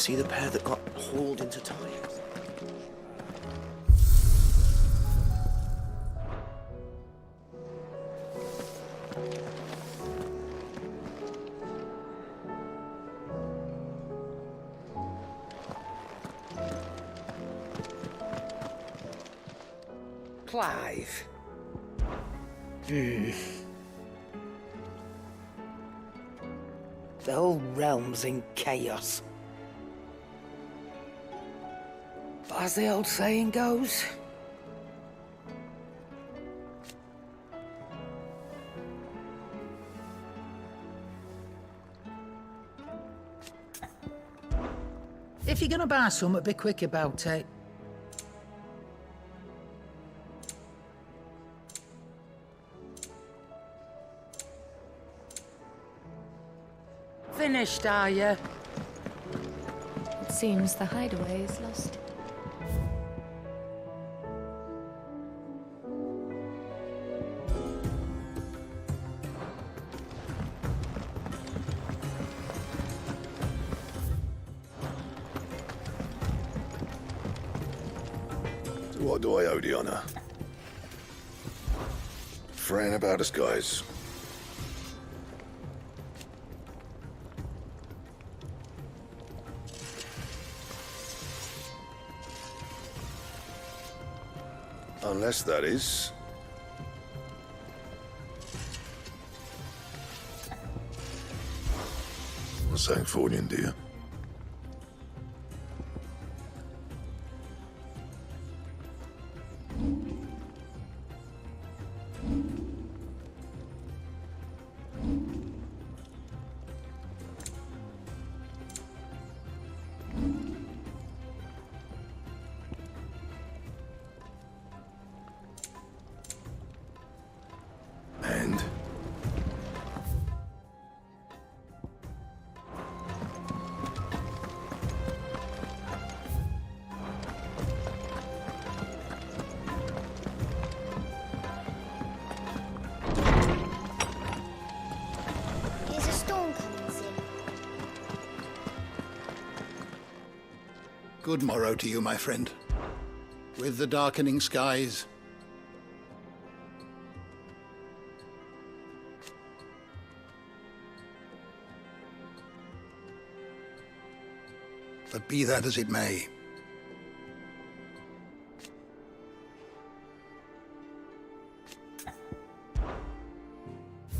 see the pair that got hauled into time? Clive. The whole realm's in chaos. But as the old saying goes, if you're gonna buy something, be quick about it. Finished, are you? It seems the hideaway is lost. So what do I owe the honor? Fretting about us, guys. Unless that is... Something for you, dear. And? Is a storm coming soon? Good morrow to you, my friend. With the darkening skies, but be that as it may,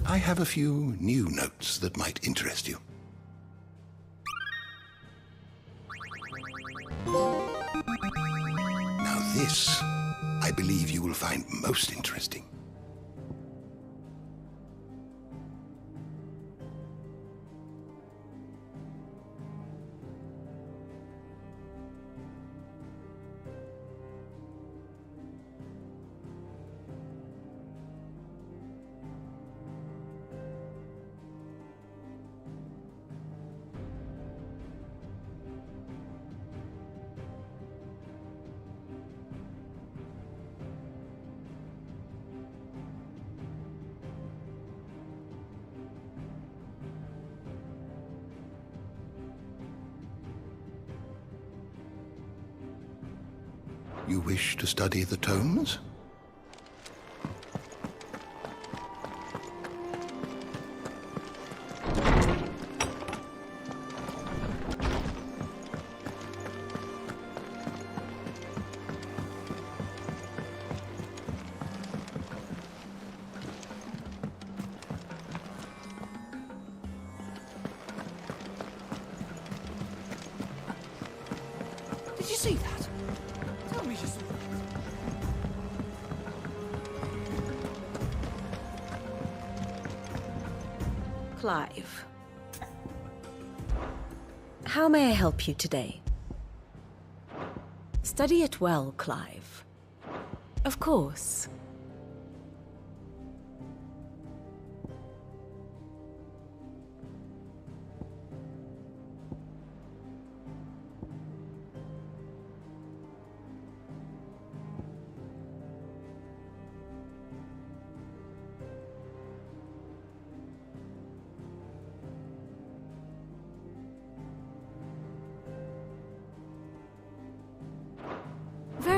I have a few new notes that might interest you. Now this, I believe you will find most interesting. You wish to study the tomes? Did you see that? Tell me just... Clive. How may I help you today? Study it well, Clive. Of course.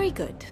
Very good.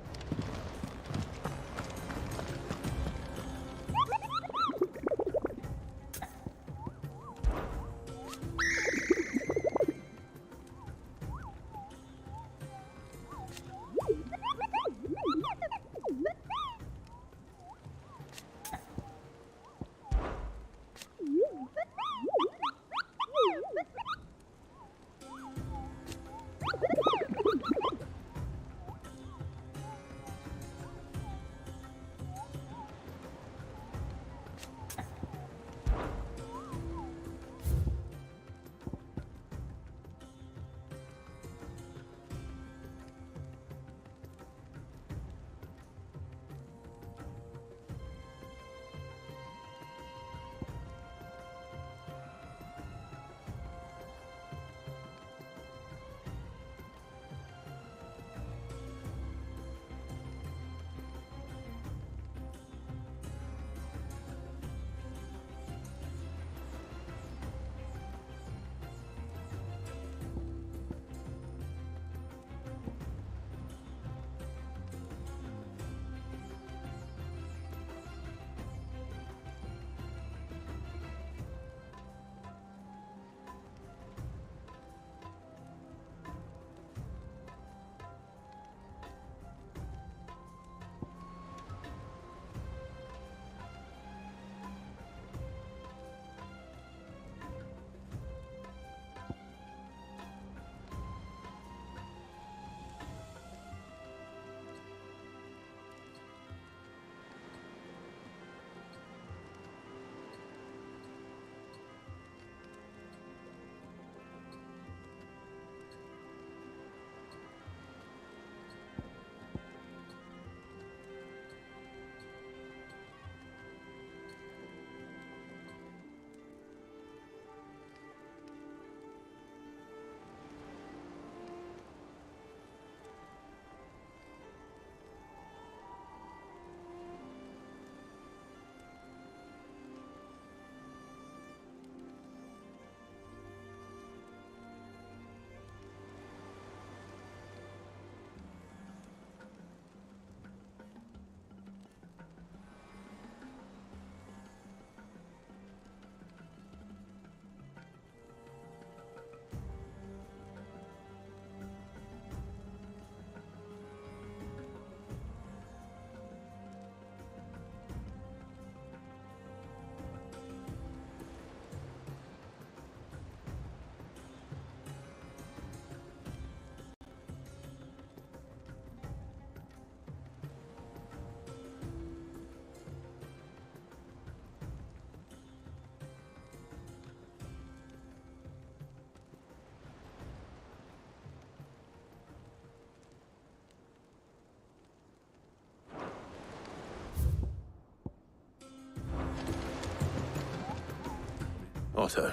Otto,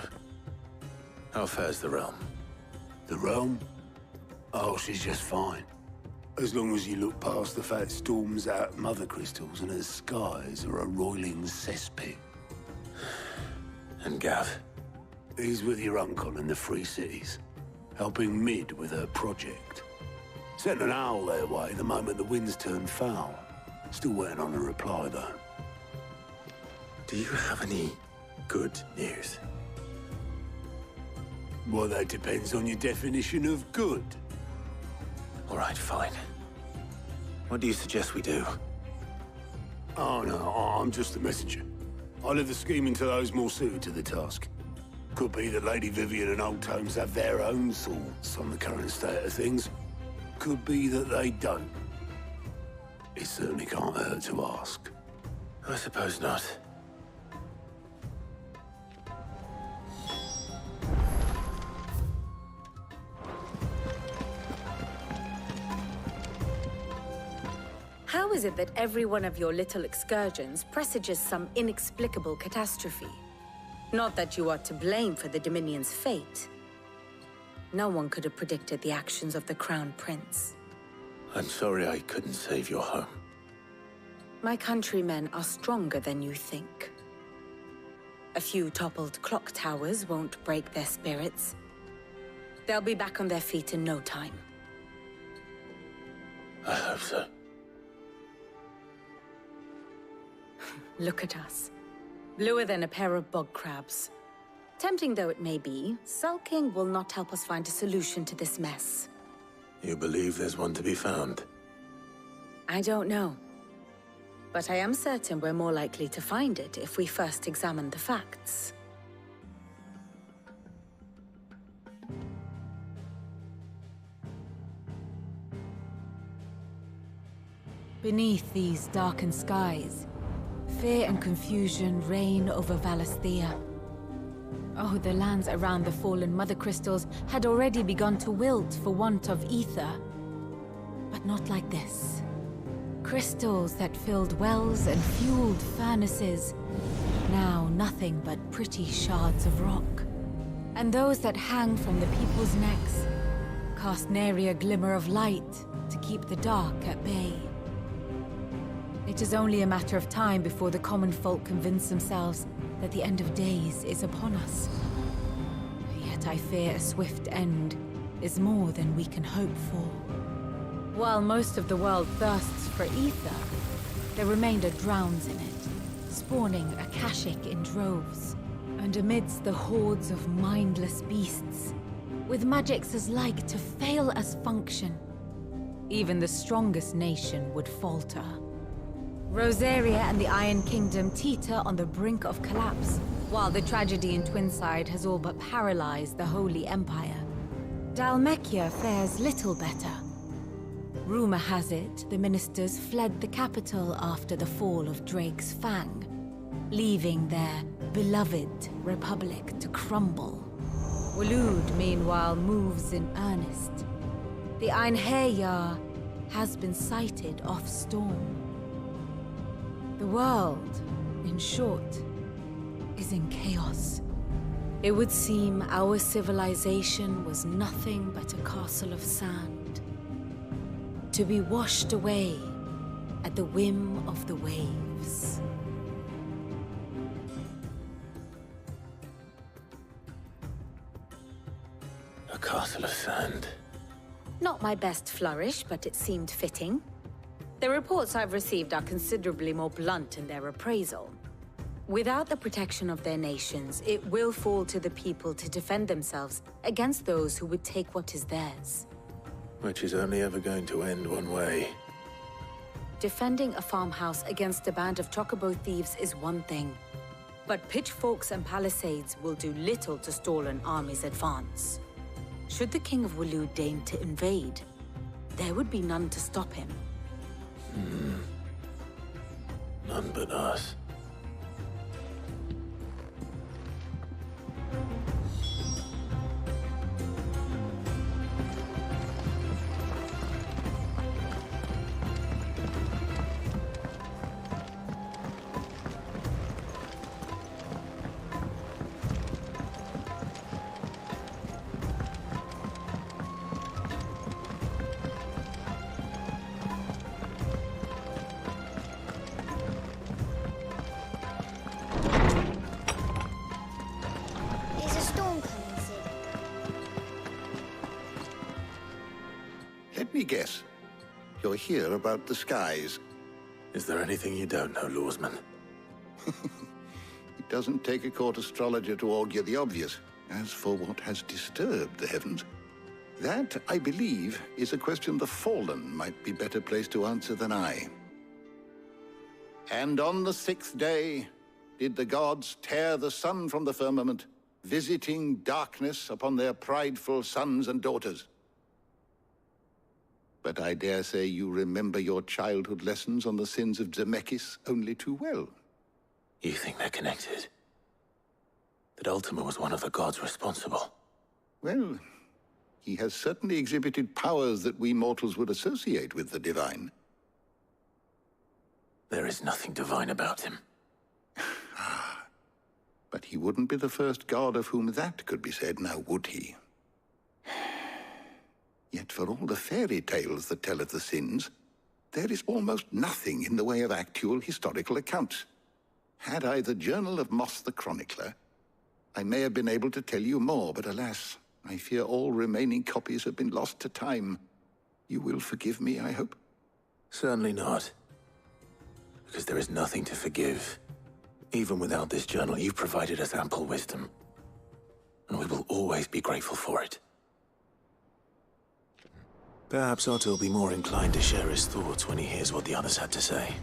how fares the realm? The realm? Oh, she's just fine. As long as you look past the fat storms out mother crystals and her skies are a roiling cesspit. And Gav? He's with your uncle in the Free Cities, helping Mid with her project. Sent an owl their way the moment the winds turned foul. Still waiting on a reply, though. Do you have any good news? Well, that depends on your definition of good. All right, fine. What do you suggest we do? Oh, no, I'm just the messenger. I leave the scheming to those more suited to the task. Could be that Lady Vivian and Old Tomes have their own thoughts on the current state of things. Could be that they don't. It certainly can't hurt to ask. I suppose not. How is it that every one of your little excursions presages some inexplicable catastrophe? Not that you are to blame for the Dominion's fate. No one could have predicted the actions of the Crown Prince. I'm sorry I couldn't save your home. My countrymen are stronger than you think. A few toppled clock towers won't break their spirits. They'll be back on their feet in no time. I hope so. Look at us. Bluer than a pair of bog crabs. Tempting though it may be, sulking will not help us find a solution to this mess. You believe there's one to be found? I don't know. But I am certain we're more likely to find it if we first examine the facts. Beneath these darkened skies, fear and confusion reign over Valisthea. Oh, the lands around the fallen Mother Crystals had already begun to wilt for want of ether. But not like this. Crystals that filled wells and fueled furnaces. Now nothing but pretty shards of rock. And those that hang from the people's necks cast nary a glimmer of light to keep the dark at bay. It is only a matter of time before the common folk convince themselves that the end of days is upon us. Yet I fear a swift end is more than we can hope for. While most of the world thirsts for ether, the remainder drowns in it, spawning Akashic in droves. And amidst the hordes of mindless beasts, with magics as like to fail as function, even the strongest nation would falter. Rosaria and the Iron Kingdom teeter on the brink of collapse, while the tragedy in Twinside has all but paralyzed the Holy Empire. Dhalmekia fares little better. Rumor has it the ministers fled the capital after the fall of Drake's Fang, leaving their beloved republic to crumble. Waloed, meanwhile, moves in earnest. The Einherjar has been sighted off-storm. The world, in short, is in chaos. It would seem our civilization was nothing but a castle of sand, to be washed away at the whim of the waves. A castle of sand. Not my best flourish, but it seemed fitting. The reports I've received are considerably more blunt in their appraisal. Without the protection of their nations, it will fall to the people to defend themselves against those who would take what is theirs. Which is only ever going to end one way. Defending a farmhouse against a band of chocobo thieves is one thing, but pitchforks and palisades will do little to stall an army's advance. Should the King of Waloed deign to invade, there would be none to stop him. None but us. There's a storm coming, Sid. Let me guess. You're here about the skies. Is there anything you don't know, Lawsman? It doesn't take a court astrologer to augur the obvious. As for what has disturbed the heavens, that, I believe, is a question the Fallen might be better placed to answer than I. And on the 6th day did the gods tear the sun from the firmament, visiting darkness upon their prideful sons and daughters. But I dare say you remember your childhood lessons on the sins of Zemeckis only too well. You think they're connected? That Ultima was one of the gods responsible? Well, he has certainly exhibited powers that we mortals would associate with the divine. There is nothing divine about him. But he wouldn't be the first god of whom that could be said, now would he? Yet for all the fairy tales that tell of the sins, there is almost nothing in the way of actual historical accounts. Had I the Journal of Moss the Chronicler, I may have been able to tell you more, but alas, I fear all remaining copies have been lost to time. You will forgive me, I hope? Certainly not. Because there is nothing to forgive. Even without this journal, you've provided us ample wisdom. And we will always be grateful for it. Perhaps Otto will be more inclined to share his thoughts when he hears what the others had to say.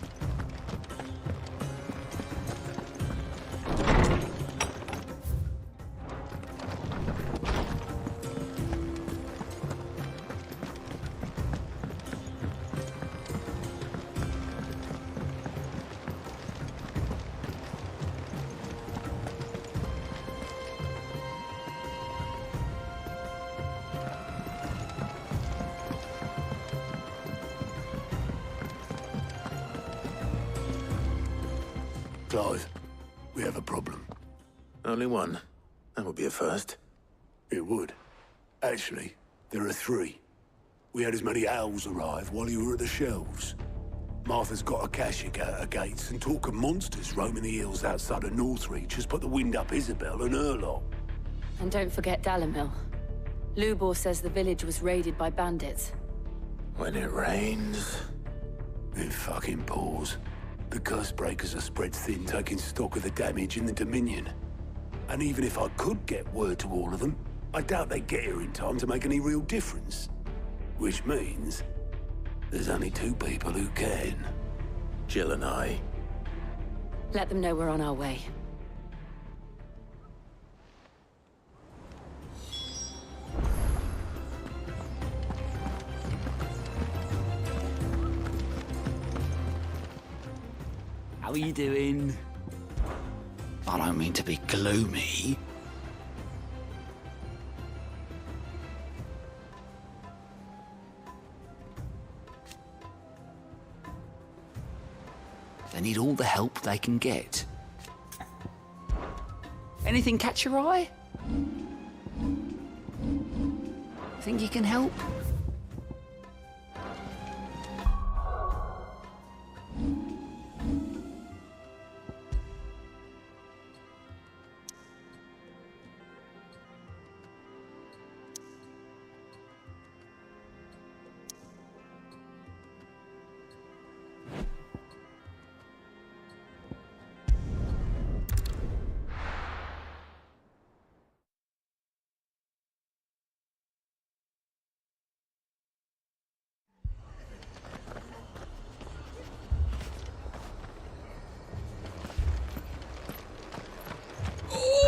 Clive, we have a problem. Only one. That would be a first. It would. Actually, there are three. We had as many owls arrive while you were at the shelves. Martha's got a Akashic out her gates, and talk of monsters roaming the hills outside of Northreach has put the wind up Isabel and her lot. And don't forget Dalimil. Lubor says the village was raided by bandits. When it rains... It fucking pours. The curse breakers are spread thin, taking stock of the damage in the Dominion. And even if I could get word to all of them, I doubt they'd get here in time to make any real difference. Which means there's only two people who can. Jill and I. Let them know we're on our way. How are you doing? I don't mean to be gloomy. They need all the help they can get. Anything catch your eye? Think you can help?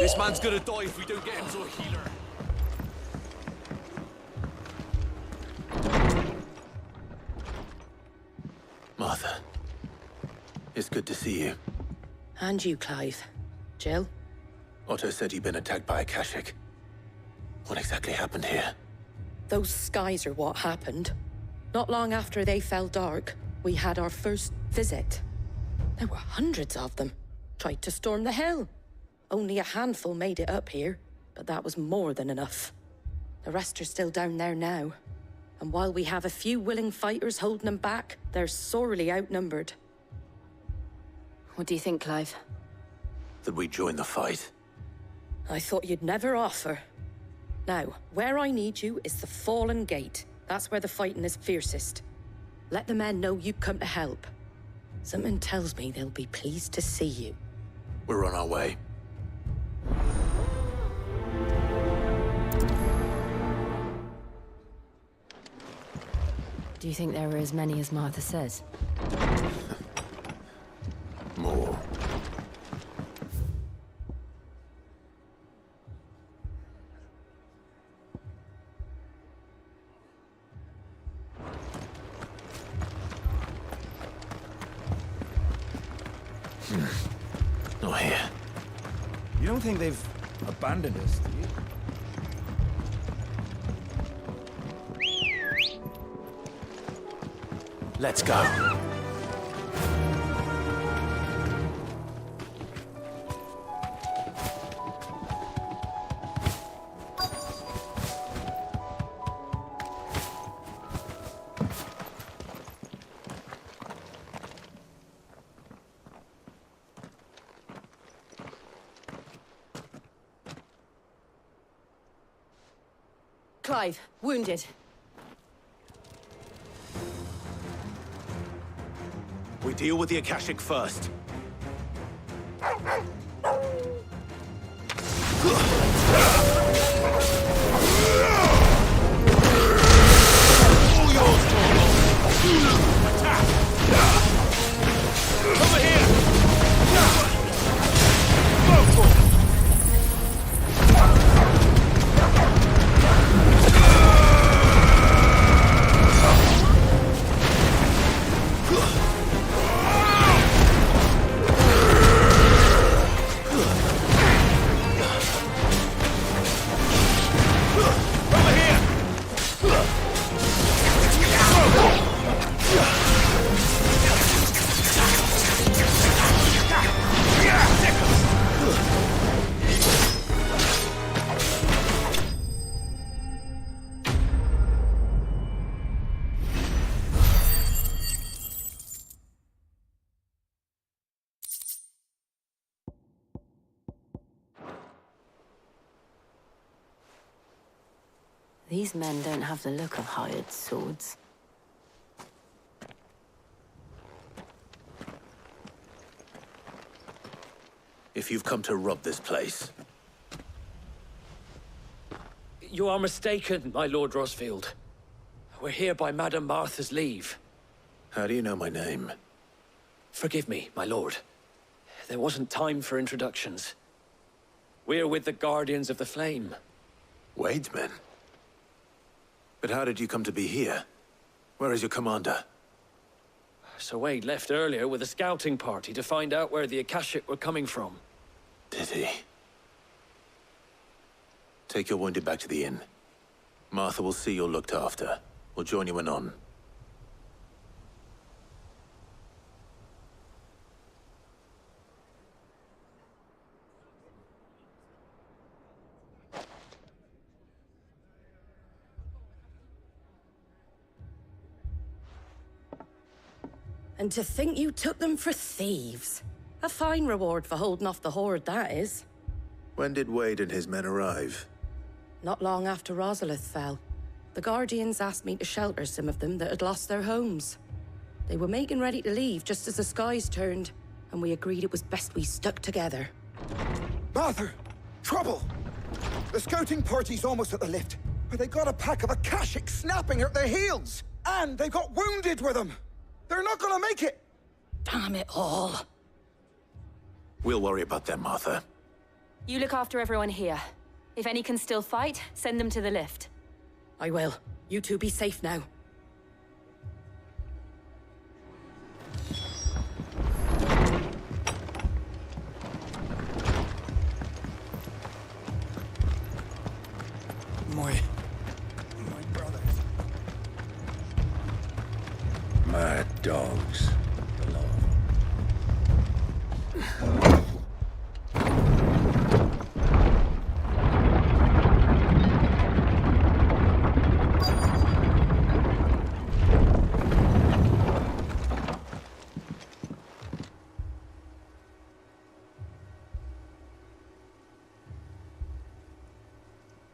This man's gonna die if we don't get him to a healer. Martha. It's good to see you. And you, Clive. Jill? Otto said you'd been attacked by Akashic. What exactly happened here? Those skies are what happened. Not long after they fell dark, we had our first visit. There were hundreds of them. Tried to storm the hill. Only a handful made it up here, but that was more than enough. The rest are still down there now. And while we have a few willing fighters holding them back, they're sorely outnumbered. What do you think, Clive? That we join the fight? I thought you'd never offer. Now, where I need you is the Fallen Gate. That's where the fighting is fiercest. Let the men know you come to help. Something tells me they'll be pleased to see you. We're on our way. Do you think there are as many as Martha says? More. Not here. You don't think they've abandoned us, do you? Let's go. Clive, wounded. Deal with the Akashic first. All yours, attack! Over here! Go for it! These men don't have the look of hired swords. If you've come to rob this place... You are mistaken, my Lord Rosfield. We're here by Madame Martha's leave. How do you know my name? Forgive me, my lord. There wasn't time for introductions. We're with the Guardians of the Flame. Wade's men? But how did you come to be here? Where is your commander? Sir Wade left earlier with a scouting party to find out where the Akashic were coming from. Did he? Take your wounded back to the inn. Martha will see you're looked after. We'll join you anon. And to think you took them for thieves. A fine reward for holding off the horde, that is. When did Wade and his men arrive? Not long after Rosalith fell. The Guardians asked me to shelter some of them that had lost their homes. They were making ready to leave just as the skies turned, and we agreed it was best we stuck together. Martha! Trouble! The scouting party's almost at the lift, but they got a pack of Akashic snapping at their heels! And they got wounded with them! They're not gonna make it! Damn it all. We'll worry about them, Martha. You look after everyone here. If any can still fight, send them to the lift. I will. You two be safe now. My brothers. Mad dogs.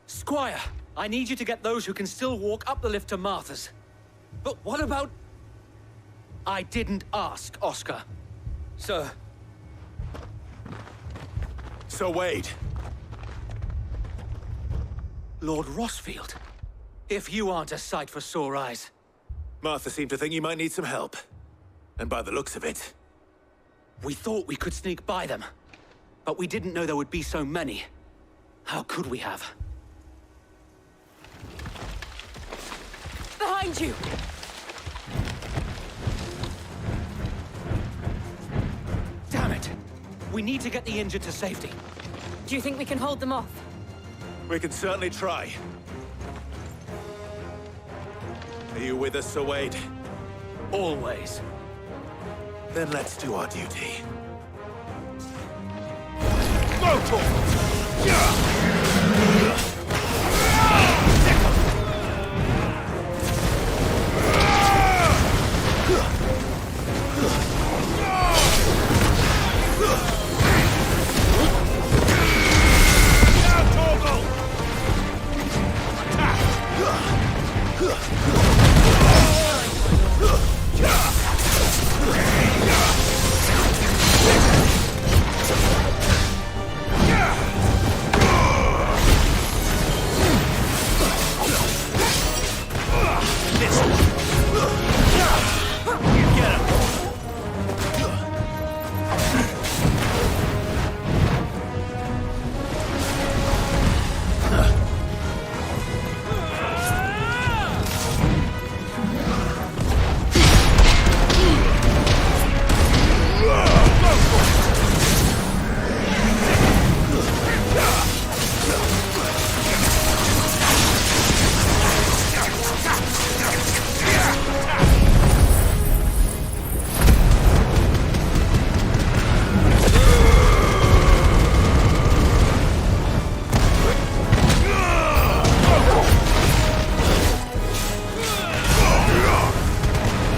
Squire, I need you to get those who can still walk up the lift to Martha's. But what about... I didn't ask, Oscar. Sir. Sir Wade. Lord Rosfield. If you aren't a sight for sore eyes. Martha seemed to think you might need some help. And by the looks of it... We thought we could sneak by them. But we didn't know there would be so many. How could we have? Behind you! Damn it! We need to get the injured to safety. Do you think we can hold them off? We can certainly try. Are you with us, Sir Wade? Always. Then let's do our duty. Go for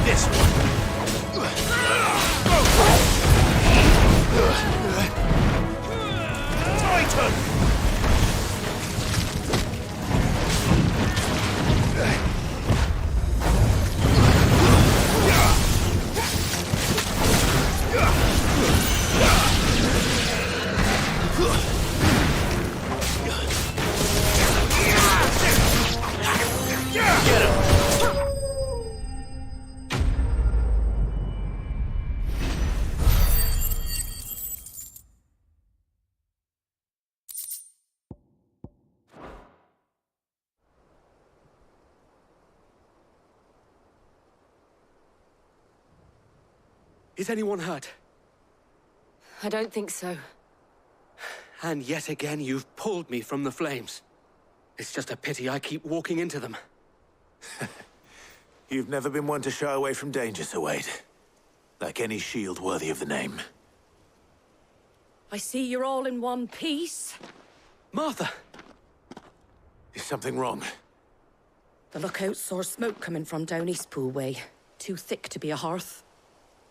This one. Titan! Get him! Is anyone hurt? I don't think so. And yet again, you've pulled me from the flames. It's just a pity I keep walking into them. You've never been one to shy away from danger, Sir Wade. Like any shield worthy of the name. I see you're all in one piece. Martha! Is something wrong? The lookout saw smoke coming from down Eastpool way. Too thick to be a hearth.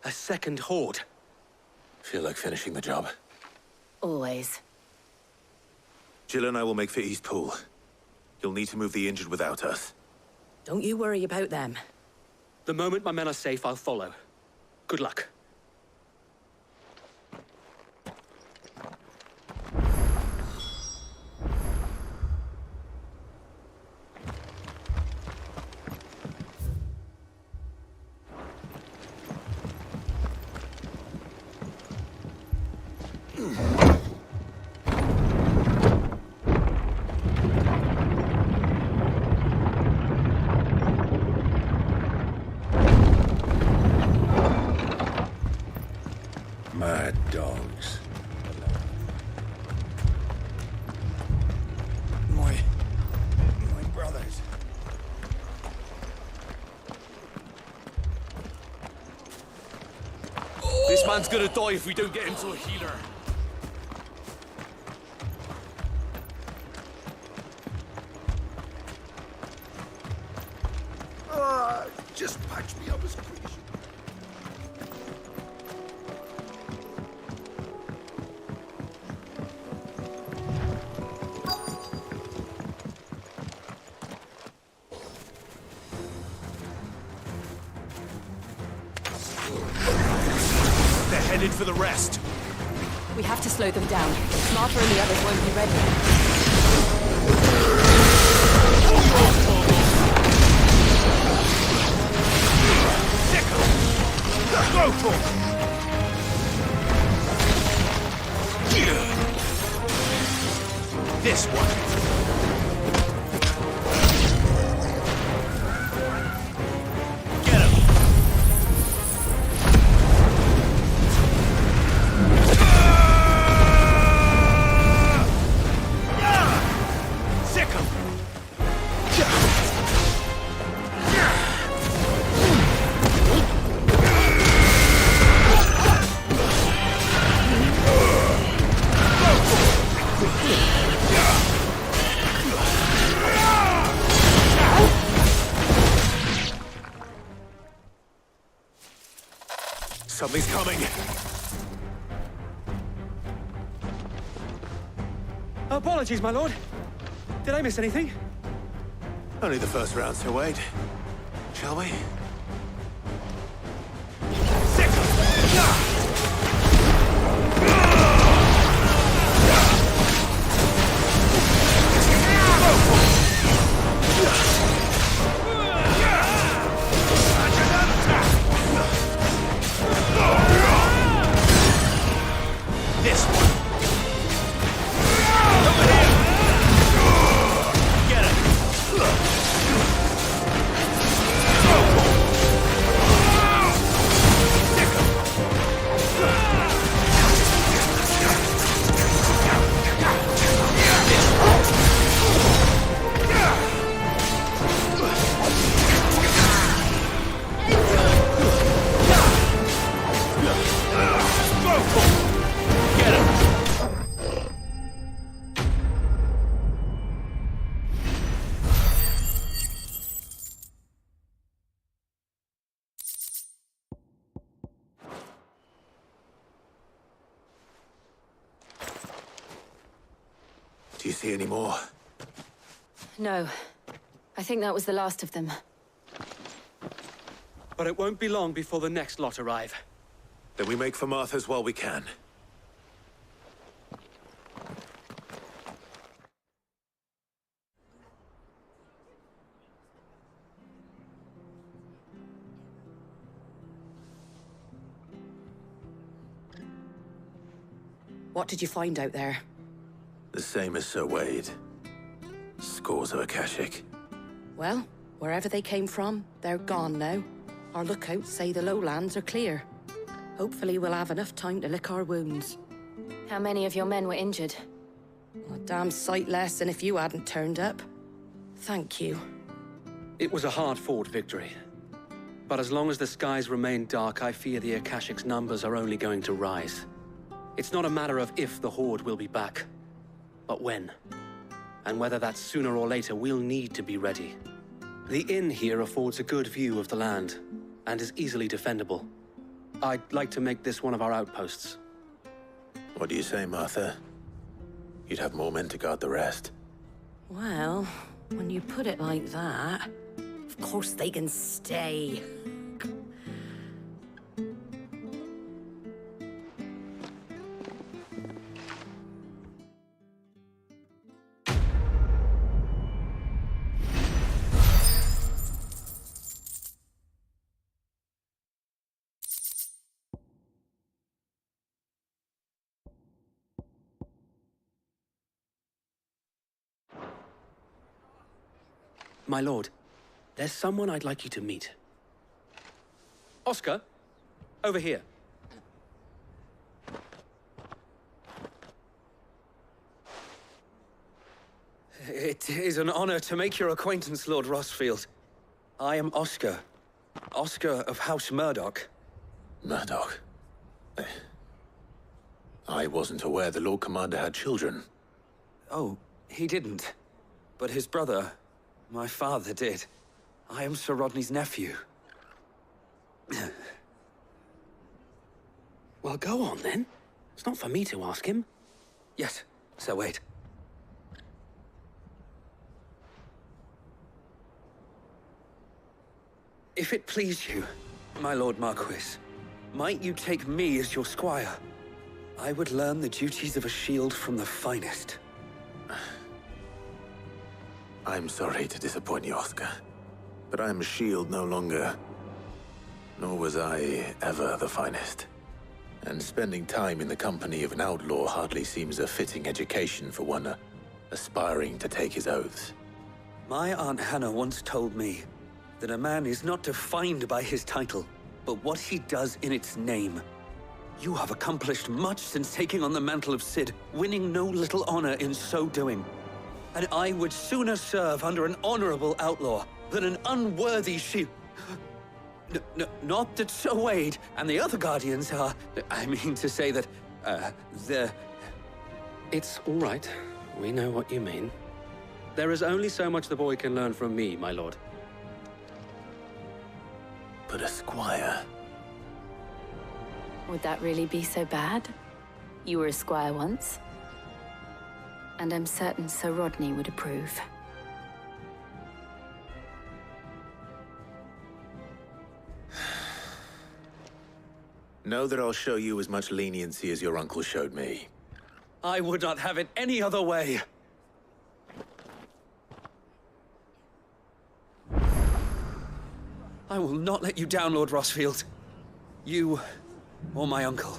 A second horde. Feel like finishing the job. Always. Jill and I will make for Eastpool. You'll need to move the injured without us. Don't you worry about them. The moment my men are safe, I'll follow. Good luck. Mad dogs. My brothers. This man's gonna die if we don't get him to a healer. Just patch me up as quick as you They're headed for the rest. We have to slow them down. Martha and the others won't be ready. Go for it! This one. Get him! Sick him! Something's coming. Apologies, my lord. Did I miss anything? Only the first round, Sir Wade. Shall we? This one. Over here. Get it. Do you see any more? No. I think that was the last of them. But it won't be long before the next lot arrive. Then we make for Martha's while we can. What did you find out there? The same as Sir Wade. Scores of Akashic. Well, wherever they came from, they're gone now. Our lookouts say the lowlands are clear. Hopefully we'll have enough time to lick our wounds. How many of your men were injured? A damn sight less than if you hadn't turned up. Thank you. It was a hard-fought victory. But as long as the skies remain dark, I fear the Akashic's numbers are only going to rise. It's not a matter of if the Horde will be back, but when. And whether that's sooner or later, we'll need to be ready. The inn here affords a good view of the land, and is easily defendable. I'd like to make this one of our outposts. What do you say, Martha? You'd have more men to guard the rest. Well, when you put it like that, of course they can stay. My lord, there's someone I'd like you to meet. Oscar, over here. It is an honor to make your acquaintance, Lord Rosfield. I am Oscar. Oscar of House Murdoch. Murdoch? I wasn't aware the Lord Commander had children. Oh, he didn't. But his brother, my father, did. I am Sir Rodney's nephew. Well, go on, then. It's not for me to ask him. Yes, Sir Wade. If it please you, my Lord Marquis, might you take me as your squire? I would learn the duties of a shield from the finest. I'm sorry to disappoint you, Oscar, but I'm a shield no longer. Nor was I ever the finest. And spending time in the company of an outlaw hardly seems a fitting education for one aspiring to take his oaths. My Aunt Hannah once told me that a man is not defined by his title, but what he does in its name. You have accomplished much since taking on the mantle of Cid, winning no little honor in so doing. And I would sooner serve under an honorable outlaw than an unworthy shield. Not that Sir Wade and the other Guardians are... I mean to say that, they're... It's all right. We know what you mean. There is only so much the boy can learn from me, my lord. But a squire... Would that really be so bad? You were a squire once. And I'm certain Sir Rodney would approve. Know that I'll show you as much leniency as your uncle showed me. I would not have it any other way. I will not let you down, Lord Rosfield. You or my uncle.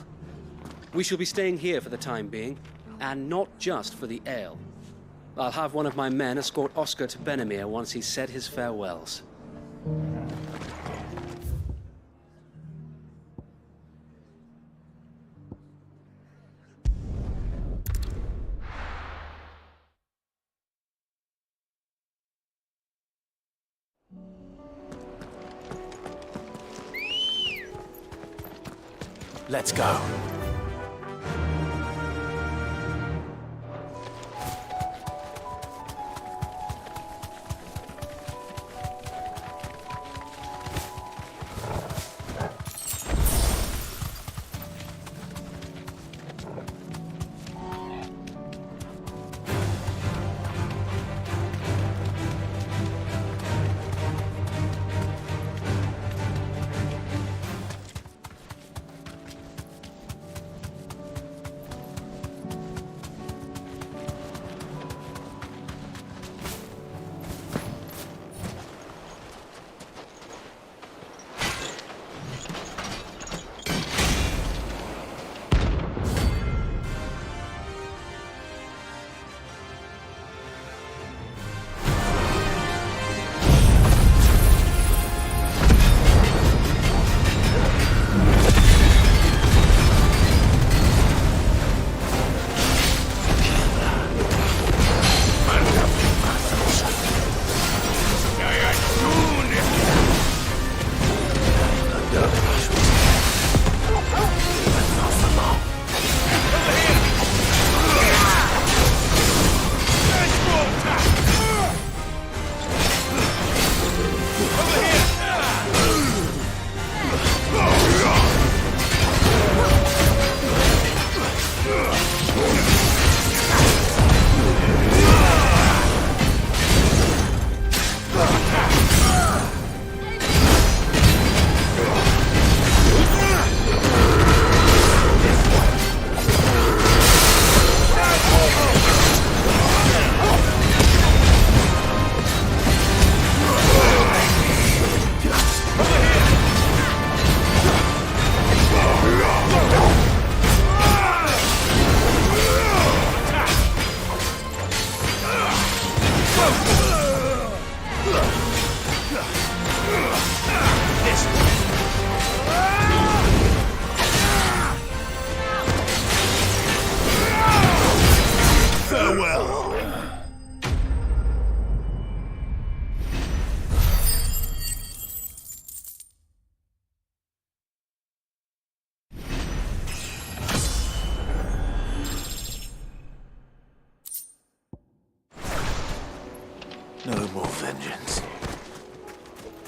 We shall be staying here for the time being, and not just for the ale. I'll have one of my men escort Oscar to Benimir once he's said his farewells. Let's go. No more vengeance.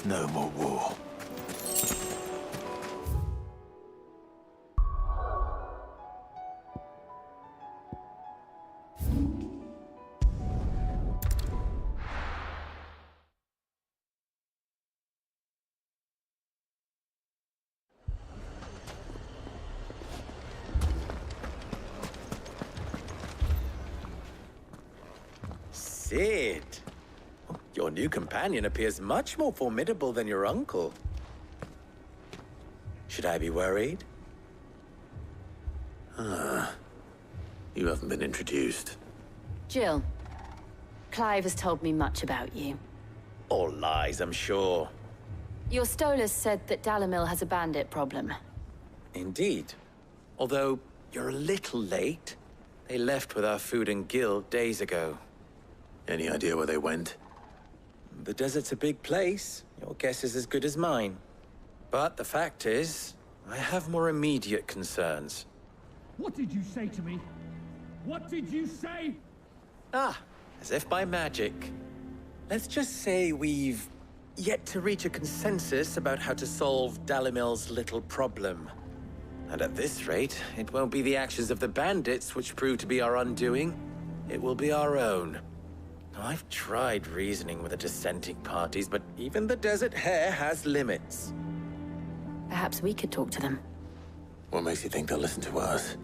No more war. Sid! Your new companion appears much more formidable than your uncle. Should I be worried? You haven't been introduced. Jill, Clive has told me much about you. All lies, I'm sure. Your Stolas said that Dalamil has a bandit problem. Indeed. Although, you're a little late. They left with our food and guild days ago. Any idea where they went? The desert's a big place. Your guess is as good as mine. But the fact is, I have more immediate concerns. What did you say to me? What did you say? As if by magic. Let's just say we've yet to reach a consensus about how to solve Dalimil's little problem. And at this rate, it won't be the actions of the bandits which prove to be our undoing. It will be our own. Now, I've tried reasoning with the dissenting parties, but even the Desert Hare has limits. Perhaps we could talk to them. What makes you think they'll listen to us?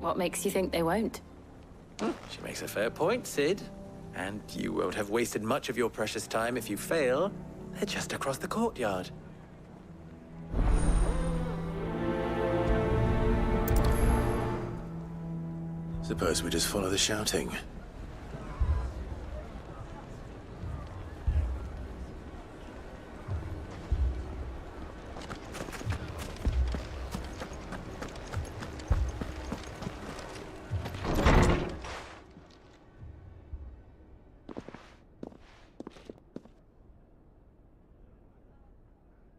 What makes you think they won't? She makes a fair point, Sid. And you won't have wasted much of your precious time if you fail. They're just across the courtyard. Suppose we just follow the shouting.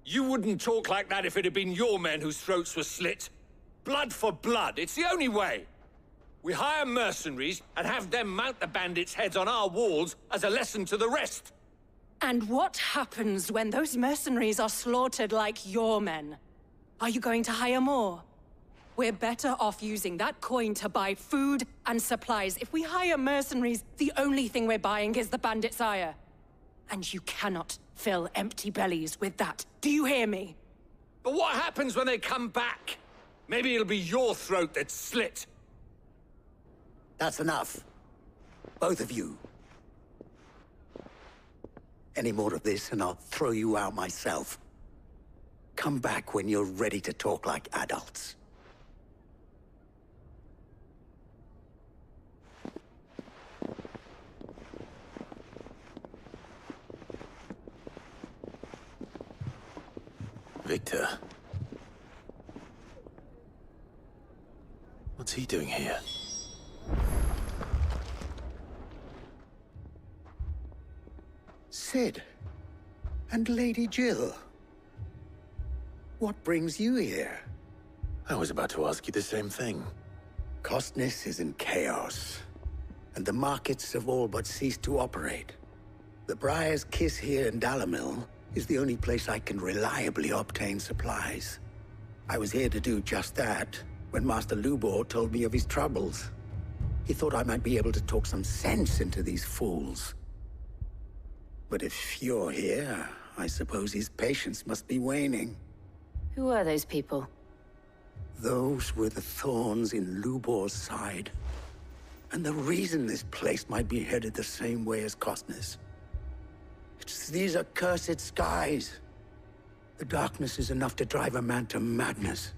You wouldn't talk like that if it had been your men whose throats were slit. Blood for blood, it's the only way. We hire mercenaries and have them mount the bandits' heads on our walls as a lesson to the rest. And what happens when those mercenaries are slaughtered like your men? Are you going to hire more? We're better off using that coin to buy food and supplies. If we hire mercenaries, the only thing we're buying is the bandits' ire. And you cannot fill empty bellies with that. Do you hear me? But what happens when they come back? Maybe it'll be your throat that's slit. That's enough. Both of you. Any more of this and I'll throw you out myself. Come back when you're ready to talk like adults. Victor. What's he doing here? Sid. And Lady Jill. What brings you here? I was about to ask you the same thing. Costness is in chaos, and the markets have all but ceased to operate. The Briar's Kiss here in Dalamil is the only place I can reliably obtain supplies. I was here to do just that when Master Nobuo told me of his troubles. He thought I might be able to talk some sense into these fools. But if you're here, I suppose his patience must be waning. Who are those people? Those were the thorns in Lubor's side. And the reason this place might be headed the same way as Costness. It's these accursed skies. The darkness is enough to drive a man to madness.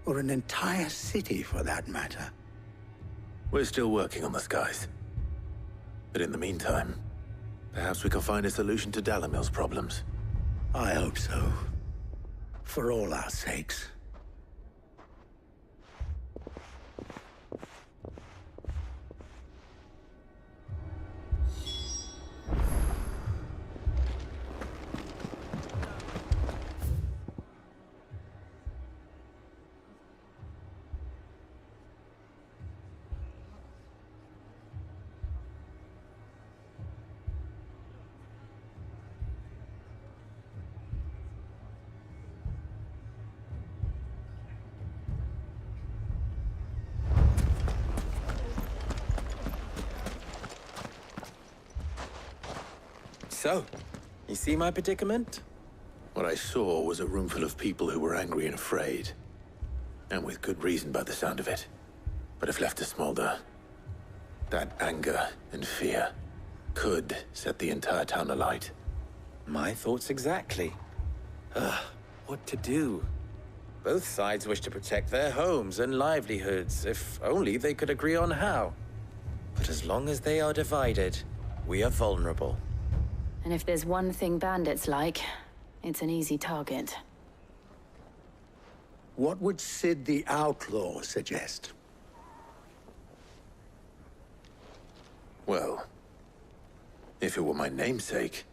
Or an entire city, for that matter. We're still working on the skies. But in the meantime, perhaps we can find a solution to Dalamil's problems. I hope so. For all our sakes. So, you see my predicament? What I saw was a room full of people who were angry and afraid. And with good reason by the sound of it. But if left to smolder, that anger and fear could set the entire town alight. My thoughts exactly. What to do? Both sides wish to protect their homes and livelihoods, if only they could agree on how. But as long as they are divided, we are vulnerable. And if there's one thing bandits like, it's an easy target. What would Sid the Outlaw suggest? Well, if it were my namesake,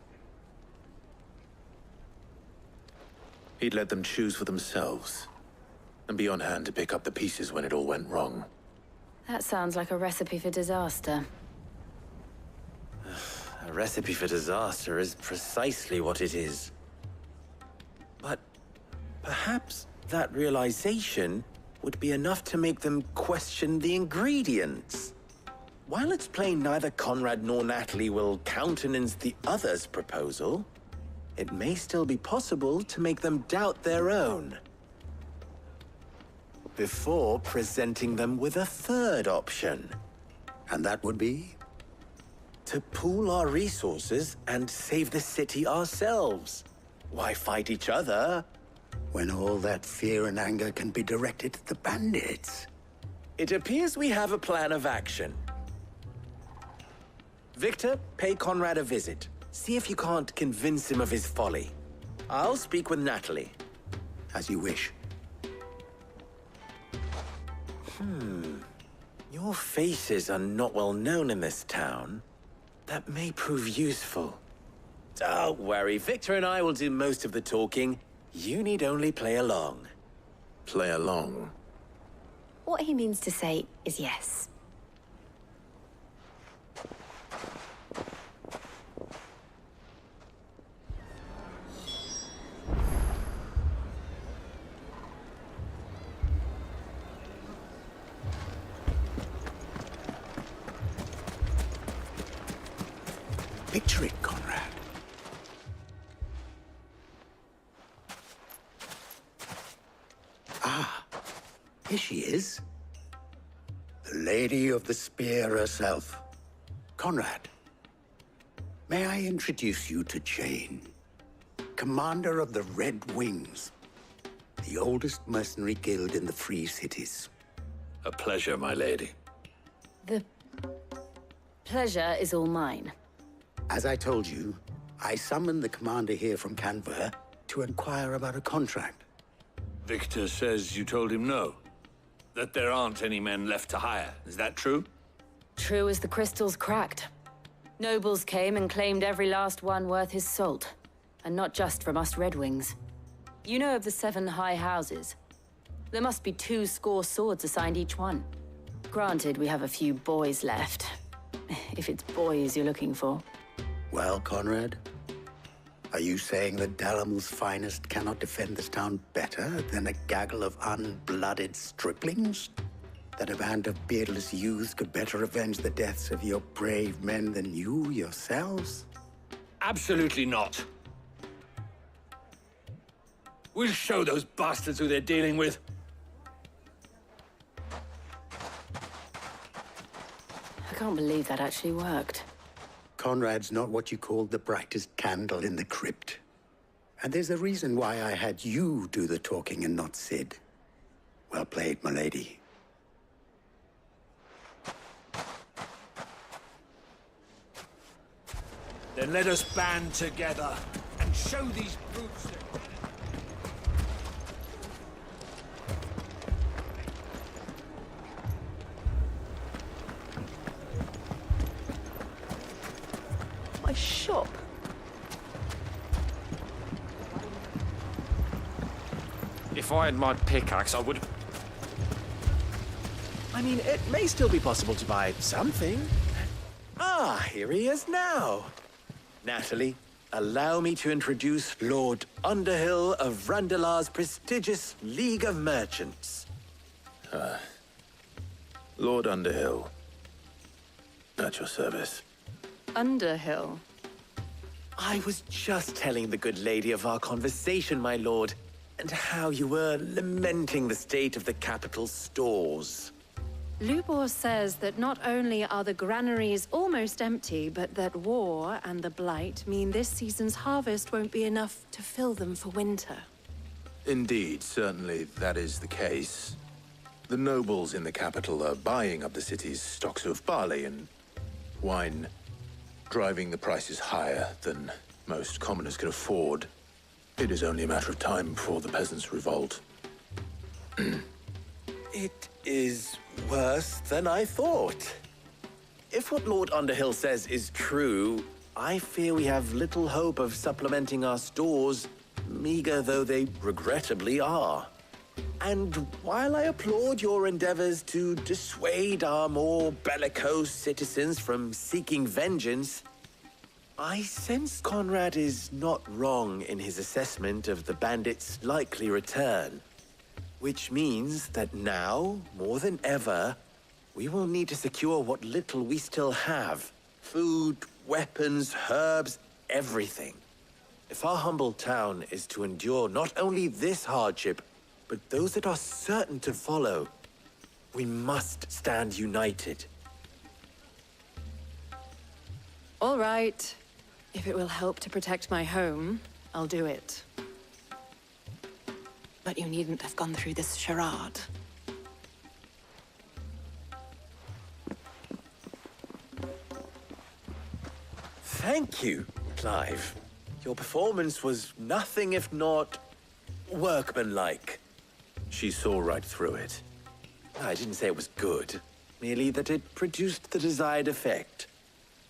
he'd let them choose for themselves, and be on hand to pick up the pieces when it all went wrong. That sounds like a recipe for disaster. A recipe for disaster is precisely what it is. But perhaps that realization would be enough to make them question the ingredients. While it's plain neither Conrad nor Natalie will countenance the other's proposal, it may still be possible to make them doubt their own. Before presenting them with a third option. And that would be? To pool our resources and save the city ourselves. Why fight each other? When all that fear and anger can be directed at the bandits. It appears we have a plan of action. Victor, pay Conrad a visit. See if you can't convince him of his folly. I'll speak with Natalie. As you wish. Your faces are not well known in this town. That may prove useful. Don't worry, Victor and I will do most of the talking. You need only play along. Play along? What he means to say is yes. Picture it, Conrad. Ah, here she is. The Lady of the Spear herself. Conrad, may I introduce you to Jane, commander of the Red Wings, the oldest mercenary guild in the Free Cities. A pleasure, my lady. The pleasure is all mine. As I told you, I summoned the commander here from Canberra to inquire about a contract. Victor says you told him no. That there aren't any men left to hire. Is that true? True as the crystals cracked. Nobles came and claimed every last one worth his salt. And not just from us Red Wings. You know of the 7 high houses. There must be 2 swords assigned each one. Granted, we have a few boys left. If it's boys you're looking for. Well, Conrad, are you saying that Dalamel's finest cannot defend this town better than a gaggle of unblooded striplings? That a band of beardless youths could better avenge the deaths of your brave men than you yourselves? Absolutely not. We'll show those bastards who they're dealing with. I can't believe that actually worked. Conrad's not what you called the brightest candle in the crypt. And there's a reason why I had you do the talking and not Sid. Well played, my lady. Then let us band together and show these brutes that... My shop. If I had my pickaxe, I would... I mean, it may still be possible to buy something. Ah, here he is now. Natalie, allow me to introduce Lord Underhill of Randalar's prestigious League of Merchants. Lord Underhill. At your service. Underhill. I was just telling the good lady of our conversation, my lord, and how you were lamenting the state of the capital's stores. Nobuo says that not only are the granaries almost empty, but that war and the Blight mean this season's harvest won't be enough to fill them for winter. Indeed, certainly that is the case. The nobles in the capital are buying up the city's stocks of barley and wine, driving the prices higher than most commoners can afford. It is only a matter of time before the peasants revolt. It is worse than I thought. If what Lord Underhill says is true, I fear we have little hope of supplementing our stores, meager though they regrettably are. And while I applaud your endeavors to dissuade our more bellicose citizens from seeking vengeance, I sense Conrad is not wrong in his assessment of the bandits' likely return. Which means that now, more than ever, we will need to secure what little we still have. Food, weapons, herbs, everything. If our humble town is to endure not only this hardship, but those that are certain to follow, we must stand united. All right. If it will help to protect my home, I'll do it. But you needn't have gone through this charade. Thank you, Clive. Your performance was nothing if not workmanlike. She saw right through it. I didn't say it was good, merely that it produced the desired effect.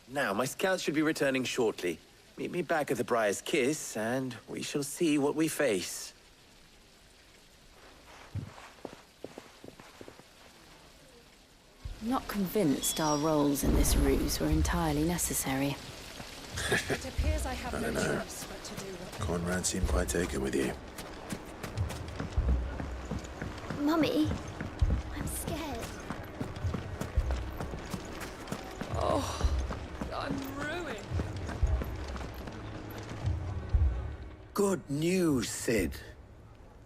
Now, my scouts should be returning shortly. Meet me back at the Briar's Kiss, and we shall see what we face. I'm not convinced our roles in this ruse were entirely necessary. It appears I have I no don't know. choice but to do what... Conrad seemed quite taken with you. Mummy, I'm scared. Oh, I'm ruined. Good news, Sid.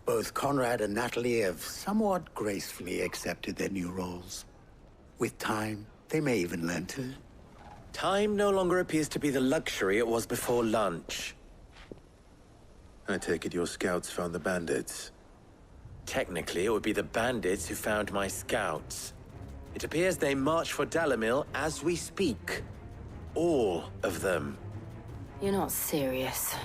Both Conrad and Natalie have somewhat gracefully accepted their new roles. With time, they may even learn to. Time no longer appears to be the luxury it was before lunch. I take it your scouts found the bandits. Technically, it would be the bandits who found my scouts. It appears they march for Dalimil as we speak. All of them. You're not serious.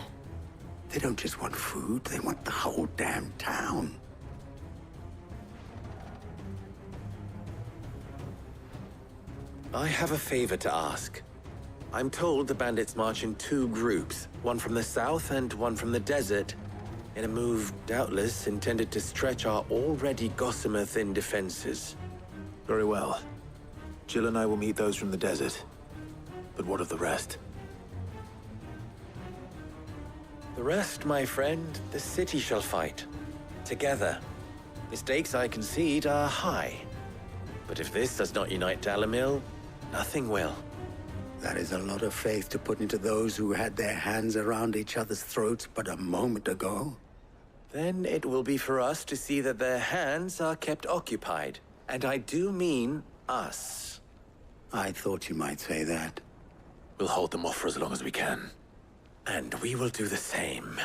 They don't just want food, they want the whole damn town. I have a favor to ask. I'm told the bandits march in two groups, one from the south and one from the desert, in a move doubtless intended to stretch our already gossamer-thin defenses. Very well. Jill and I will meet those from the desert. But what of the rest? The rest, my friend, the city shall fight. Together. The stakes, I concede, are high. But if this does not unite Dalimil, nothing will. That is a lot of faith to put into those who had their hands around each other's throats but a moment ago. Then it will be for us to see that their hands are kept occupied. And I do mean us. I thought you might say that. We'll hold them off for as long as we can. And we will do the same.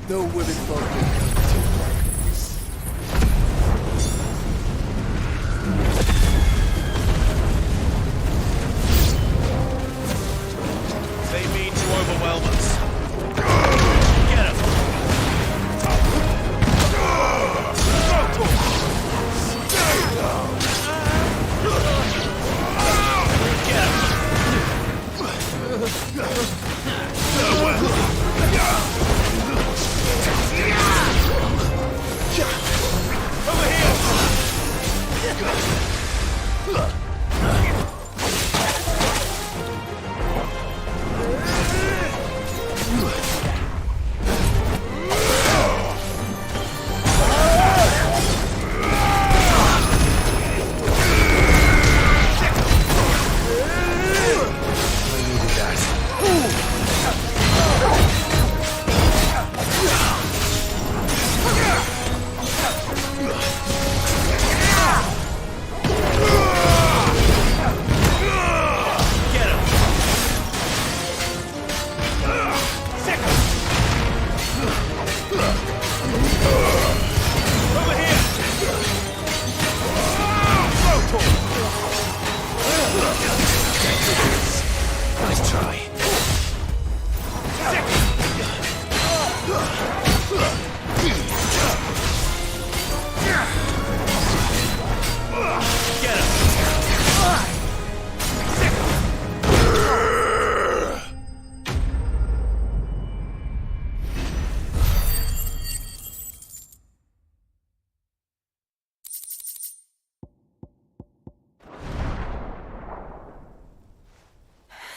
No women for They mean to overwhelm us. Get him! Get him!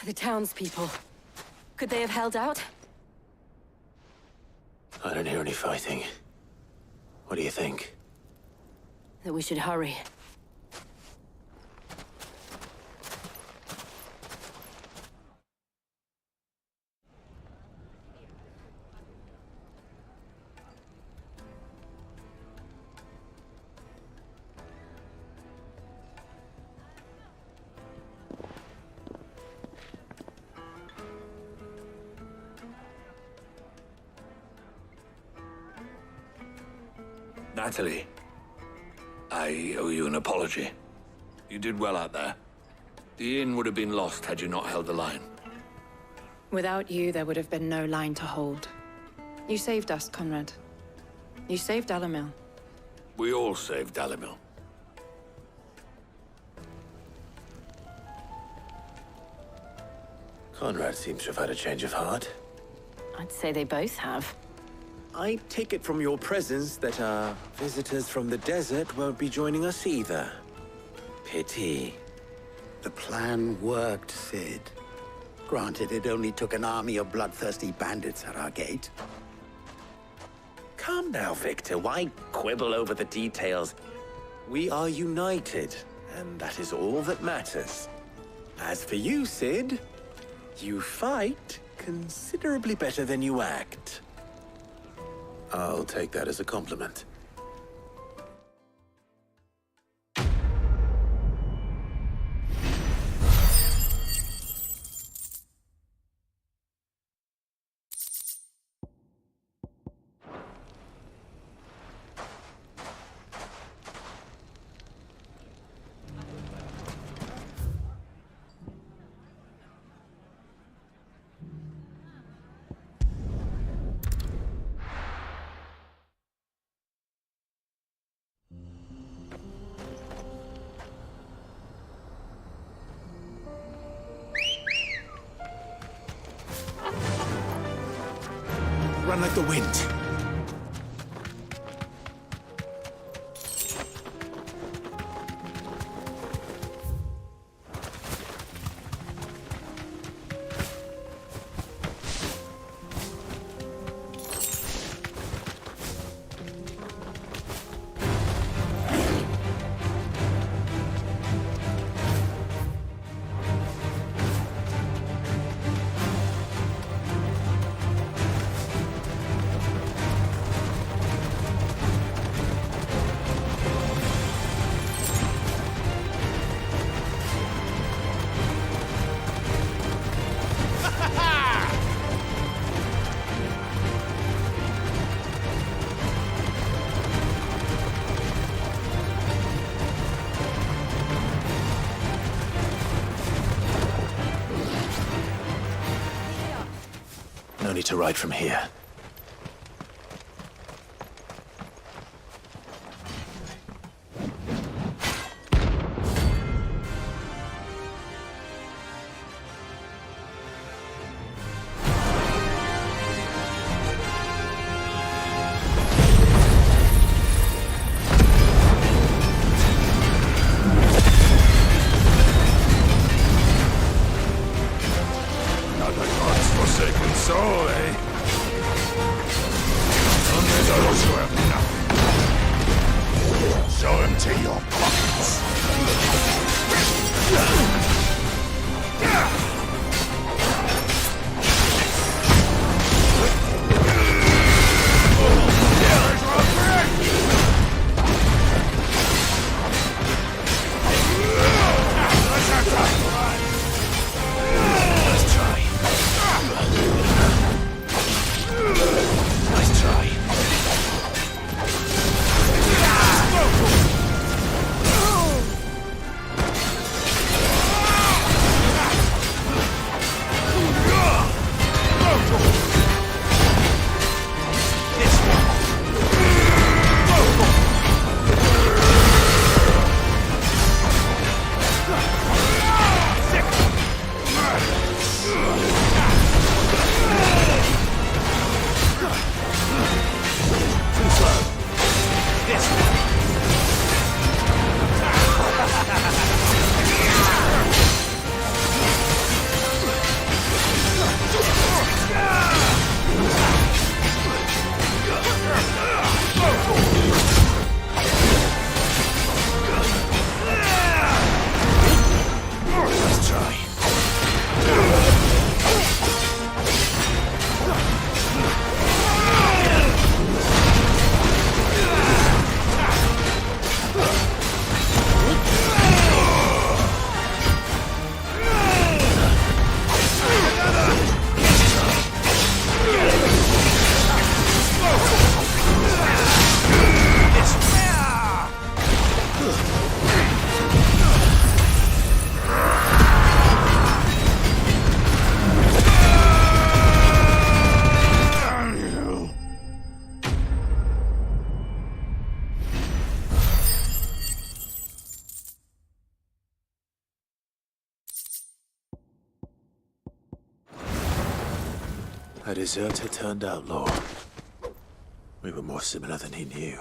The townspeople. Could they have held out? I don't hear any fighting. What do you think? That we should hurry. Natalie, I owe you an apology. You did well out there. The inn would have been lost had you not held the line. Without you, there would have been no line to hold. You saved us, Conrad. You saved Dalimil. We all saved Dalimil. Conrad seems to have had a change of heart. I'd say they both have. I take it from your presence that our visitors from the desert won't be joining us either. Pity. The plan worked, Sid. Granted, it only took an army of bloodthirsty bandits at our gate. Calm now, Victor. Why quibble over the details? We are united, and that is all that matters. As for you, Sid, you fight considerably better than you act. I'll take that as a compliment. Run like the wind. No need to ride from here. Forsaken soul, eh? A deserter turned outlaw. We were more similar than he knew.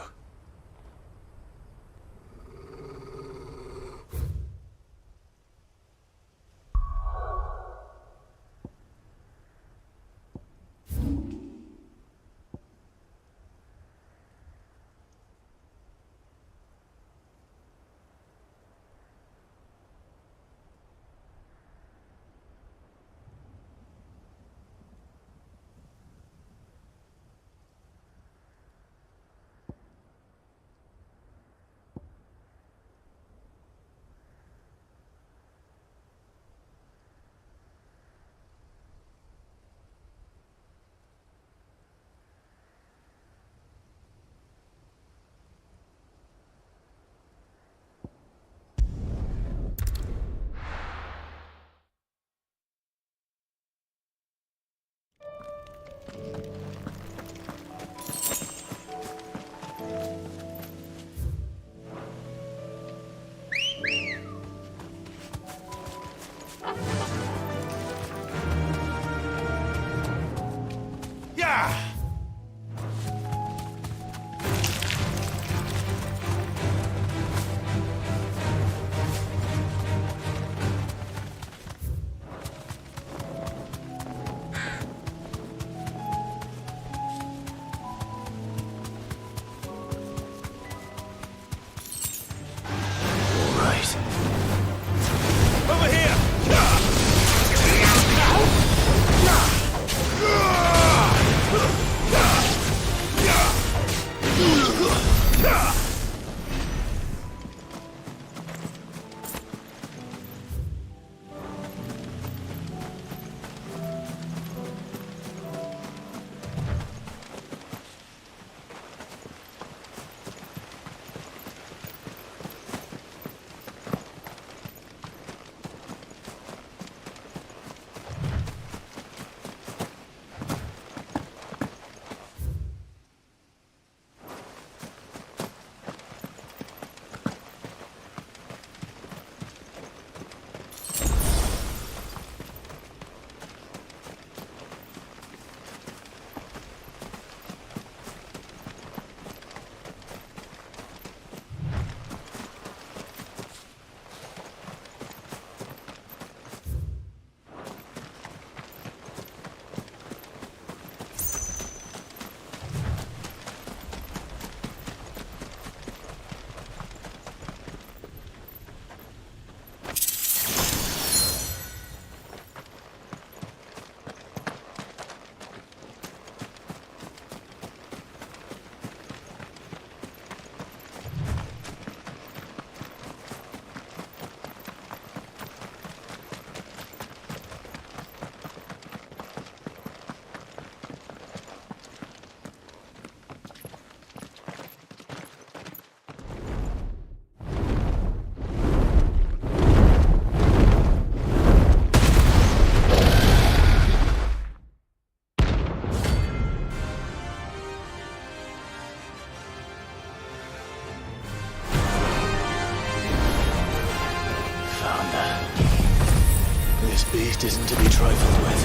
beast isn't to be trifled with.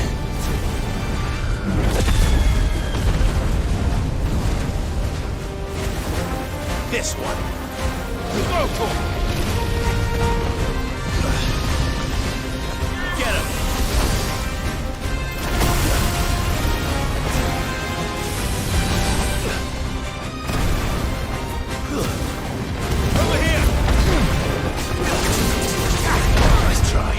This one. Go for it. Get him. Over here. Nice try.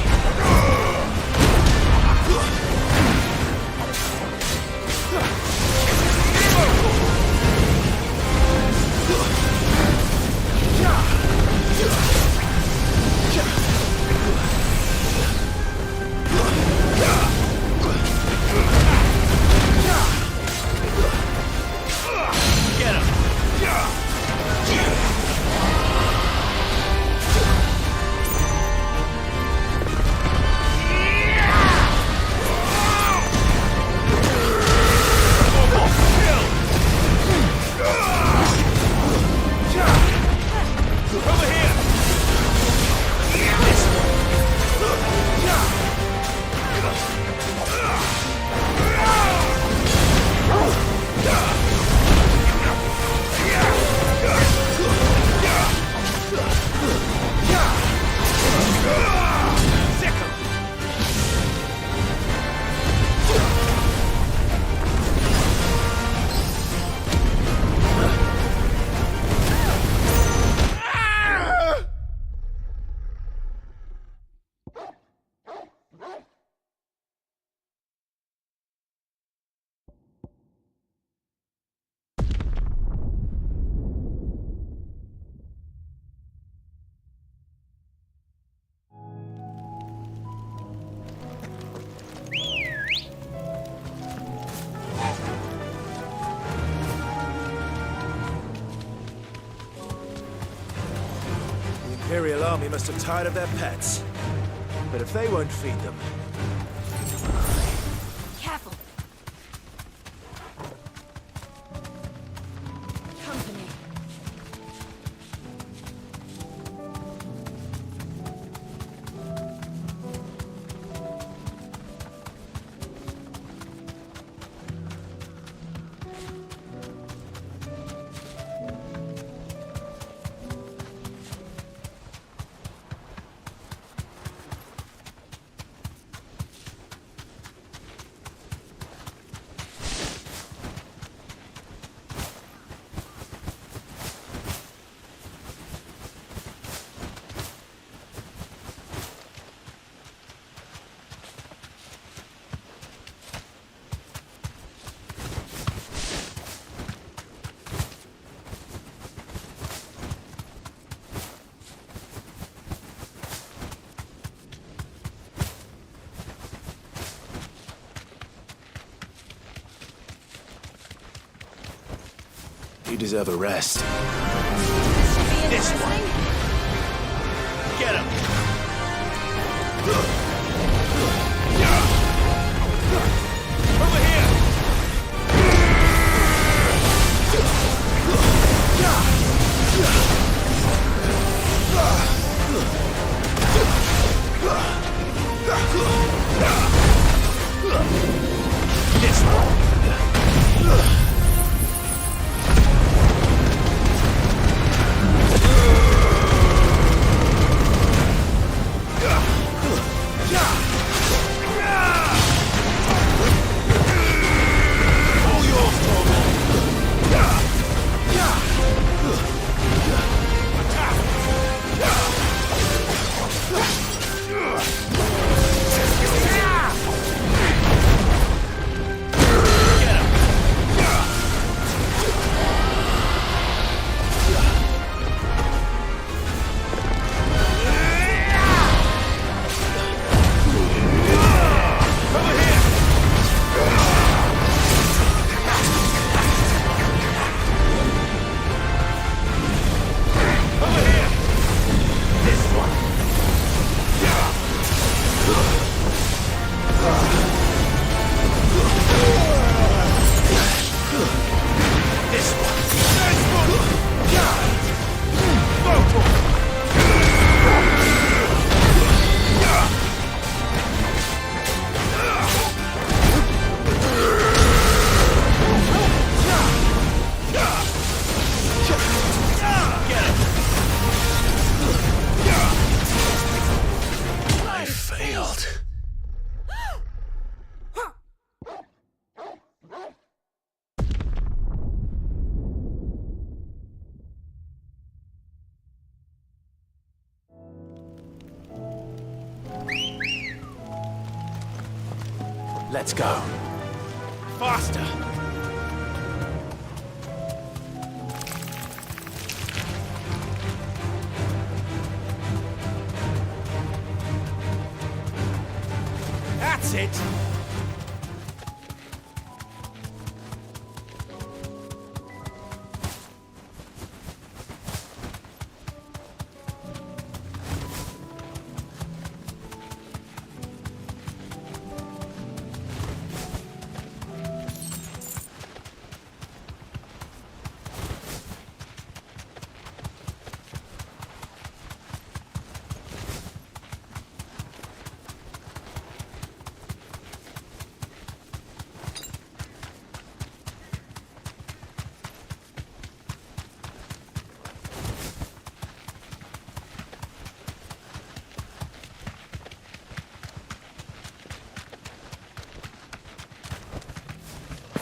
Imperial army must have tired of their pets. But if they won't feed them... Careful. Company. You deserve a rest. This one. Get him! Over here! This one! Let's go. Faster! That's it!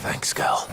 Thanks, girl.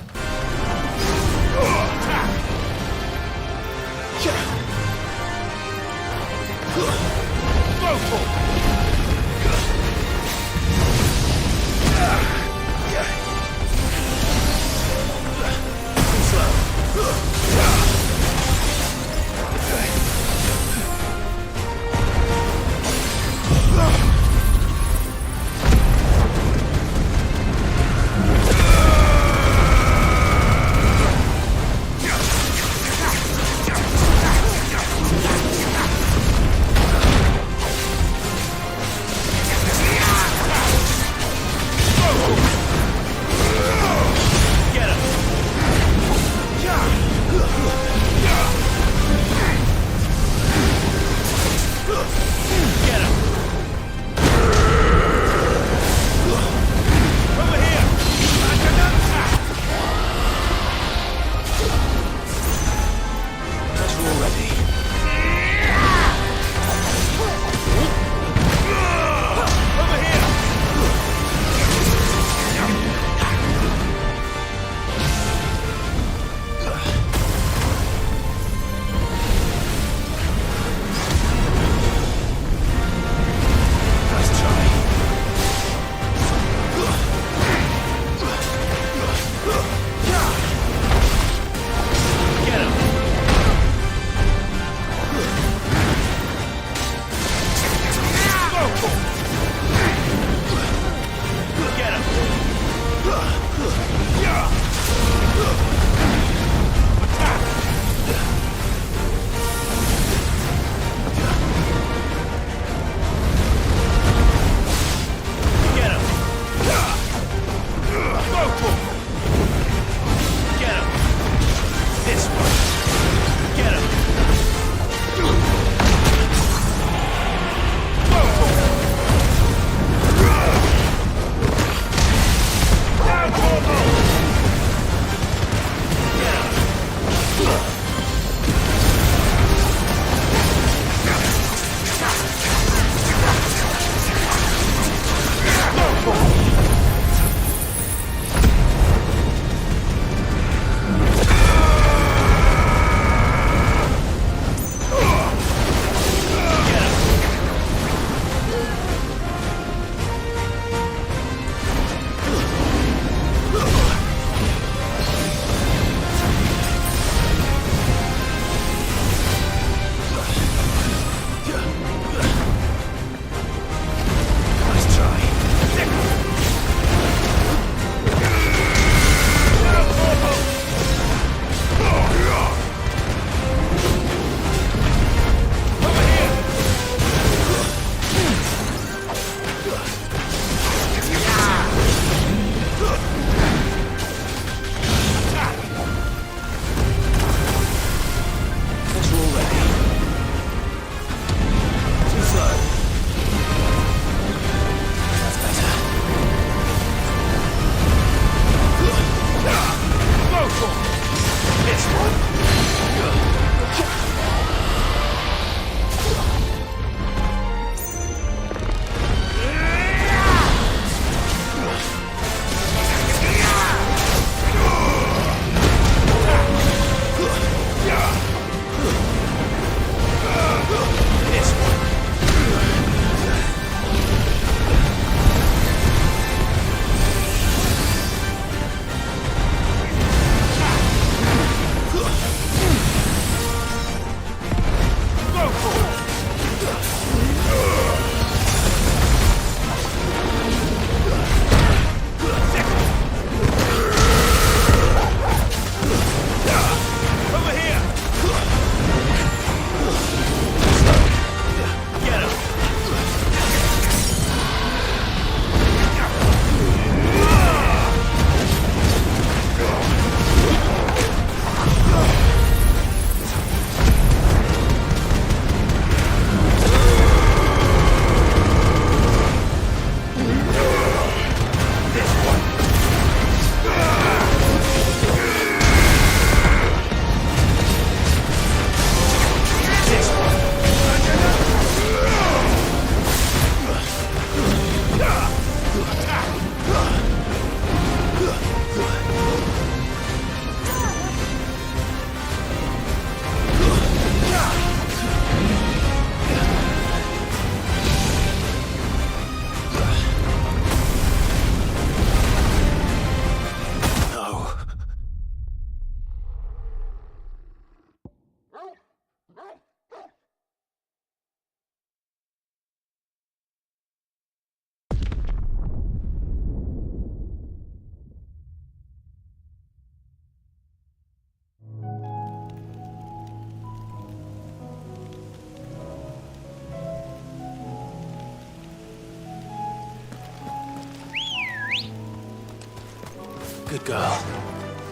girl.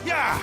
Yeah!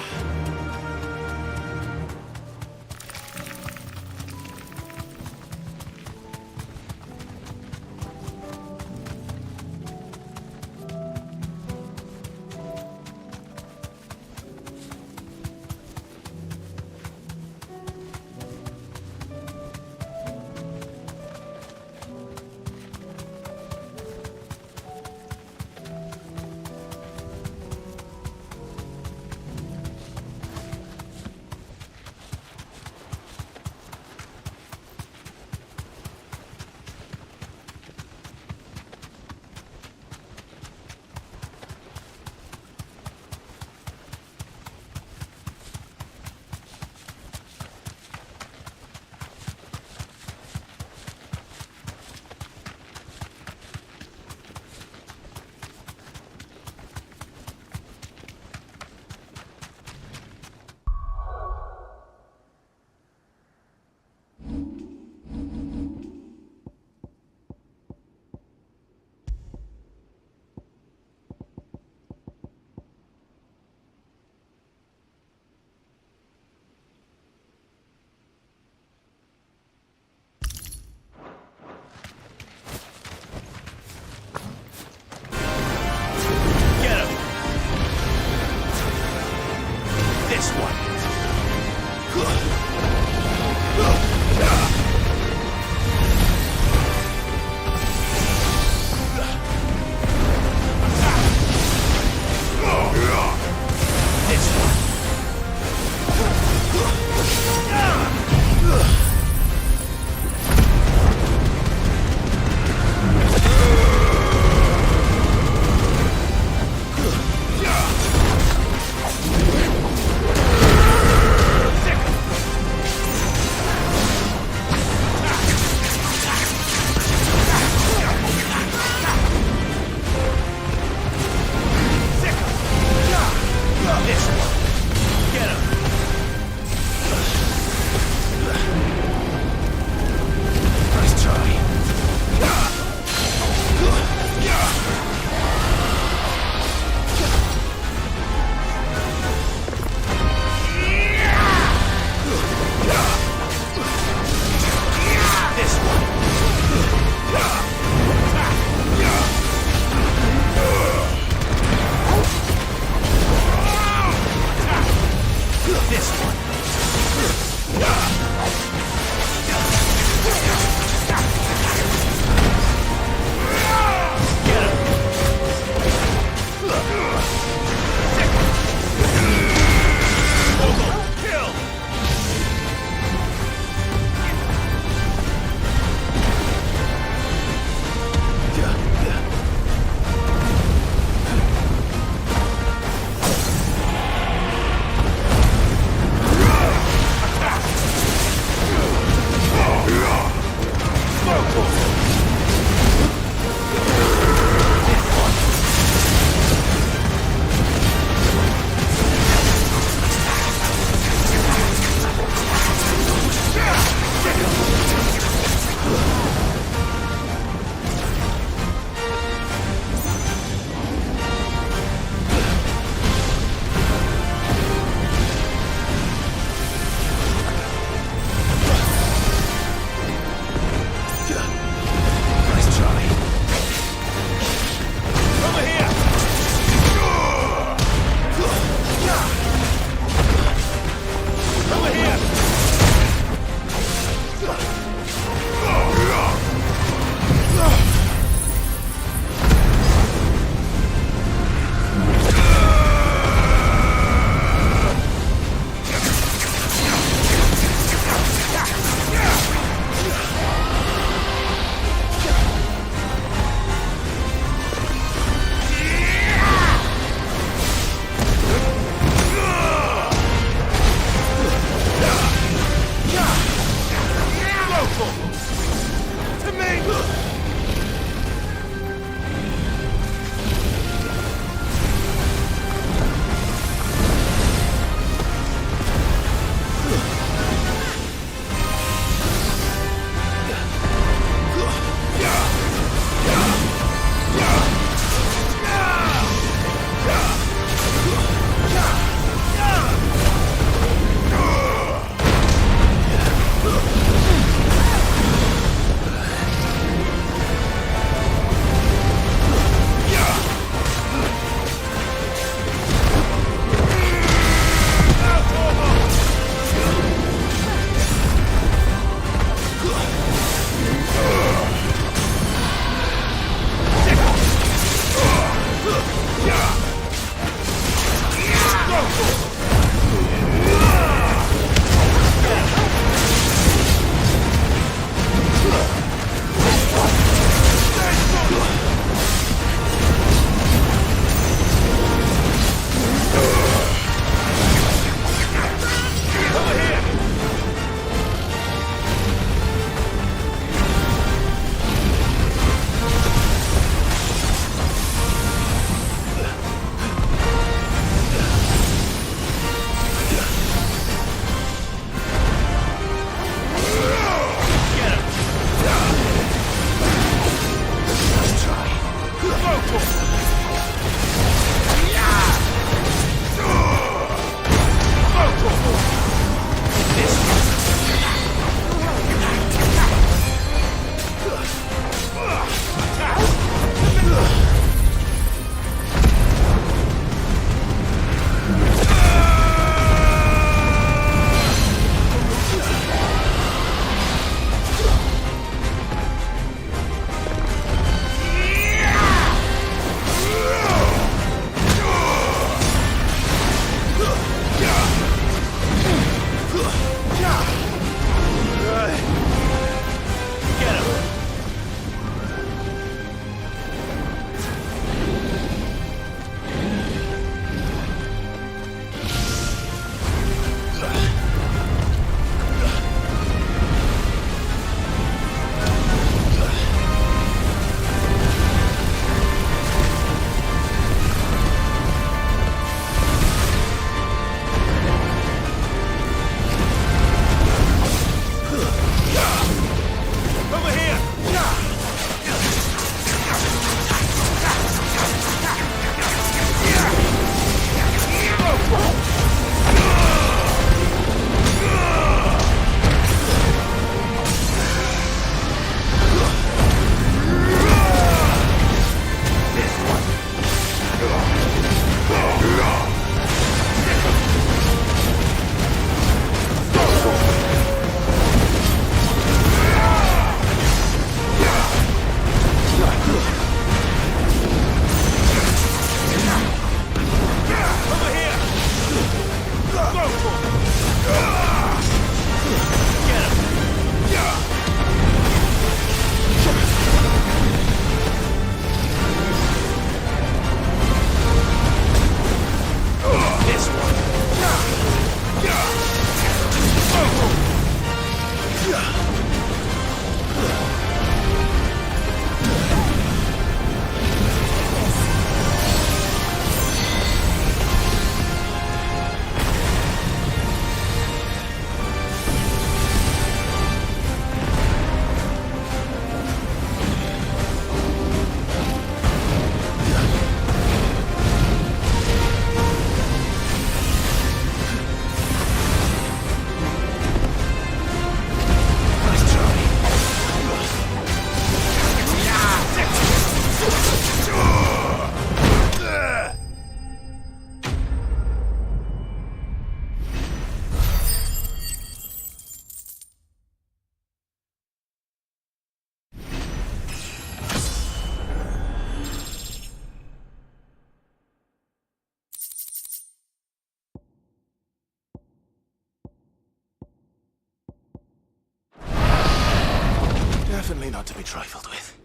not to be trifled with.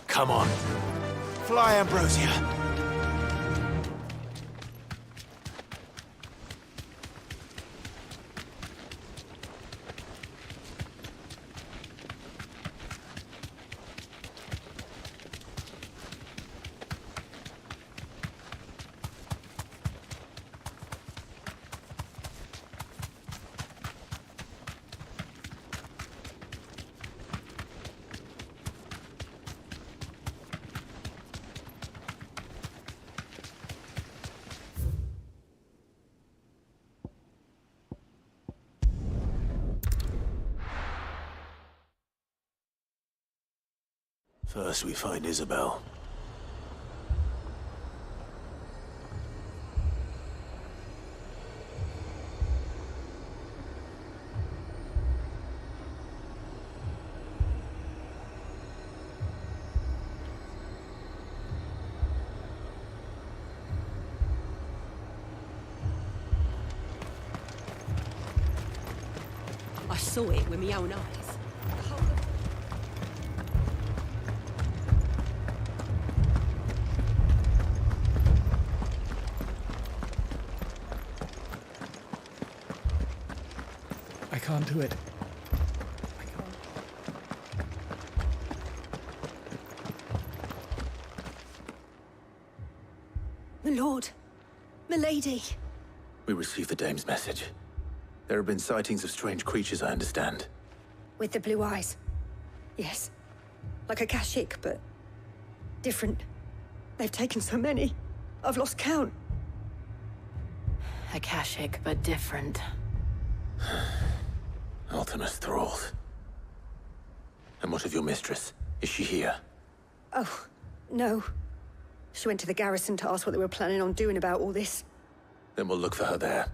Come on. Fly, Ambrosia. First we find Isabel. I saw it with my own eyes. I can't do it. My lord, my lady. We received the dame's message. There have been sightings of strange creatures, I understand. With the blue eyes. Yes. Like a Kashik, but different. They've taken so many. I've lost count. Akashic, but different. Ultimus thralls. And what of your mistress? Is she here? Oh, no. She went to the garrison to ask what they were planning on doing about all this. Then we'll look for her there.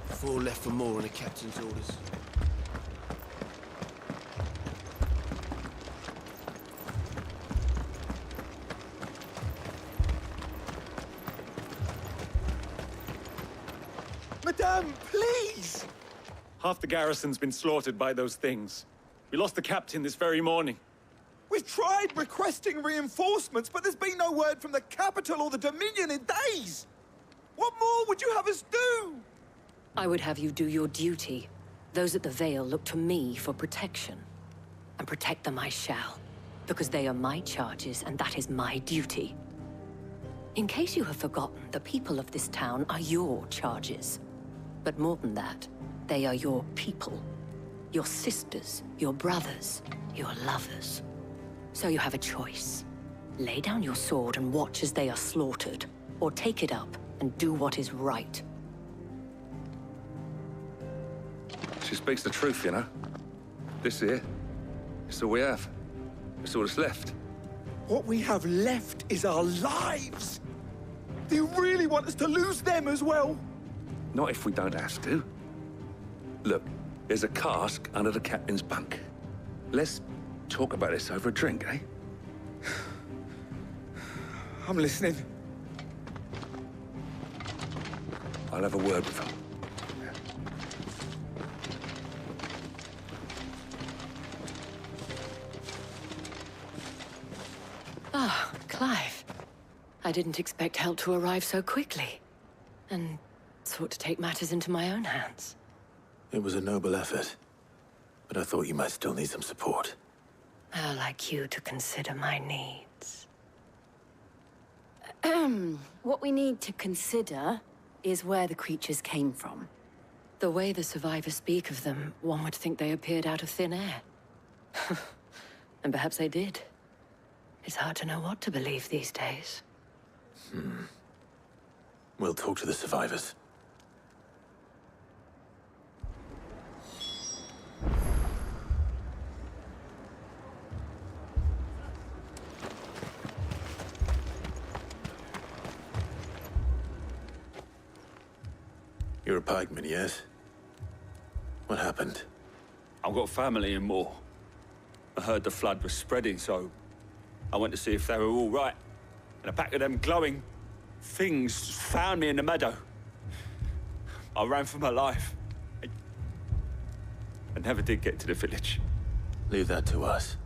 Four left for more on the captain's orders. Madame, please! Half the garrison's been slaughtered by those things. We lost the captain this very morning. We've tried requesting reinforcements, but there's been no word from the capital or the Dominion in days! What more would you have us do? I would have you do your duty. Those at the Vale look to me for protection. And protect them I shall. Because they are my charges, and that is my duty. In case you have forgotten, the people of this town are your charges. But more than that, they are your people. Your sisters, your brothers, your lovers. So you have a choice. Lay down your sword and watch as they are slaughtered, or take it up and do what is right. She speaks the truth, you know. This here, it's all we have. It's all that's left. What we have left is our lives! Do you really want us to lose them as well? Not if we don't have to. Look, there's a cask under the captain's bunk. Let's talk about this over a drink, eh? I'm listening. I'll have a word with her. Ah, Clive. I didn't expect help to arrive so quickly. And sought to take matters into my own hands. It was a noble effort. But I thought you might still need some support. How like you to consider my needs. What we need to consider is where the creatures came from. The way the survivors speak of them, one would think they appeared out of thin air. And perhaps they did. It's hard to know what to believe these days. We'll talk to the survivors. You're a pikeman, yes? What happened? I've got family in Moor. I heard the flood was spreading, so I went to see if they were all right. And a pack of them glowing things found me in the meadow. I ran for my life. I never did get to the village. Leave that to us.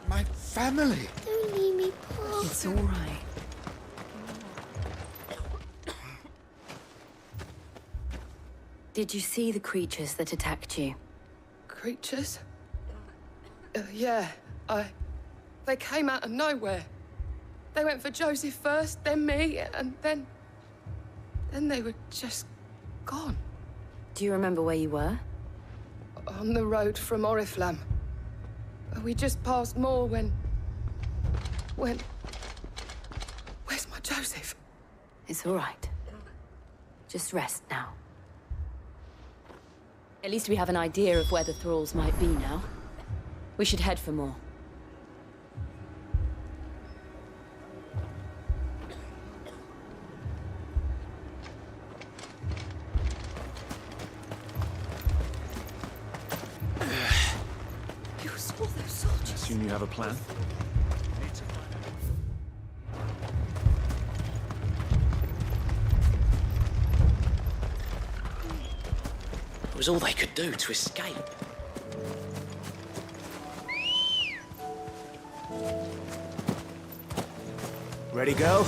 My family! Don't leave me, Paul. It's all right. Did you see the creatures that attacked you? Creatures? Yeah, They came out of nowhere. They went for Joseph first, then me, and then they were just gone. Do you remember where you were? On the road from Oriflamme. We just passed Moor when... Where's my Joseph? It's all right. Just rest now. At least we have an idea of where the thralls might be now. We should head for more. You saw those soldiers? Assume you have a plan? It was all they could do to escape. Ready, go?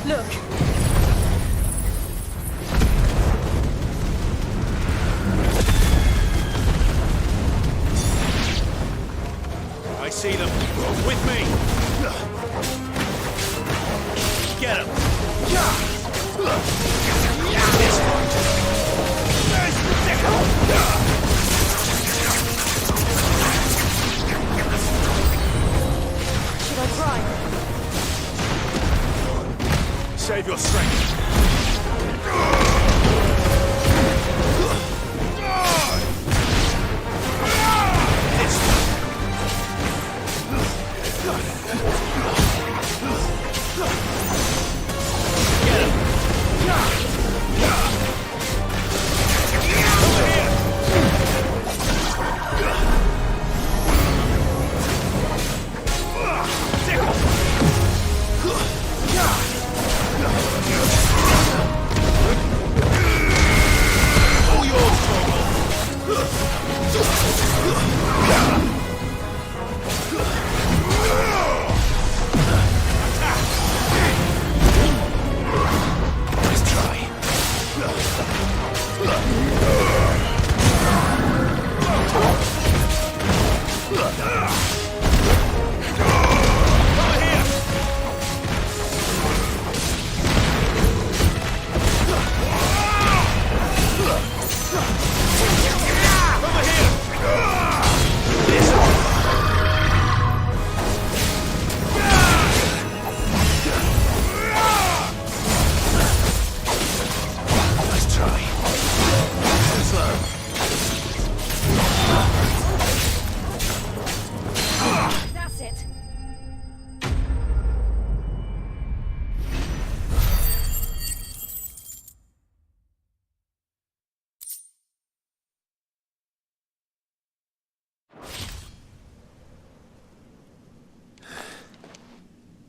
Look! I see them. With me! Get him! This one! There's the Should I try? Save your strength.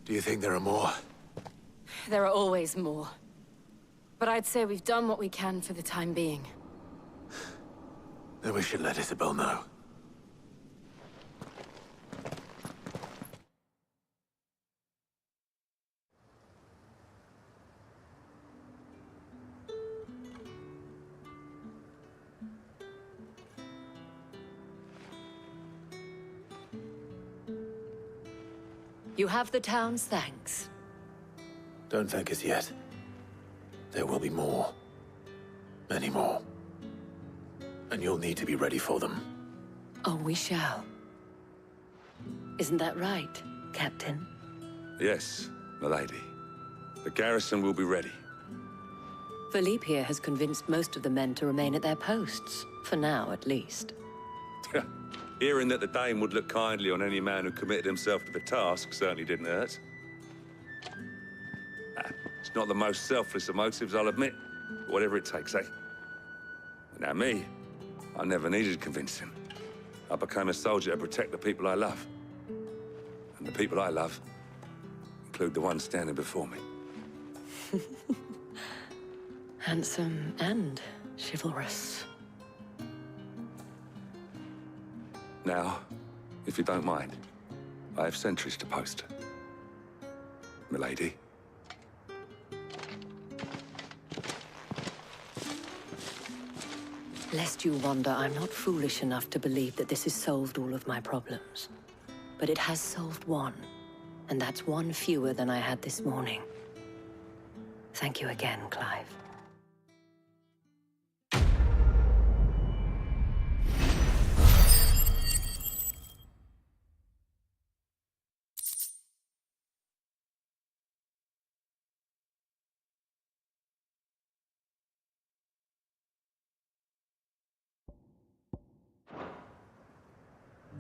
Do you think there are more? There are always more. But I'd say we've done what we can for the time being. Then we should let Isabel know. You have the town's thanks. Don't thank us yet. There will be more. Many more. And you'll need to be ready for them. Oh, we shall. Isn't that right, Captain? Yes, milady. The garrison will be ready. Philippe here has convinced most of the men to remain at their posts. For now, at least. Hearing that the Dane would look kindly on any man who committed himself to the task certainly didn't hurt. It's not the most selfless of motives, I'll admit. But whatever it takes, eh? Now me, I never needed convincing. I became a soldier to protect the people I love. And the people I love include the one standing before me. Handsome and chivalrous. Now, if you don't mind, I have sentries to post. Milady. Lest you wonder, I'm not foolish enough to believe that this has solved all of my problems. But it has solved one, and that's one fewer than I had this morning. Thank you again, Clive.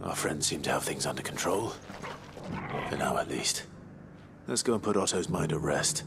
Our friends seem to have things under control. For now, at least. Let's go and put Otto's mind at rest.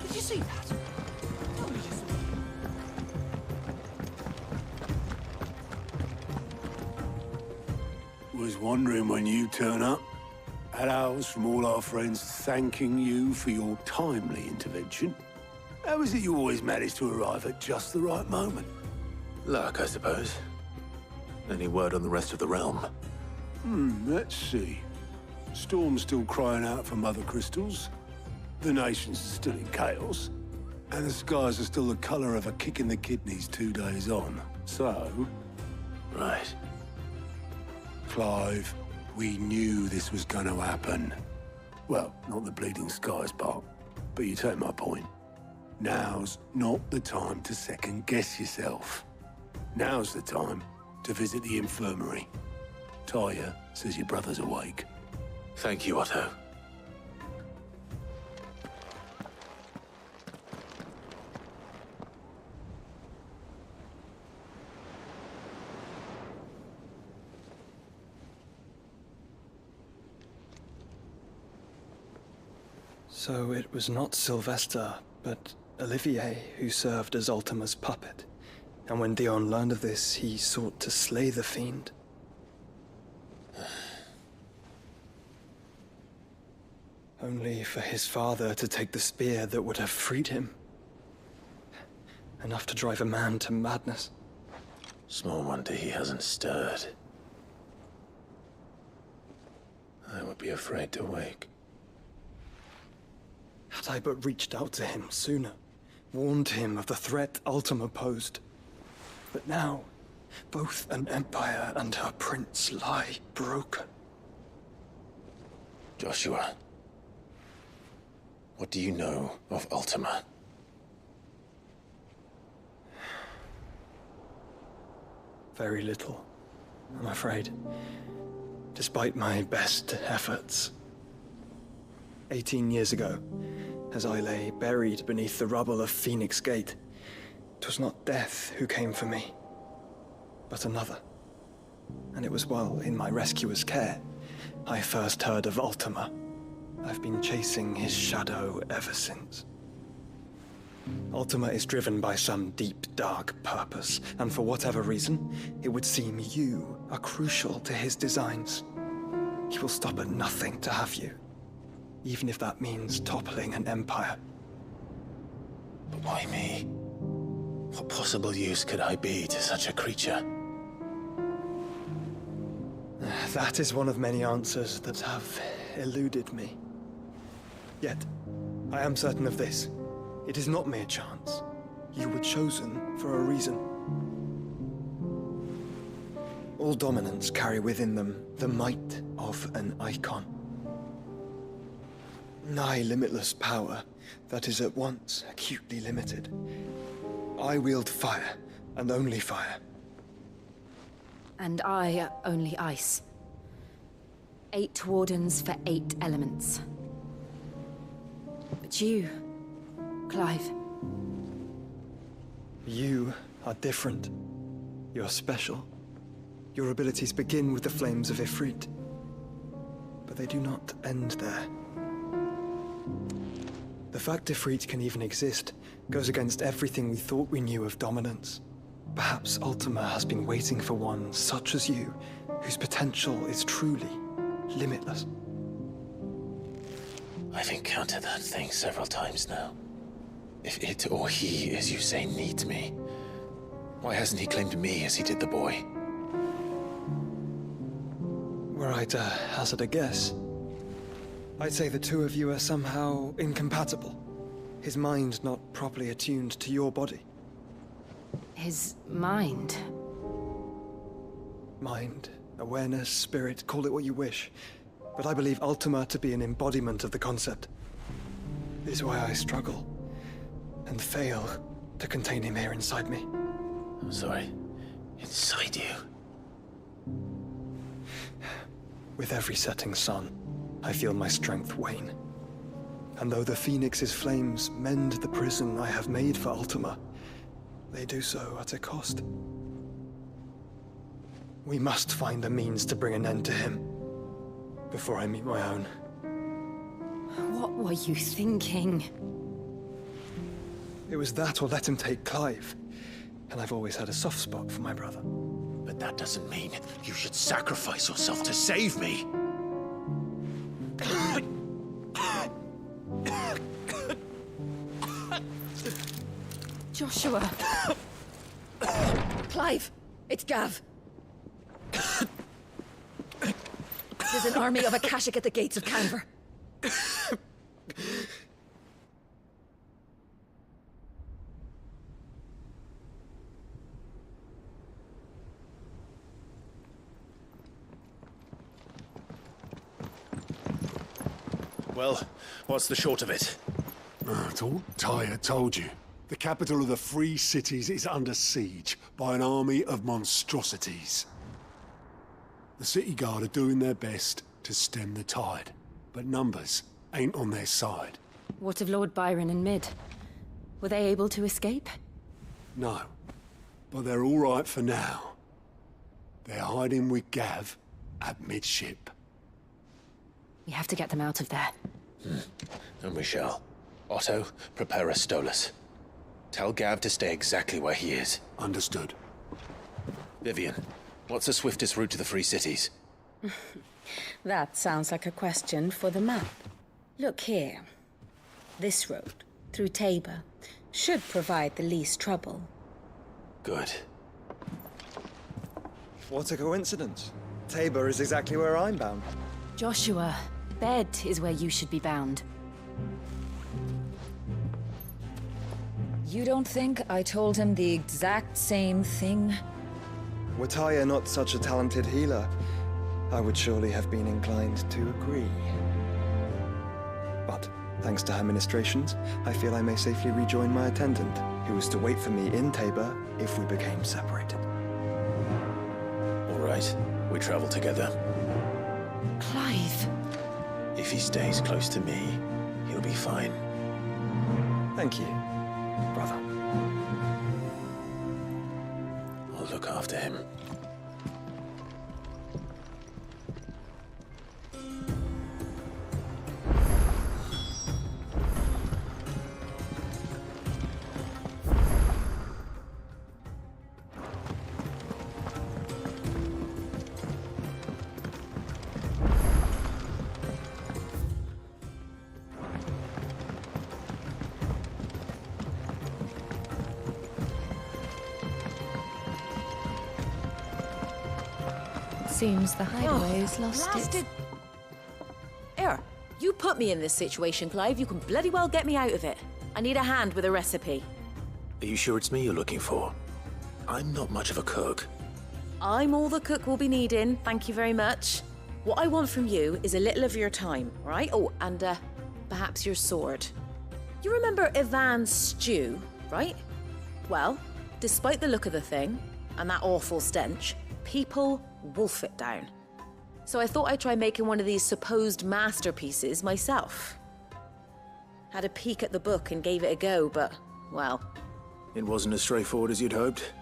Did you see that? What did you see? Was wondering when you turn up. Had ours from all our friends thanking you for your timely intervention. How is it you always manage to arrive at just the right moment? Luck, I suppose. Any word on the rest of the realm? Let's see. Storm's still crying out for mother crystals. The nations are still in chaos. And the skies are still the color of a kick in the kidneys 2 days on. So... Right. Clive, we knew this was going to happen. Well, not the bleeding skies part, but you take my point. Now's not the time to second-guess yourself. Now's the time to visit the infirmary. Taya says your brother's awake. Thank you, Otto. So it was not Sylvester, but Olivier who served as Ultima's puppet. And when Dion learned of this, he sought to slay the fiend. Only for his father to take the spear that would have freed him. Enough to drive a man to madness. Small wonder he hasn't stirred. I would be afraid to wake. Had I but reached out to him sooner, warned him of the threat Ultima posed. But now, both an empire and her prince lie broken. Joshua, what do you know of Ultima? Very little, I'm afraid. Despite my best efforts. 18 years ago, as I lay buried beneath the rubble of Phoenix Gate, 'twas not death who came for me, but another. And it was while in my rescuer's care, I first heard of Ultima. I've been chasing his shadow ever since. Ultima is driven by some deep, dark purpose, and for whatever reason, it would seem you are crucial to his designs. He will stop at nothing to have you, even if that means toppling an empire. But why me? What possible use could I be to such a creature? That is one of many answers that have eluded me. Yet, I am certain of this. It is not mere chance. You were chosen for a reason. All dominants carry within them the might of an icon. Nigh limitless power that is at once acutely limited. I wield fire, and only fire. And I only ice. 8 wardens for 8 elements. But you, Clive. You are different. You're special. Your abilities begin with the flames of Ifrit. But they do not end there. The fact Ifrit can even exist goes against everything we thought we knew of dominance. Perhaps Ultima has been waiting for one such as you, whose potential is truly limitless. I've encountered that thing several times now. If it or he, as you say, needs me, why hasn't he claimed me as he did the boy? Were I to hazard a guess, I'd say the two of you are somehow incompatible. His mind not properly attuned to your body. His mind? Mind, awareness, spirit, call it what you wish. But I believe Ultima to be an embodiment of the concept. This is why I struggle and fail to contain him here inside me. I'm sorry. Inside you? With every setting sun, I feel my strength wane. And though the Phoenix's flames mend the prison I have made for Ultima, they do so at a cost. We must find a means to bring an end to him before I meet my own. What were you thinking? It was that or let him take Clive. And I've always had a soft spot for my brother. But that doesn't mean you should sacrifice yourself to save me. Joshua. Clive, it's Gav. There's an army of Akashic at the gates of Canver. Well, what's the short of it? It's all Tyre told you. The capital of the Free Cities is under siege by an army of monstrosities. The city guard are doing their best to stem the tide, but numbers ain't on their side. What of Lord Byron and Mid? Were they able to escape? No, but they're all right for now. They're hiding with Gav at midship. We have to get them out of there. And we shall. Otto, prepare a Stolas. Tell Gav to stay exactly where he is. Understood. Vivian, what's the swiftest route to the Free Cities? That sounds like a question for the map. Look here. This road, through Tabor, should provide the least trouble. Good. What a coincidence. Tabor is exactly where I'm bound. Joshua, bed is where you should be bound. You don't think I told him the exact same thing? Were Tyre not such a talented healer, I would surely have been inclined to agree. But thanks to her ministrations, I feel I may safely rejoin my attendant, who was to wait for me in Tabor if we became separated. All right, we travel together. Clive. If he stays close to me, he'll be fine. Thank you, brother. I'll look after him. Seems the hideaway's lost blasted. it. Here, you put me in this situation, Clive. You can bloody well get me out of it. I need a hand with a recipe. Are you sure it's me you're looking for? I'm not much of a cook. I'm all the cook will be needing, thank you very much. What I want from you is a little of your time, right? Oh, and perhaps your sword. You remember Ivan's stew, right? Well, despite the look of the thing, and that awful stench, people wolf it down. So I thought I'd try making one of these supposed masterpieces myself. Had a peek at the book and gave it a go, but, well... It wasn't as straightforward as you'd hoped.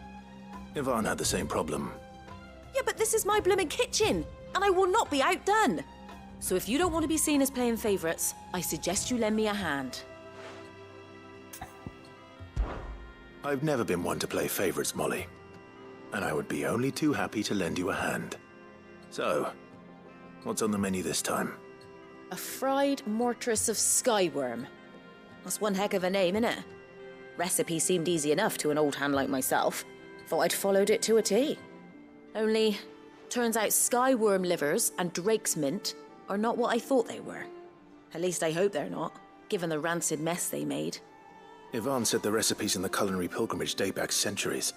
Ivan had the same problem. Yeah, but this is my blooming kitchen, and I will not be outdone. So if you don't want to be seen as playing favourites, I suggest you lend me a hand. I've never been one to play favourites, Molly. And I would be only too happy to lend you a hand. So, what's on the menu this time? A fried mortress of skyworm. That's one heck of a name, innit? Recipe seemed easy enough to an old hand like myself. Thought I'd followed it to a T. Only, turns out skyworm livers and drake's mint are not what I thought they were. At least I hope they're not, given the rancid mess they made. Ivan said the recipes in the culinary pilgrimage date back centuries.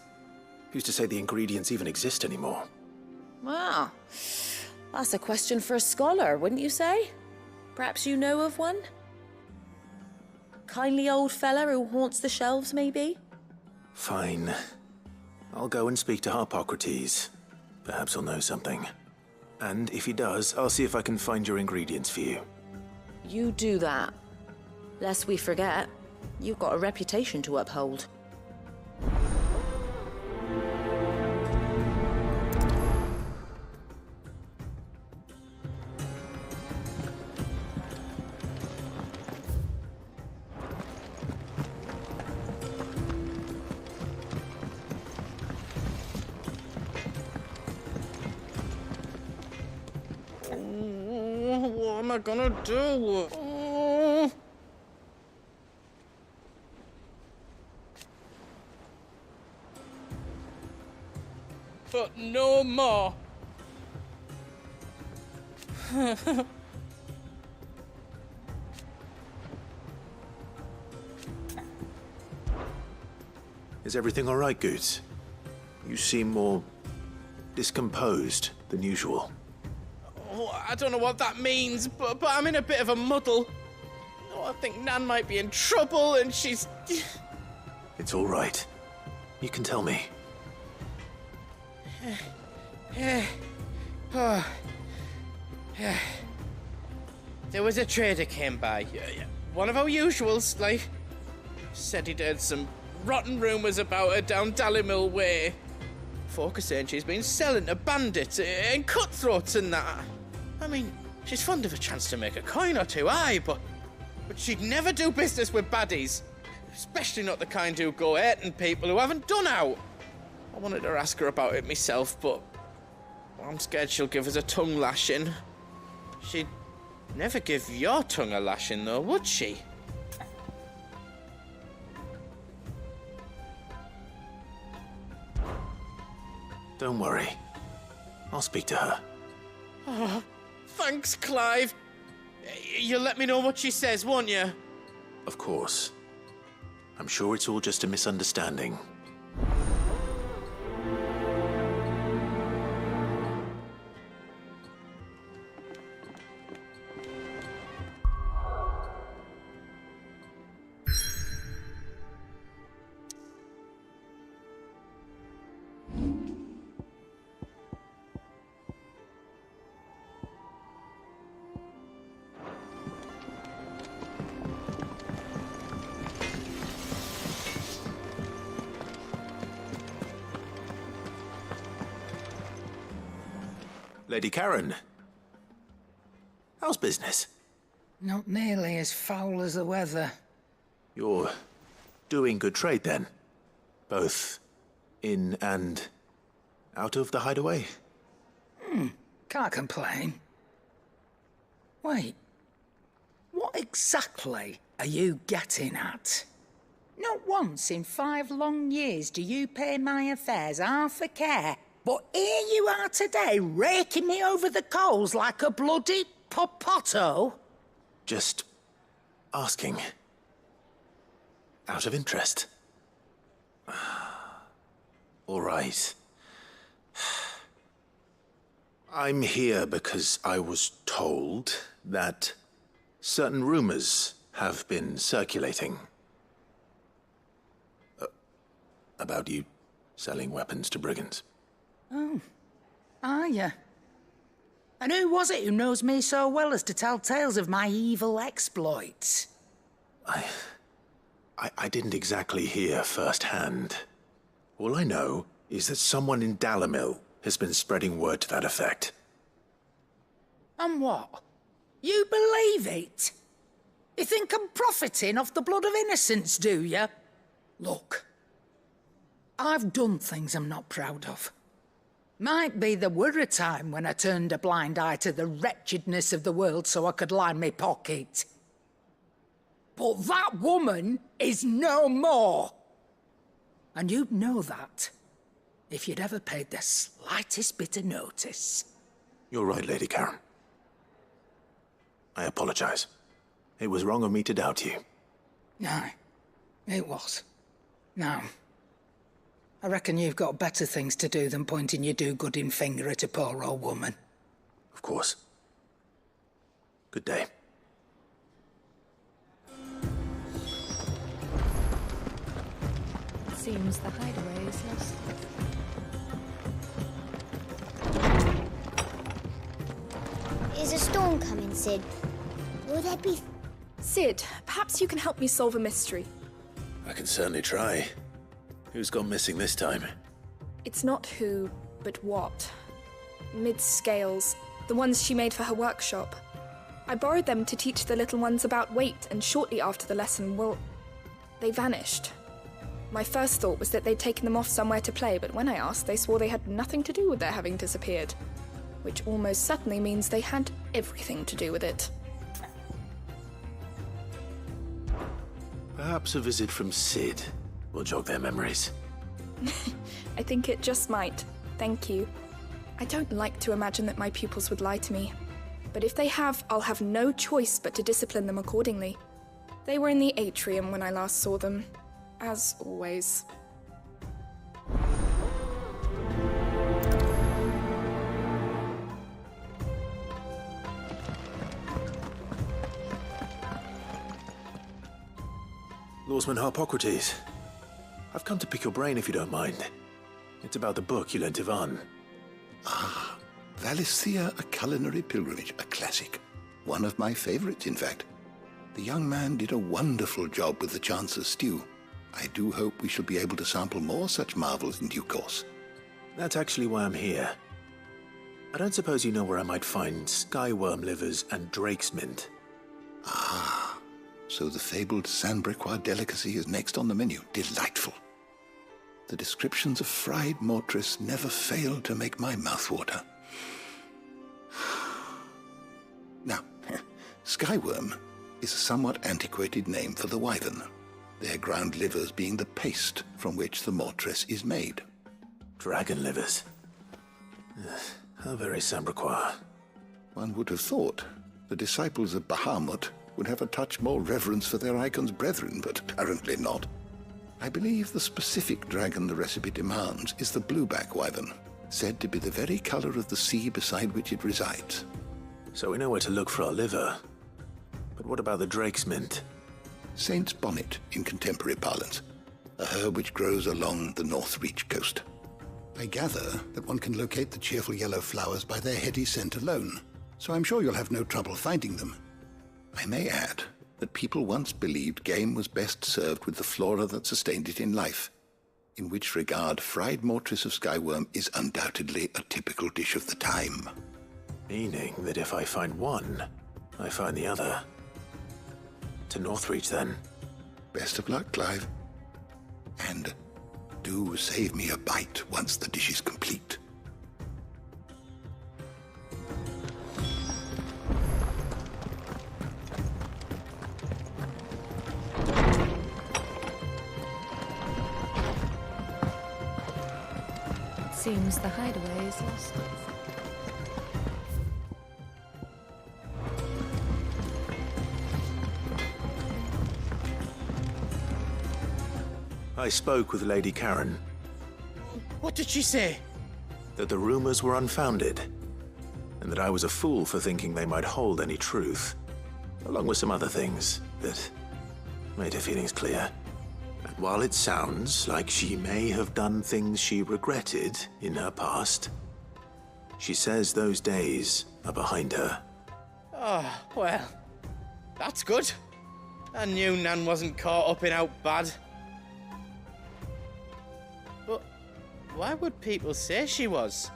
Who's to say the ingredients even exist anymore? Wow. That's a question for a scholar, wouldn't you say? Perhaps you know of one? Kindly old fella who haunts the shelves, maybe? Fine. I'll go and speak to Harpocrates. Perhaps he'll know something. And if he does, I'll see if I can find your ingredients for you. You do that. Lest we forget, you've got a reputation to uphold. What am I gonna do? Oh. But no more. Is everything all right, Goots? You seem more discomposed than usual. Oh, I don't know what that means, but I'm in a bit of a muddle. Oh, I think Nan might be in trouble, and she's... It's all right. You can tell me. There was a trader came by. One of our usuals, like. Said he'd heard some rotten rumours about her down Dalimil Way. Folk are saying she's been selling to bandits and cutthroats and that. I mean, she's fond of a chance to make a coin or two, aye, but she'd never do business with baddies. Especially not the kind who go hurting people who haven't done out. I wanted to ask her about it myself, but I'm scared she'll give us a tongue lashing. She'd never give your tongue a lashing, though, would she? Don't worry. I'll speak to her. Oh, thanks, Clive. You'll let me know what she says, won't you? Of course. I'm sure it's all just a misunderstanding. Lady Karen. How's business? Not nearly as foul as the weather. You're doing good trade, then? Both in and out of the hideaway? Can't complain. Wait. What exactly are you getting at? Not once in 5 long years do you pay my affairs half a care, but here you are today, raking me over the coals like a bloody popoto? Just asking. Out of interest. All right. I'm here because I was told that certain rumors have been circulating. About you selling weapons to brigands. Oh, are you? And who was it who knows me so well as to tell tales of my evil exploits? I didn't exactly hear firsthand. All I know is that someone in Dalimil has been spreading word to that effect. And what? You believe it? You think I'm profiting off the blood of innocents, do you? Look, I've done things I'm not proud of. Might be there were a time when I turned a blind eye to the wretchedness of the world so I could line my pocket. But that woman is no more. And you'd know that if you'd ever paid the slightest bit of notice. You're right, Lady Karen. I apologize. It was wrong of me to doubt you. No, it was. Now, I reckon you've got better things to do than pointing your do-gooding finger at a poor old woman. Of course. Good day. Seems the hideaway is lost. Is a storm coming, Sid? Will there be... Sid, perhaps you can help me solve a mystery. I can certainly try. Who's gone missing this time? It's not who, but what. Mid's scales, the ones she made for her workshop. I borrowed them to teach the little ones about weight, and shortly after the lesson, well, they vanished. My first thought was that they'd taken them off somewhere to play, but when I asked, they swore they had nothing to do with their having disappeared. Which almost certainly means they had everything to do with it. Perhaps a visit from Sid will jog their memories. I think it just might. Thank you. I don't like to imagine that my pupils would lie to me. But if they have, I'll have no choice but to discipline them accordingly. They were in the atrium when I last saw them. As always. Lawsman Harpocrates, I've come to pick your brain if you don't mind. It's about the book you lent Ivan. Ah, Valisthea, A Culinary Pilgrimage, a classic. One of my favorites, in fact. The young man did a wonderful job with the Chance's stew. I do hope we shall be able to sample more such marvels in due course. That's actually why I'm here. I don't suppose you know where I might find skyworm livers and drake's mint. Ah, so the fabled Sanbriquois delicacy is next on the menu. Delightful. The descriptions of fried mortress never fail to make my mouth water. Now, skyworm is a somewhat antiquated name for the wyvern, their ground livers being the paste from which the mortress is made. Dragon livers. How very Sanbriquois. One would have thought the disciples of Bahamut would have a touch more reverence for their icon's brethren, but apparently not. I believe the specific dragon the recipe demands is the blueback wyvern, said to be the very color of the sea beside which it resides. So we know where to look for our liver. But what about the drake's mint? Saint's bonnet in contemporary parlance, a herb which grows along the North Reach coast. I gather that one can locate the cheerful yellow flowers by their heady scent alone, so I'm sure you'll have no trouble finding them. I may add that people once believed game was best served with the flora that sustained it in life, in which regard fried mortress of skyworm is undoubtedly a typical dish of the time. Meaning that if I find one, I find the other. To Northreach, then. Best of luck, Clive. And do save me a bite once the dish is complete. Seems the hideaway is lost. I spoke with Lady Karen. What did she say? That the rumors were unfounded, and that I was a fool for thinking they might hold any truth, along with some other things that made her feelings clear. And while it sounds like she may have done things she regretted in her past, she says those days are behind her. Oh, well, that's good. I knew Nan wasn't caught up in out bad. But why would people say she was?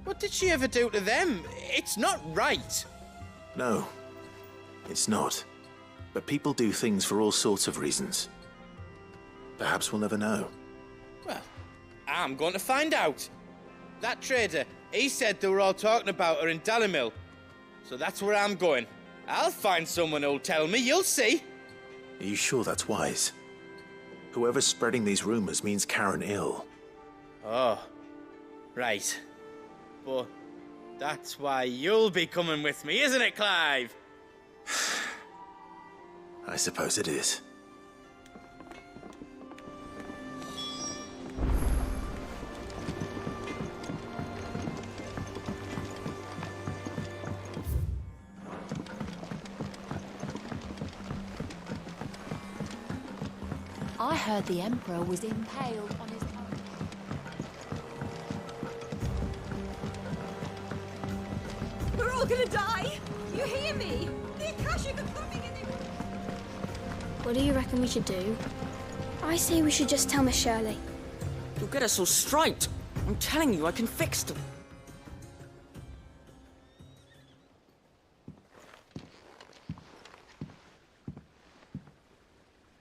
What did she ever do to them? It's not right. No, it's not. But people do things for all sorts of reasons. Perhaps we'll never know. Well, I'm going to find out. That trader, he said they were all talking about her in Dalimil. So that's where I'm going. I'll find someone who'll tell me, you'll see. Are you sure that's wise? Whoever's spreading these rumors means Karen ill. Oh, right. But that's why you'll be coming with me, isn't it, Clive? I suppose it is. I heard the Emperor was impaled on his... We're all gonna die! You hear me? The Akashic are coming in! What do you reckon we should do? I say we should just tell Miss Shirley. You'll get us all straight. I'm telling you, I can fix them.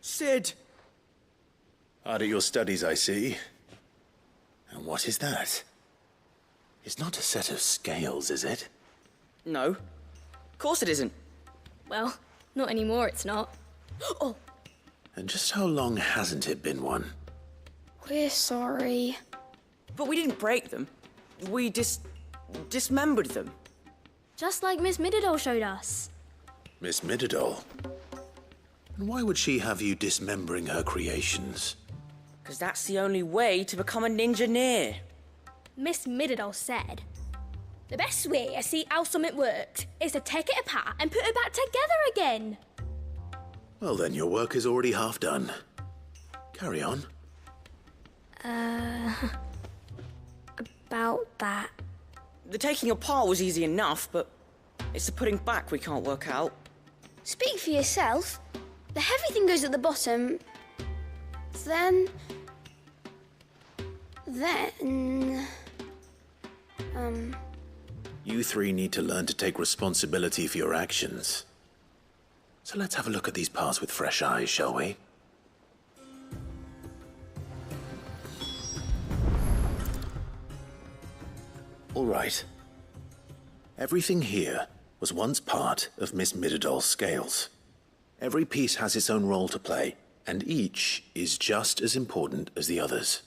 Sid! Hard at your studies, I see. And what is that? It's not a set of scales, is it? No. Of course it isn't. Well, not anymore, it's not. Oh! And just how long hasn't it been one? We're sorry. But we didn't break them. We dismembered them. Just like Miss Mididol showed us. Miss Mididol? And why would she have you dismembering her creations? Because that's the only way to become a ninja-near. Miss Mididol said, the best way to see how something worked is to take it apart and put it back together again. Well then, your work is already half done. Carry on. About that. The taking apart was easy enough, but it's the putting back we can't work out. Speak for yourself. The heavy thing goes at the bottom. Then... You three need to learn to take responsibility for your actions. So let's have a look at these parts with fresh eyes, shall we? All right. Everything here was once part of Miss Mididol's scales. Every piece has its own role to play, and each is just as important as the others.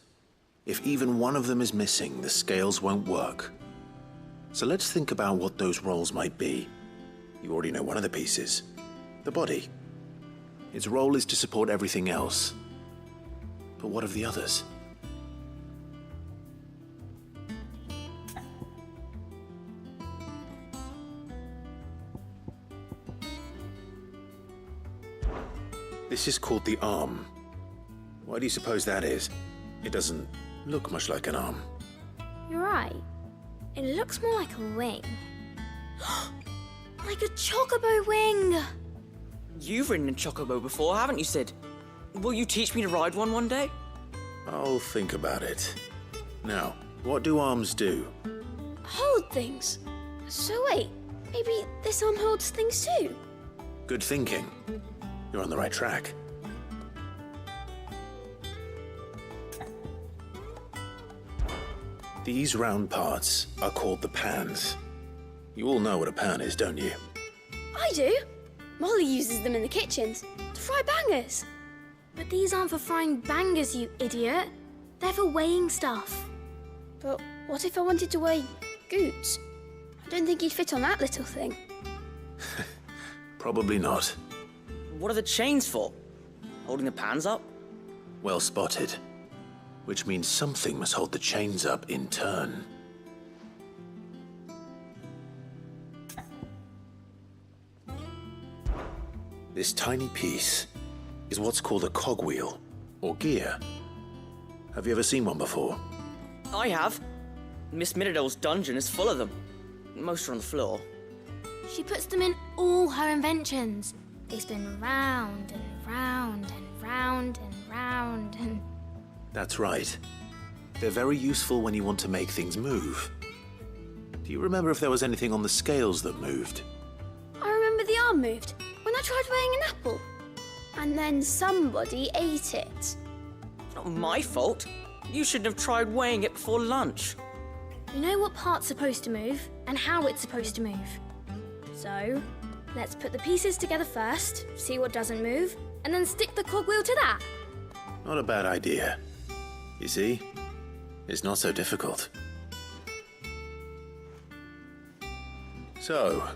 If even one of them is missing, the scales won't work. So let's think about what those roles might be. You already know one of the pieces. The body. Its role is to support everything else. But what of the others? This is called the arm. Why do you suppose that is? It doesn't look much like an arm. You're right. It looks more like a wing. Like a chocobo wing! You've ridden a chocobo before, haven't you, Sid? Will you teach me to ride one day? I'll think about it. Now, what do arms do? Hold things. So wait, maybe this arm holds things too? Good thinking. You're on the right track. These round parts are called the pans. You all know what a pan is, don't you? I do. Molly uses them in the kitchens to fry bangers. But these aren't for frying bangers, you idiot. They're for weighing stuff. But what if I wanted to weigh Goots? I don't think he'd fit on that little thing. Probably not. What are the chains for? Holding the pans up? Well spotted. Which means something must hold the chains up in turn. This tiny piece is what's called a cogwheel, or gear. Have you ever seen one before? I have. Miss Miradol's dungeon is full of them. Most are on the floor. She puts them in all her inventions. They spin round and round and round and round and... That's right. They're very useful when you want to make things move. Do you remember if there was anything on the scales that moved? I remember the arm moved when I tried weighing an apple. And then somebody ate it. It's not my fault. You shouldn't have tried weighing it before lunch. You know what part's supposed to move and how it's supposed to move. So, let's put the pieces together first, see what doesn't move, and then stick the cogwheel to that. Not a bad idea. You see? It's not so difficult. So,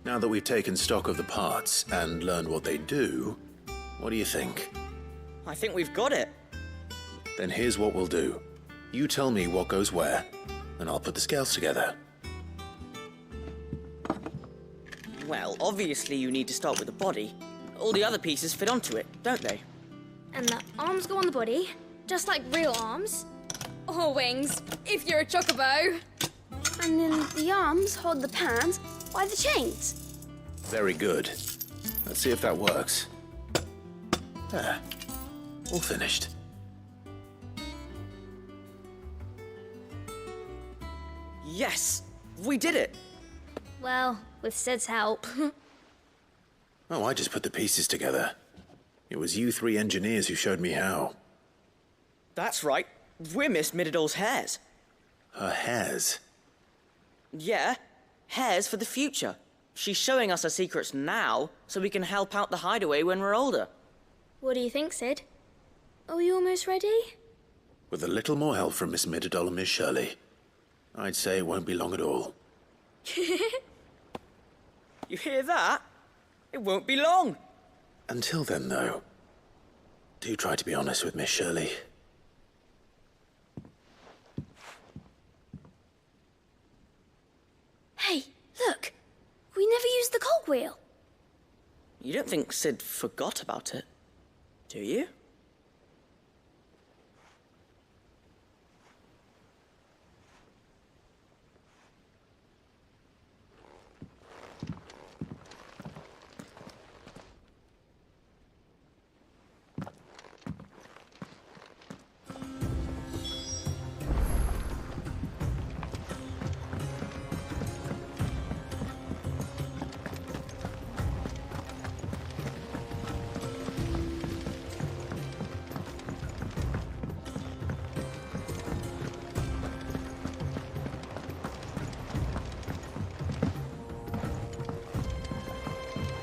now that we've taken stock of the parts and learned what they do, what do you think? I think we've got it. Then here's what we'll do. You tell me what goes where, and I'll put the scales together. Well, obviously you need to start with the body. All the other pieces fit onto it, don't they? And the arms go on the body, just like real arms. Or wings, if you're a chocobo. And then the arms hold the pans by the chains. Very good. Let's see if that works. There. All finished. Yes! We did it! Well, with Sid's help. Oh, I just put the pieces together. It was you three engineers who showed me how. That's right. We're Miss Miradol's hairs. Her hairs? Yeah, hairs for the future. She's showing us her secrets now, so we can help out the hideaway when we're older. What do you think, Sid? Are you almost ready? With a little more help from Miss Miradol and Miss Shirley, I'd say it won't be long at all. You hear that? It won't be long. Until then, though, do try to be honest with Miss Shirley. Hey, look! We never used the cogwheel. You don't think Sid forgot about it, do you?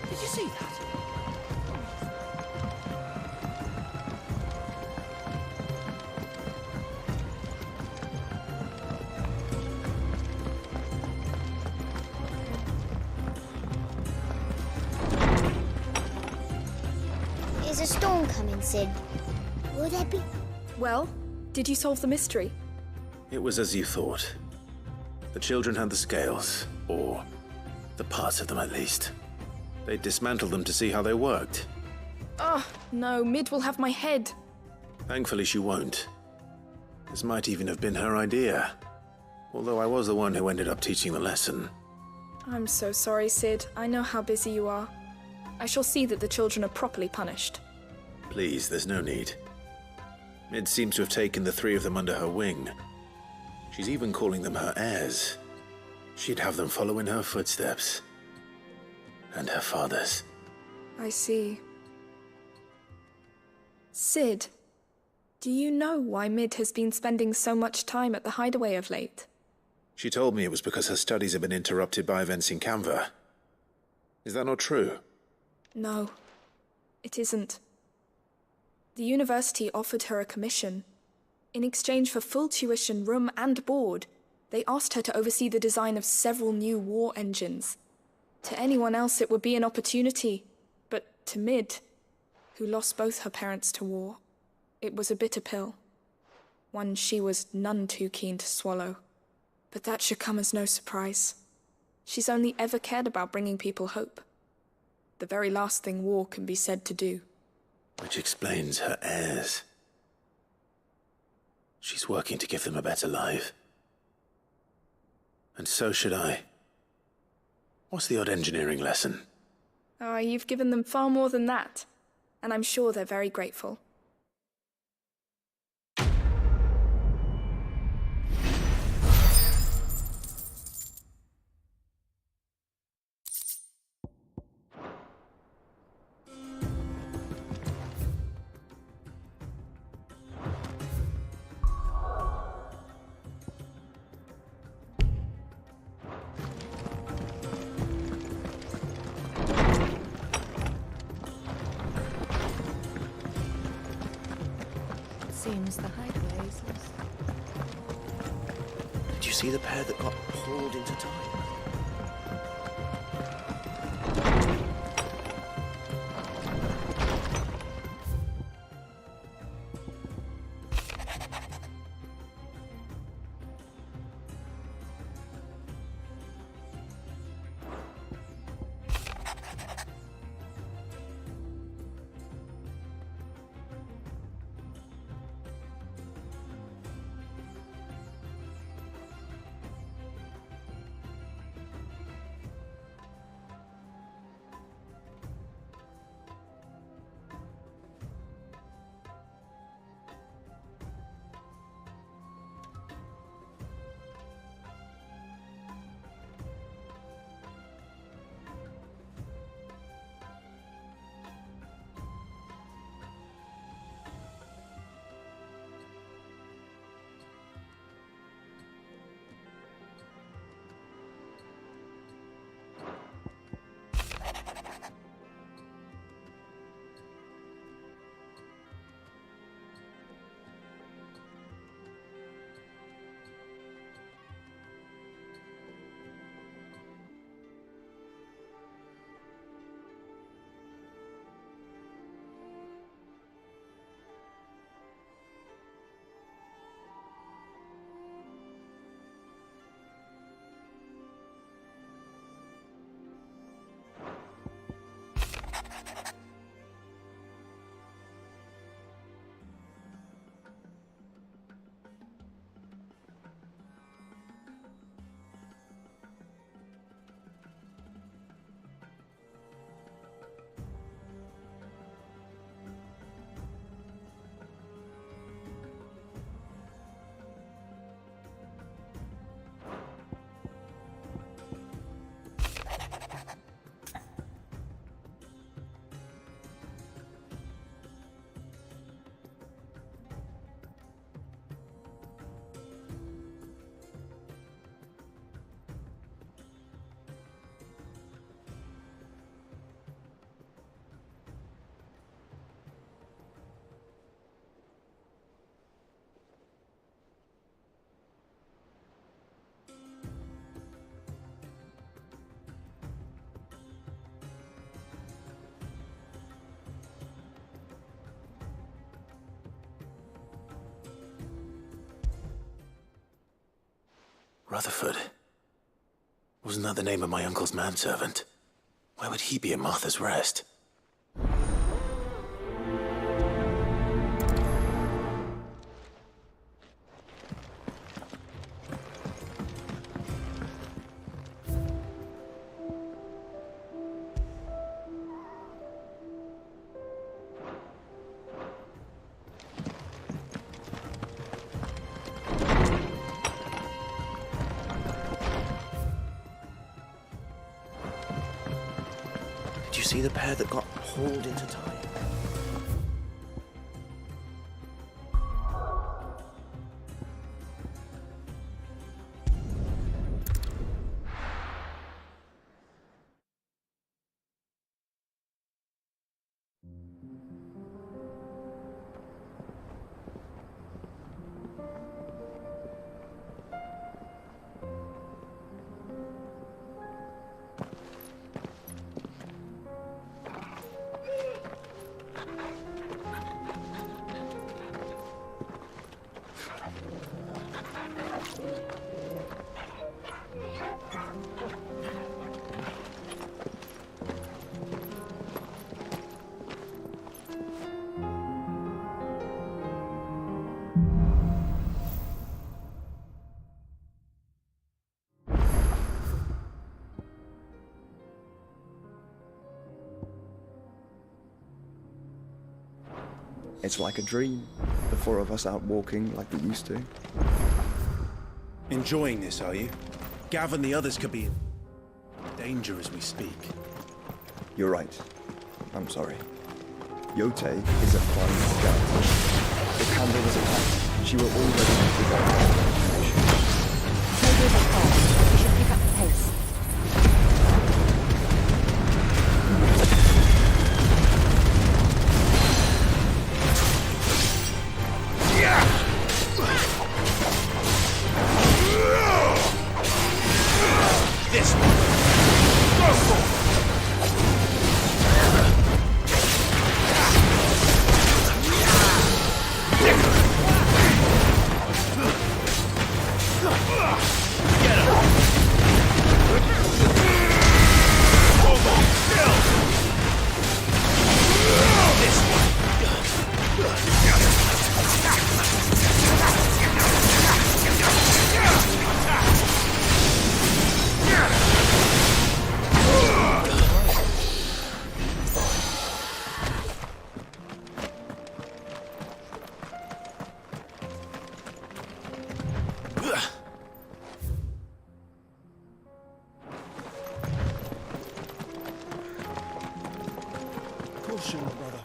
Did you see that? Is a storm coming, Sid? Will there be... Well, did you solve the mystery? It was as you thought. The children had the scales, or the parts of them at least. They dismantled them to see how they worked. Oh, no, Mid will have my head. Thankfully she won't. This might even have been her idea. Although I was the one who ended up teaching the lesson. I'm so sorry, Sid. I know how busy you are. I shall see that the children are properly punished. Please, there's no need. Mid seems to have taken the three of them under her wing. She's even calling them her heirs. She'd have them follow in her footsteps. And her father's. I see. Sid, do you know why Mid has been spending so much time at the hideaway of late? She told me it was because her studies have been interrupted by events in Canva. Is that not true? No, it isn't. The university offered her a commission. In exchange for full tuition, room and board, they asked her to oversee the design of several new war engines. To anyone else it would be an opportunity, but to Mid, who lost both her parents to war, it was a bitter pill. One she was none too keen to swallow. But that should come as no surprise. She's only ever cared about bringing people hope. The very last thing war can be said to do. Which explains her heirs. She's working to give them a better life. And so should I. What's the odd engineering lesson? Oh, you've given them far more than that. And I'm sure they're very grateful. Seems the hideaway is lost. Did you see the pair that got pulled into time? Rutherford. Wasn't that the name of my uncle's manservant? Why would he be in Martha's Rest? see the pair that got hauled into time? It's like a dream. The four of us out walking like we used to. Enjoying this, are you? Gav and the others could be in danger as we speak. You're right. I'm sorry. Yote is a fine scout. If Kanda was attacked, she will already have begun. Tables are fast. We should pick up the pace. This one. Go for it. Get him. Hold on. Still. This one. Caution, brother.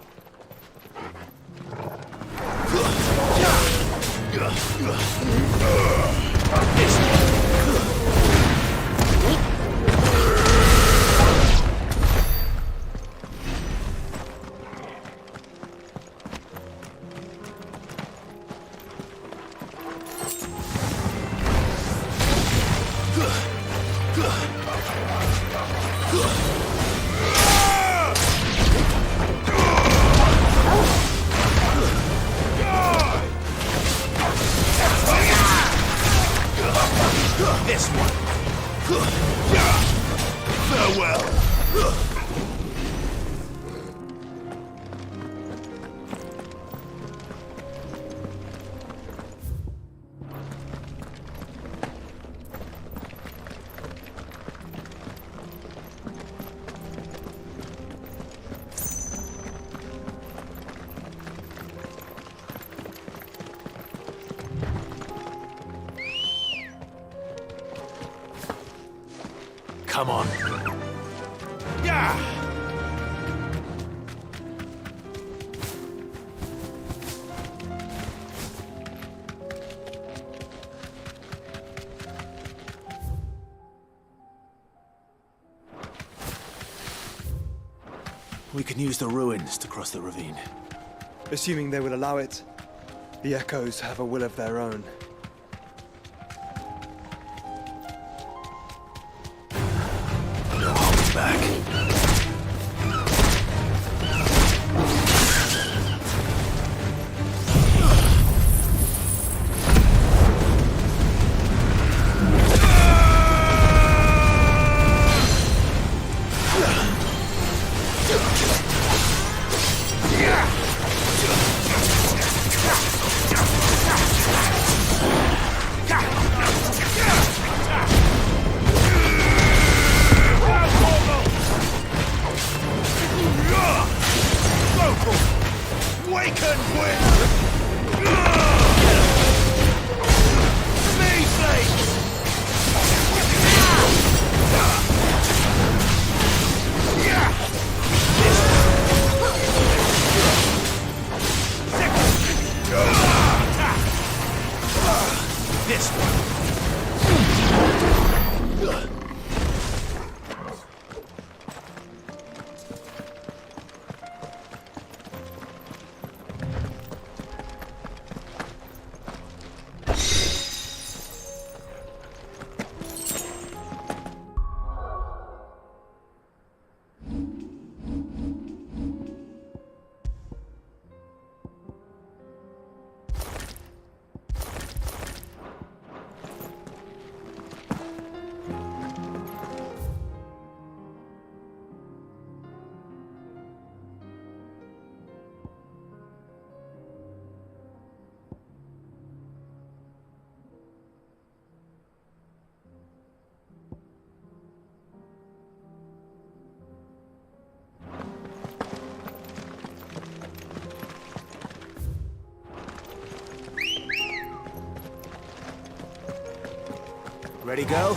This one. Farewell. Come on. Yeah. We can use the ruins to cross the ravine. Assuming they will allow it, the echoes have a will of their own. Back. Ready, go?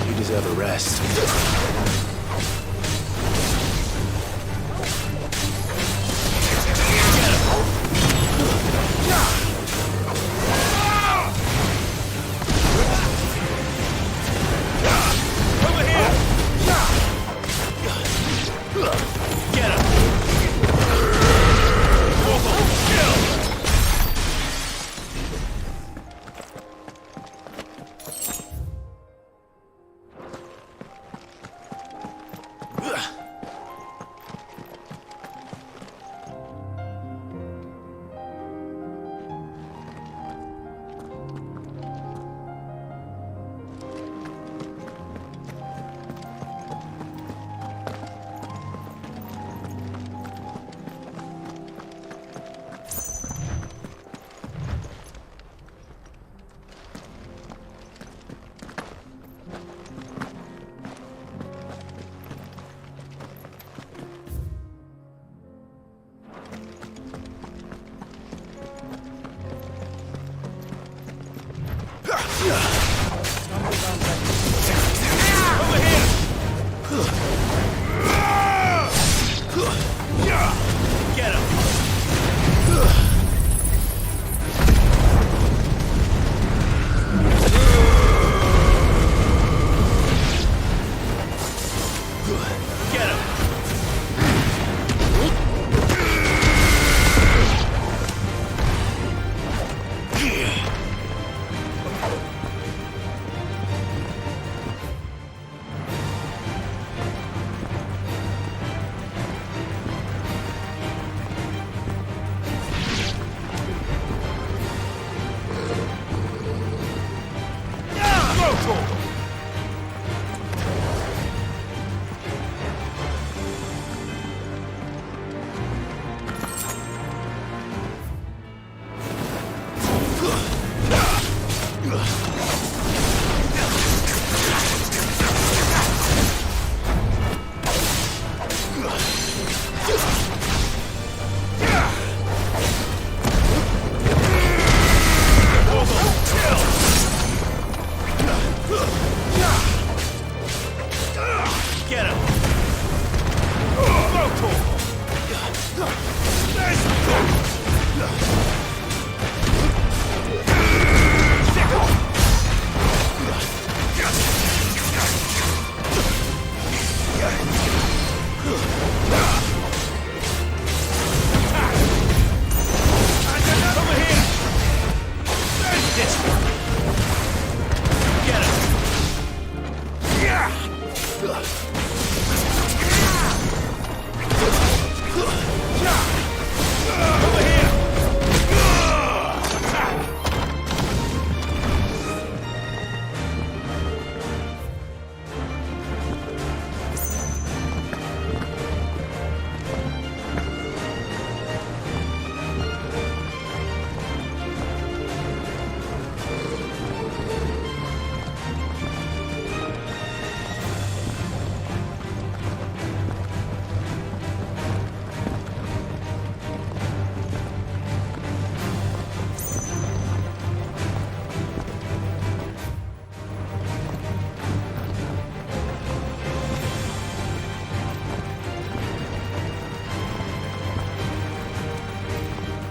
You deserve a rest.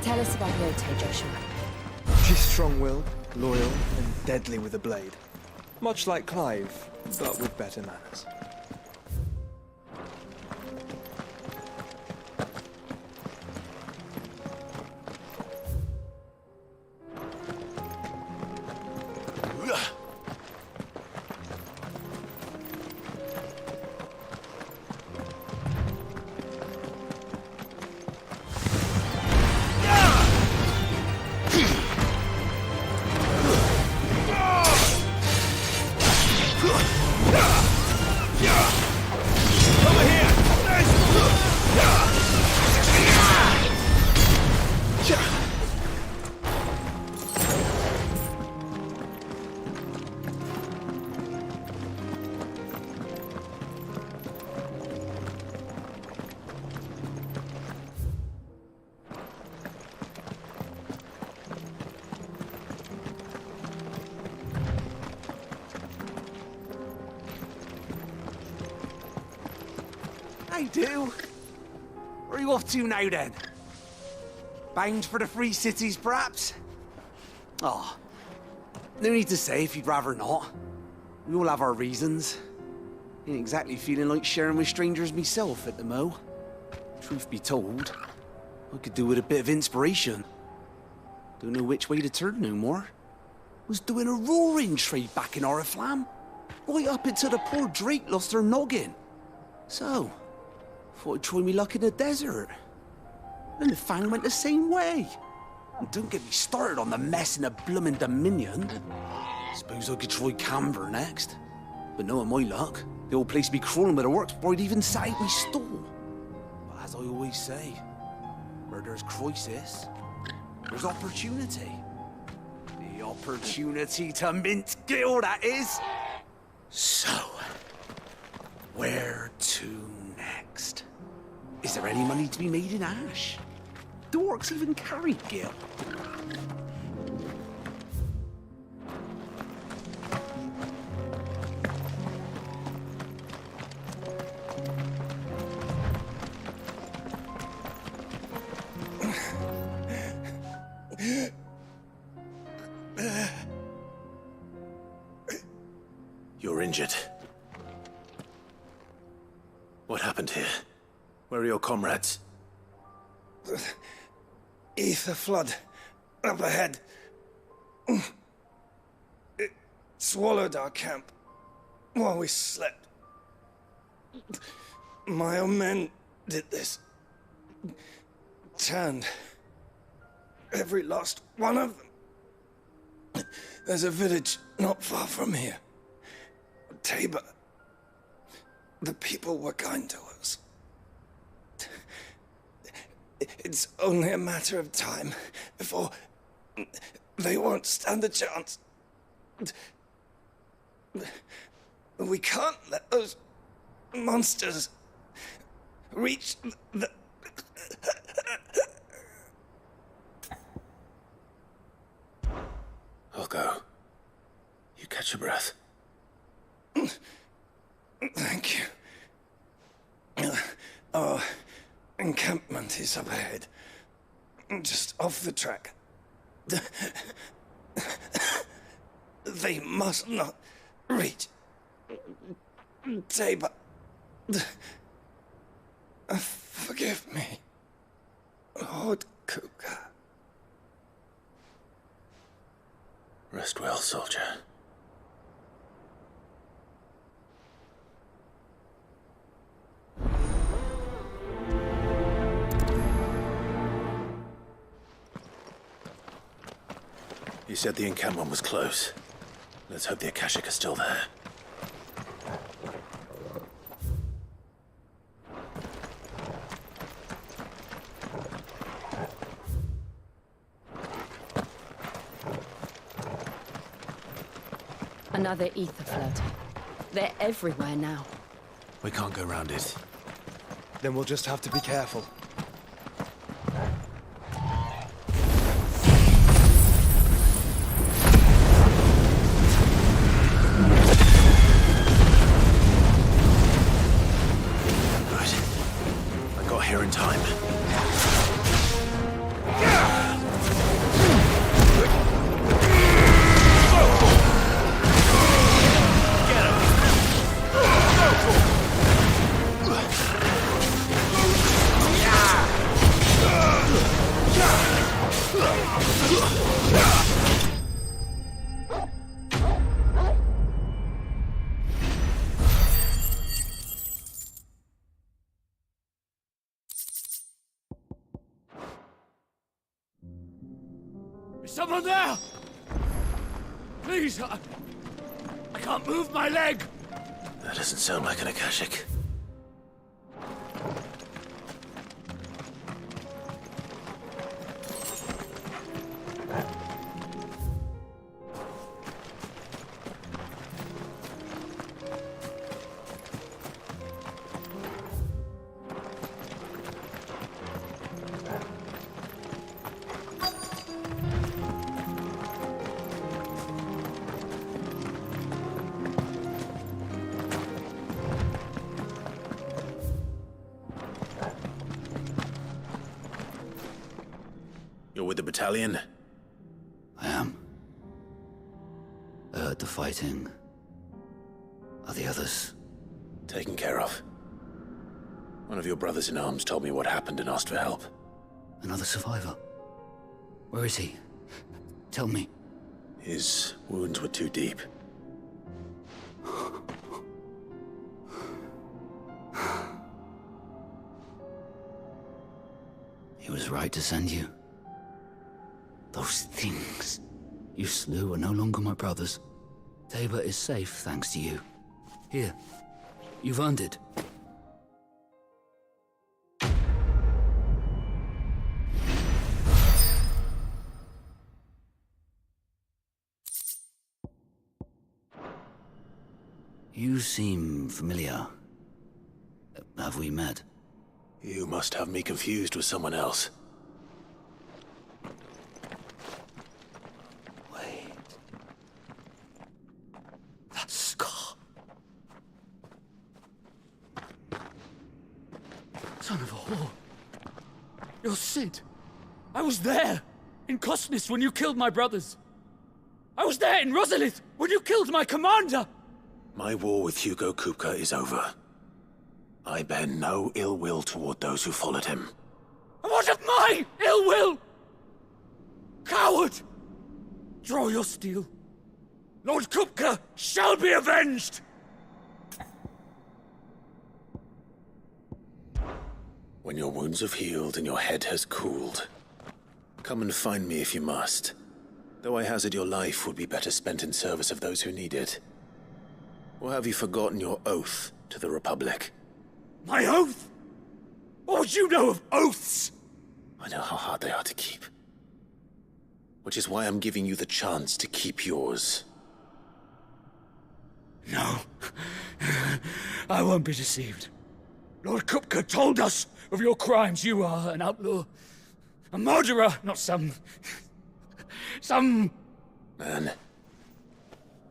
Tell us about Yote, Joshua. She's strong-willed, loyal, and deadly with a blade. Much like Clive, but with better manners. Yeah! I do. Where are you off to now, then? Bound for the Free Cities, perhaps? Oh, no need to say if you'd rather not. We all have our reasons. Ain't exactly feeling like sharing with strangers myself at the mo. Truth be told, I could do with a bit of inspiration. Don't know which way to turn no more. Was doing a roaring trade back in Oriflamme. Right up until the poor Drake lost her noggin. So, thought I'd try me luck in the desert. And the Fang went the same way. And don't get me started on the mess in the bloomin' Dominion. Suppose I could try Camber next. But knowing my luck, the old place be crawling with the works before I'd even sat out me stall. But as I always say, where there's crisis, there's opportunity. The opportunity to mint Gil, that is. So, where to next? Is there any money to be made in Ash? Do orcs even carry Gil? You're injured. What happened here? Where are your comrades? Ether flood. Up ahead. It swallowed our camp while we slept. My own men did this. Turned every last one of them. There's a village not far from here. Tabor. The people were kind to us. It's only a matter of time before they won't stand a chance. We can't let those monsters reach the... I'll go. You catch your breath. Thank you. Our encampment is up ahead. Just off the track. They must not reach Tabor. Forgive me, Lord Kuka. Rest well, soldier. You said the encampment was close. Let's hope the Akashic are still there. Another ether flood. They're everywhere now. We can't go round it. Then we'll just have to be careful. Here in time. Is someone there? Please, I can't move my leg. That doesn't sound like an Akashic. battalion? I am. I heard the fighting. Are the others? Taken care of. One of your brothers in arms told me what happened and asked for help. Another survivor? Where is he? Tell me. His wounds were too deep. He was right to send you. Those things you slew are no longer my brothers. Tabor is safe thanks to you. Here, you've earned it. You seem familiar. Have we met? You must have me confused with someone else. Wait. That scar. Son of a whore. You're Sid. I was there in Cosnis when you killed my brothers. I was there in Rosalith when you killed my commander. My war with Hugo Kupka is over. I bear no ill will toward those who followed him. And what of my ill will? Coward! Draw your steel. Lord Kupka shall be avenged! When your wounds have healed and your head has cooled, come and find me if you must. Though I hazard your life would be better spent in service of those who need it. Or have you forgotten your oath to the Republic? My oath? What would you know of oaths? I know how hard they are to keep. Which is why I'm giving you the chance to keep yours. No. I won't be deceived. Lord Kupka told us of your crimes. You are an outlaw. A murderer, not some man.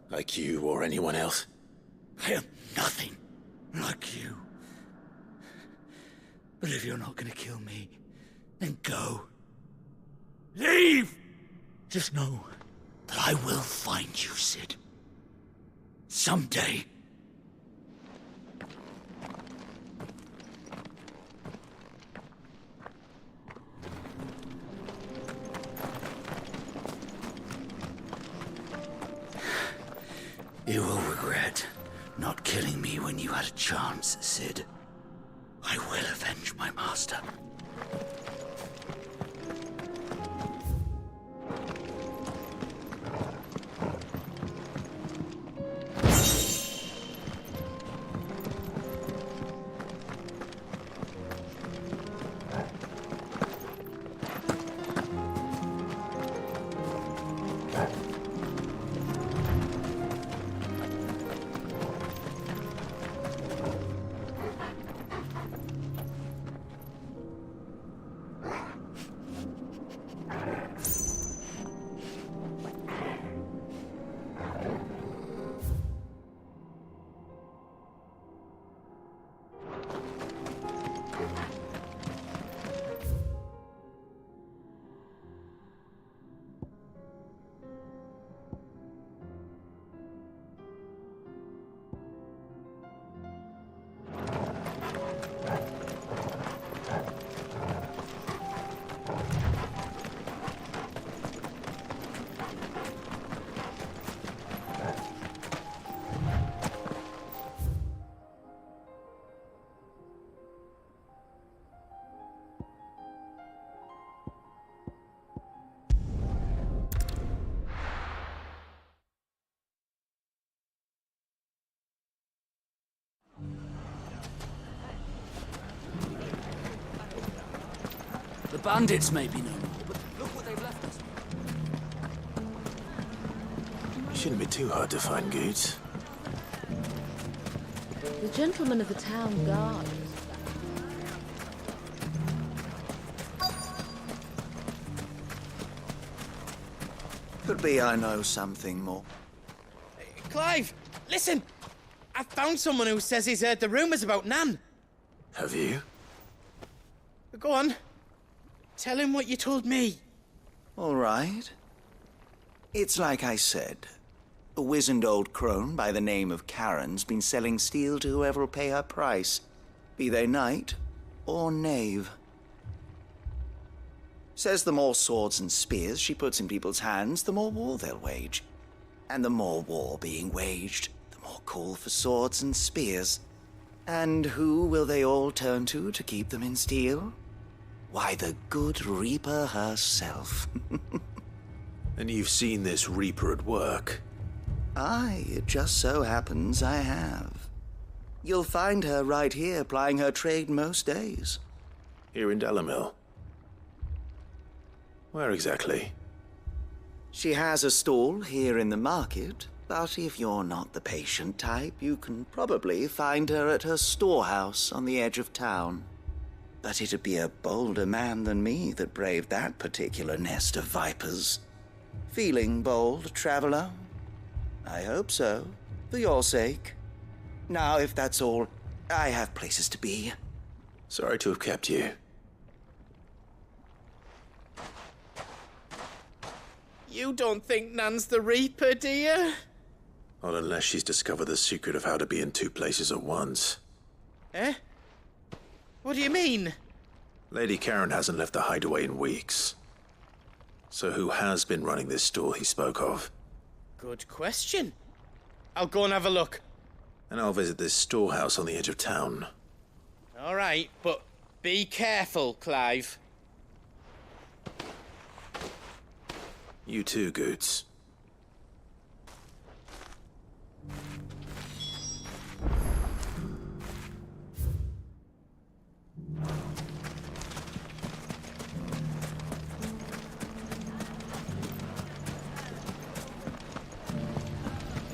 Like you or anyone else. I am nothing like you. But if you're not gonna kill me, then go. Leave! Just know that I will find you, Sid. Someday. You will regret not killing me when you had a chance, Sid. I will avenge my master. The bandits may be no more, but look what they've left us. Shouldn't be too hard to find goods. The gentlemen of the town guard. Could be I know something more. Clive, listen! I found someone who says he's heard the rumors about Nan. Have you? Go on. Tell him what you told me. All right. It's like I said. A wizened old crone by the name of Karen's been selling steel to whoever'll pay her price, be they knight or knave. Says the more swords and spears she puts in people's hands, the more war they'll wage. And the more war being waged, the more call for swords and spears. And who will they all turn to keep them in steel? Why, the good Reaper herself. And you've seen this Reaper at work? Aye, it just so happens I have. You'll find her right here plying her trade most days. Here in Dalimil? Where exactly? She has a stall here in the market, but if you're not the patient type, you can probably find her at her storehouse on the edge of town. But it'd be a bolder man than me that braved that particular nest of vipers. Feeling bold, traveler? I hope so, for your sake. Now, if that's all, I have places to be. Sorry to have kept you. You don't think Nan's the Reaper, do you? Not unless she's discovered the secret of how to be in two places at once. Eh? What do you mean? Lady Karen hasn't left the hideaway in weeks. So who has been running this stall he spoke of? Good question. I'll go and have a look. And I'll visit this storehouse on the edge of town. All right, but be careful, Clive. You too, Goots.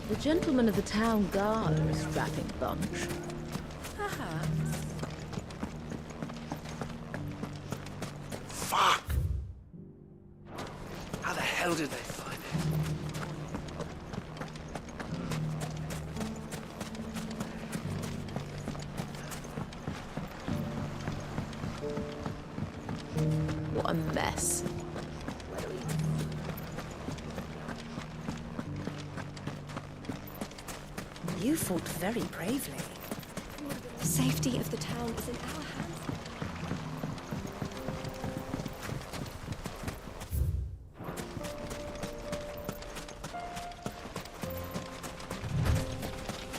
The gentlemen of the town guard are a strapping bunch. Perhaps. Fuck! How the hell did they find it? What a mess. You fought very bravely. The safety of the town is in our hands.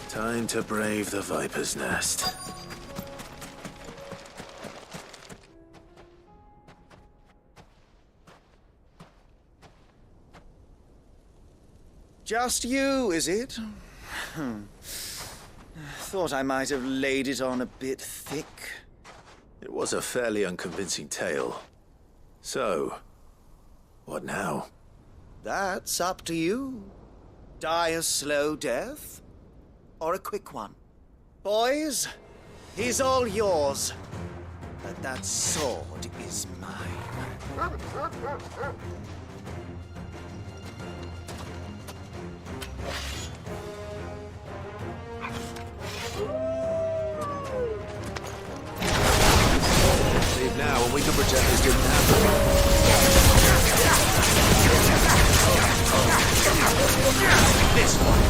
Time to brave the Viper's Nest. Just you, is it? Thought I might have laid it on a bit thick. It was a fairly unconvincing tale. So, what now? That's up to you. Die a slow death, or a quick one. Boys, he's all yours. But that sword is mine. Leave now and we can pretend this didn't happen. This one.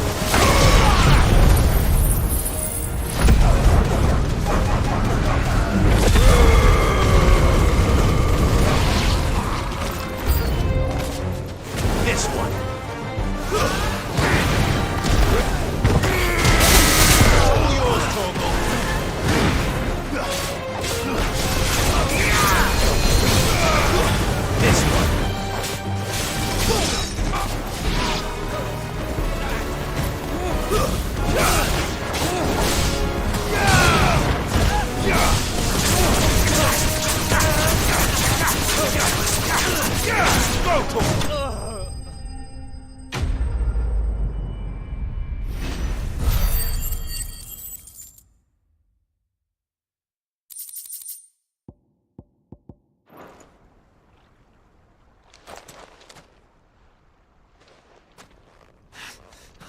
This one. All yours, Torgal. This one.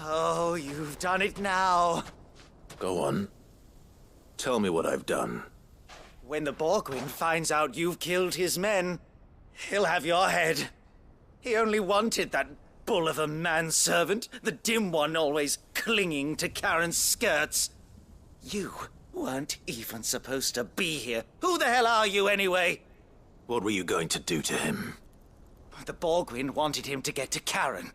Oh, you've done it now. Go on. Tell me what I've done. When the Borgwyn finds out you've killed his men, he'll have your head. He only wanted that bull of a manservant, the dim one always clinging to Karen's skirts. You weren't even supposed to be here. Who the hell are you, anyway? What were you going to do to him? The Borgwyn wanted him to get to Karen.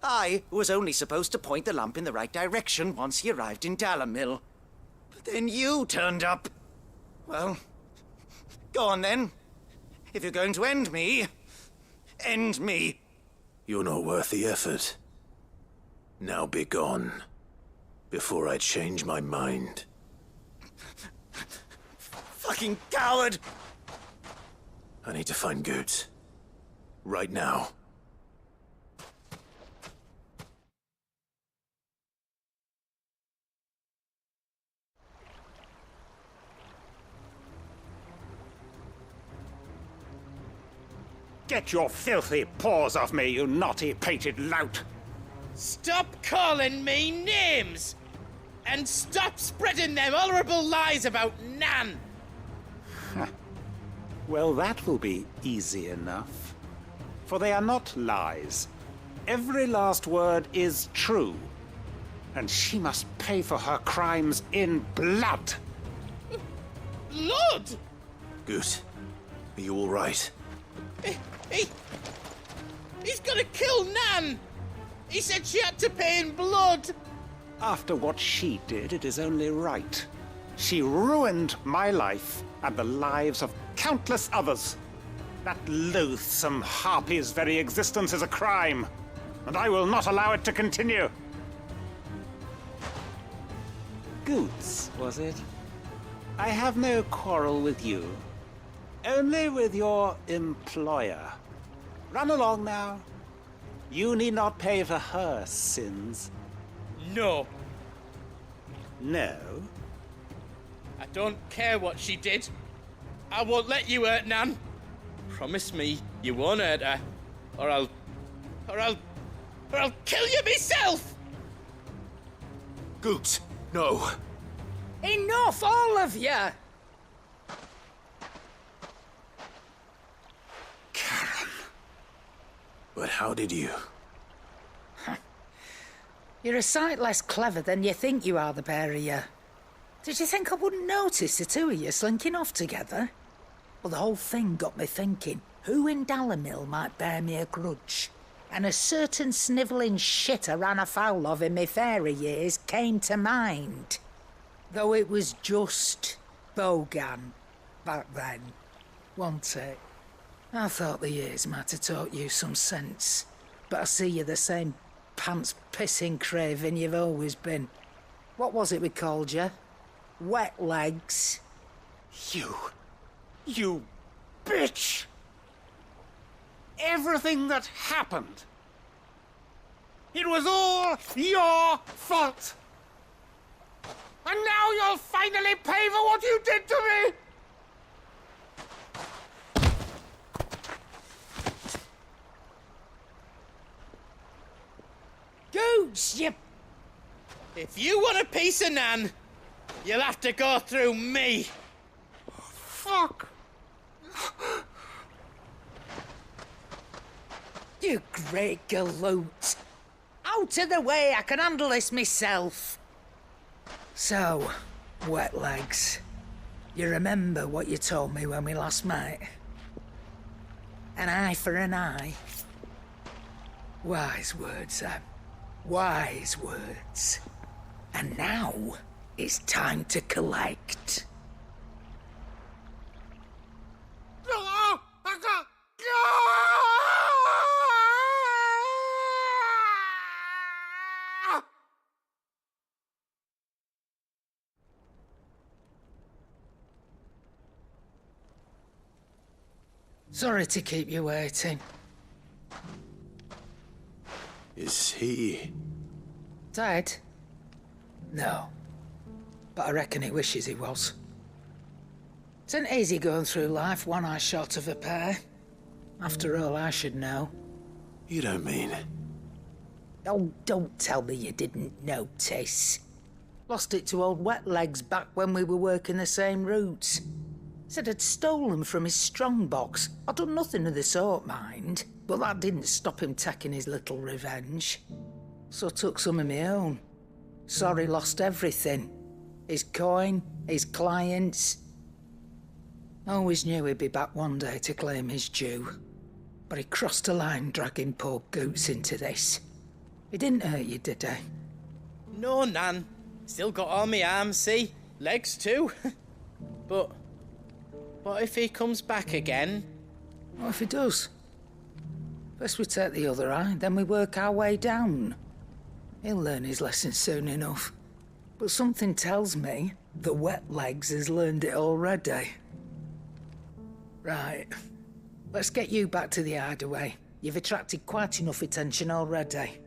I was only supposed to point the lamp in the right direction once he arrived in Dalamil. But then you turned up. Well, go on then. If you're going to end me, end me. You're not worth the effort. Now be gone, before I change my mind. Fucking coward! I need to find Goods. Right now. Get your filthy paws off me, you naughty-pated lout! Stop calling me names! And stop spreading them horrible lies about Nan! Well, that will be easy enough. For they are not lies. Every last word is true. And she must pay for her crimes in blood. Blood? Good. Are you all right? He's gonna kill Nan! He said she had to pay in blood! After what she did, it is only right. She ruined my life and the lives of countless others. That loathsome harpy's very existence is a crime, and I will not allow it to continue. Goods, was it? I have no quarrel with you. Only with your employer. Run along now. You need not pay for her sins. No. No? I don't care what she did. I won't let you hurt Nan. Promise me you won't hurt her, or I'll kill you myself! Goots, no. Enough, all of you! But how did you? You're a sight less clever than you think you are, the pair of you. Did you think I wouldn't notice the two of you slinking off together? Well, the whole thing got me thinking, who in Dalamil might bear me a grudge? And a certain snivelling shit I ran afoul of in my fairy years came to mind. Though it was just Bogan back then, wasn't it? I thought the years might have taught you some sense, but I see you're the same pants-pissing craven you've always been. What was it we called you? Wet legs? You bitch! Everything that happened, it was all your fault! And now you'll finally pay for what you did to me! Gooch, you... If you want a piece of Nan, you'll have to go through me. Fuck! You great galoot. Out of the way, I can handle this myself. So, wet legs, you remember what you told me when we last met? An eye for an eye. Wise words, Sam. Wise words. And now, it's time to collect. Sorry to keep you waiting. Is he... Dead? No. But I reckon he wishes he was. It isn't easy going through life one eye short of a pair. After all, I should know. You don't mean... Oh, don't tell me you didn't notice. Lost it to old Wet Legs back when we were working the same routes. Said I'd stolen from his strongbox. I'd done nothing of the sort, mind. but that didn't stop him taking his little revenge. So I took some of my own. Sorry, lost everything. His coin, his clients. Always knew he'd be back one day to claim his due. But he crossed a line dragging poor Goots into this. He didn't hurt you, did he? No, Nan. Still got all my arms, see? Legs too. But what if he comes back again? What if he does? First we take the other eye, then we work our way down. He'll learn his lesson soon enough. But something tells me the wet legs has learned it already. Right. Let's get you back to the hideaway. You've attracted quite enough attention already.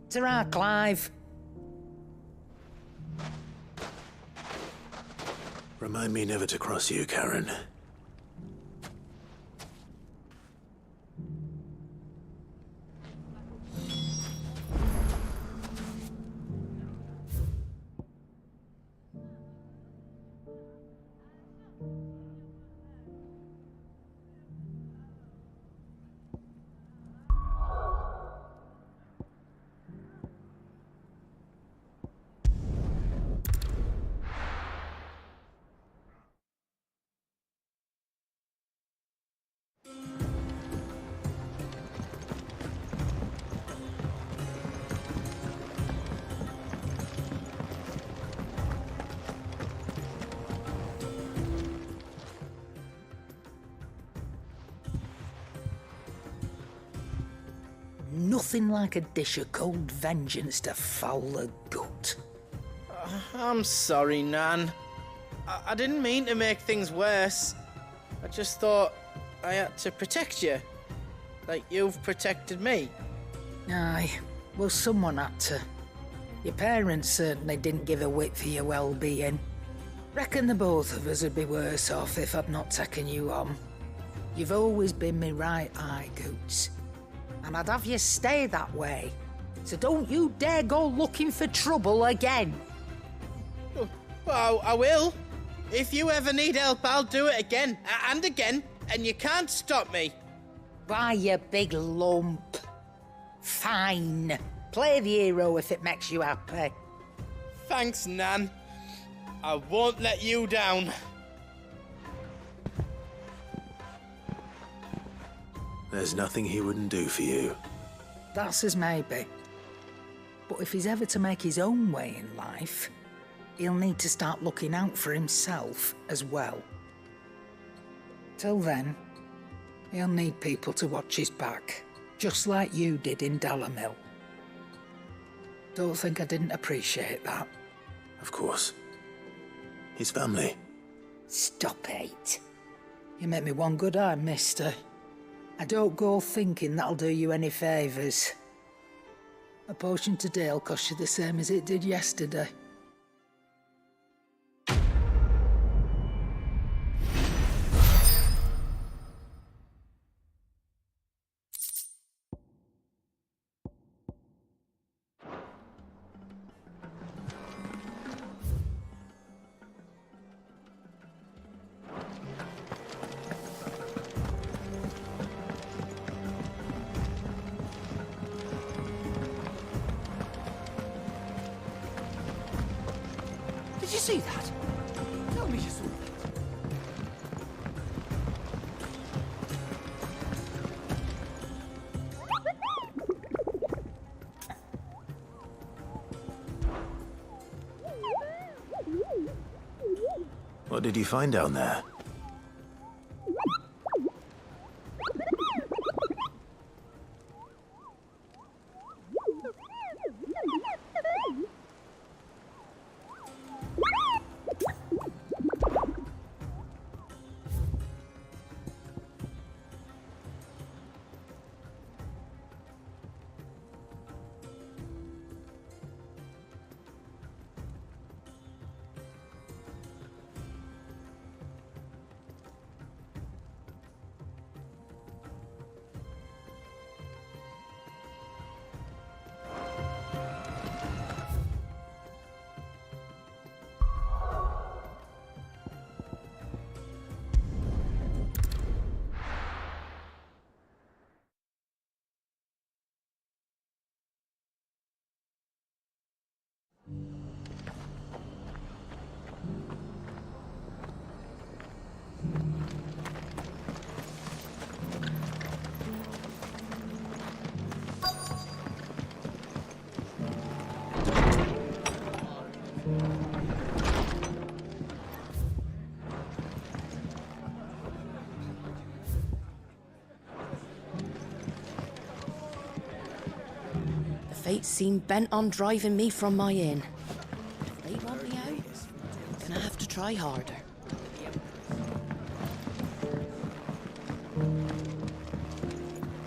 Ta-ra, Clive. Remind me never to cross you, Karen. Nothing like a dish of cold vengeance to foul the gut. I'm sorry, Nan. I didn't mean to make things worse. I just thought I had to protect you. Like you've protected me. Aye, well, someone had to. Your parents certainly didn't give a whit for your well-being. Reckon the both of us would be worse off if I'd not taken you on. You've always been me right eye, Goots. And I'd have you stay that way. So don't you dare go looking for trouble again. Well, I will. If you ever need help, I'll do it again and again, and you can't stop me. Why, you big lump. Fine. Play the hero if it makes you happy. Thanks, Nan. I won't let you down. There's nothing he wouldn't do for you. That's as maybe. But if he's ever to make his own way in life, he'll need to start looking out for himself as well. Till then, he'll need people to watch his back, just like you did in Dalamil. Don't think I didn't appreciate that. Of course. His family. Stop it. You make me one good eye, mister. I don't go thinking that'll do you any favours. A potion today'll cost you the same as it did yesterday. Did you see that? Tell me you saw that. What did you find down there? Fate seemed bent on driving me from my inn. If they want me out, I'm gonna have to try harder.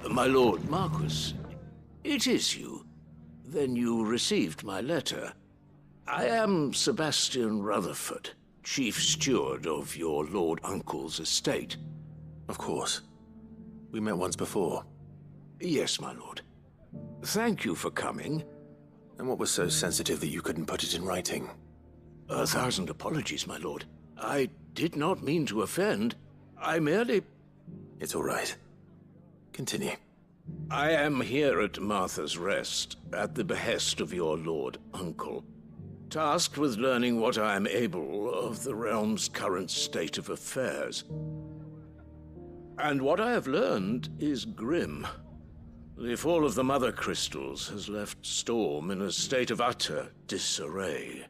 My lord Marquis, it is you. Then you received my letter. I am Sebastian Rutherford, chief steward of your lord uncle's estate. Of course. We met once before. Yes, my lord. Thank you for coming. And what was so sensitive that you couldn't put it in writing? 1,000 apologies, my lord. I did not mean to offend. I merely... It's all right. Continue. I am here at Martha's Rest, at the behest of your lord uncle, tasked with learning what I am able of the realm's current state of affairs. And what I have learned is grim. The fall of the Mother Crystals has left Storm in a state of utter disarray.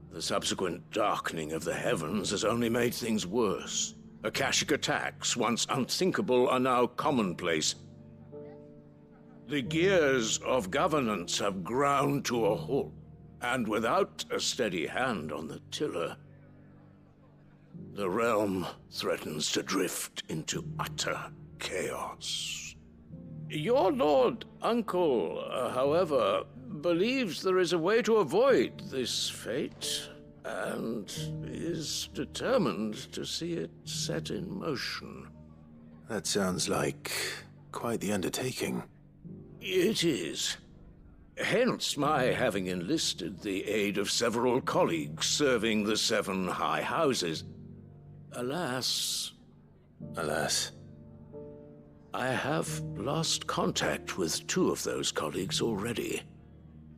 The subsequent darkening of the heavens has only made things worse. Akashic attacks, once unthinkable, are now commonplace. The gears of governance have ground to a halt, and without a steady hand on the tiller, the realm threatens to drift into utter chaos. Your lord uncle, however, believes there is a way to avoid this fate, and is determined to see it set in motion. That sounds like quite the undertaking. It is. Hence my having enlisted the aid of several colleagues serving the 7 high houses. Alas... Alas? I have lost contact with 2 of those colleagues already.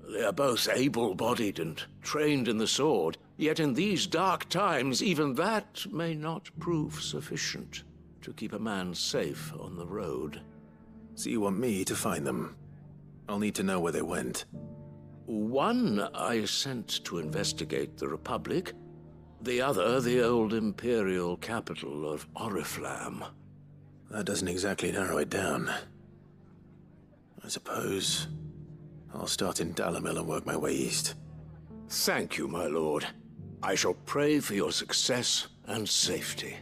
They are both able-bodied and trained in the sword, yet in these dark times, even that may not prove sufficient to keep a man safe on the road. So you want me to find them? I'll need to know where they went. One I sent to investigate the Republic, the other the old Imperial capital of Oriflamme. That doesn't exactly narrow it down. I suppose I'll start in Dalimil and work my way east. Thank you, my lord. I shall pray for your success and safety.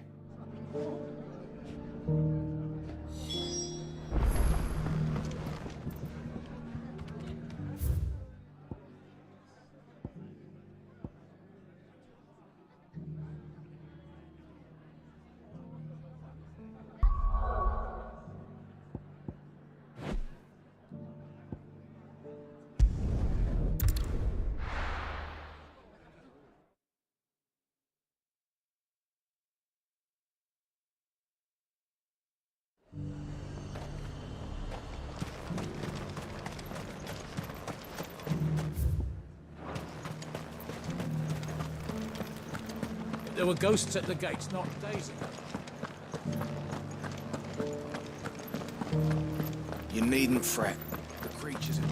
There were ghosts at the gates not days ago. You needn't fret. The creatures are...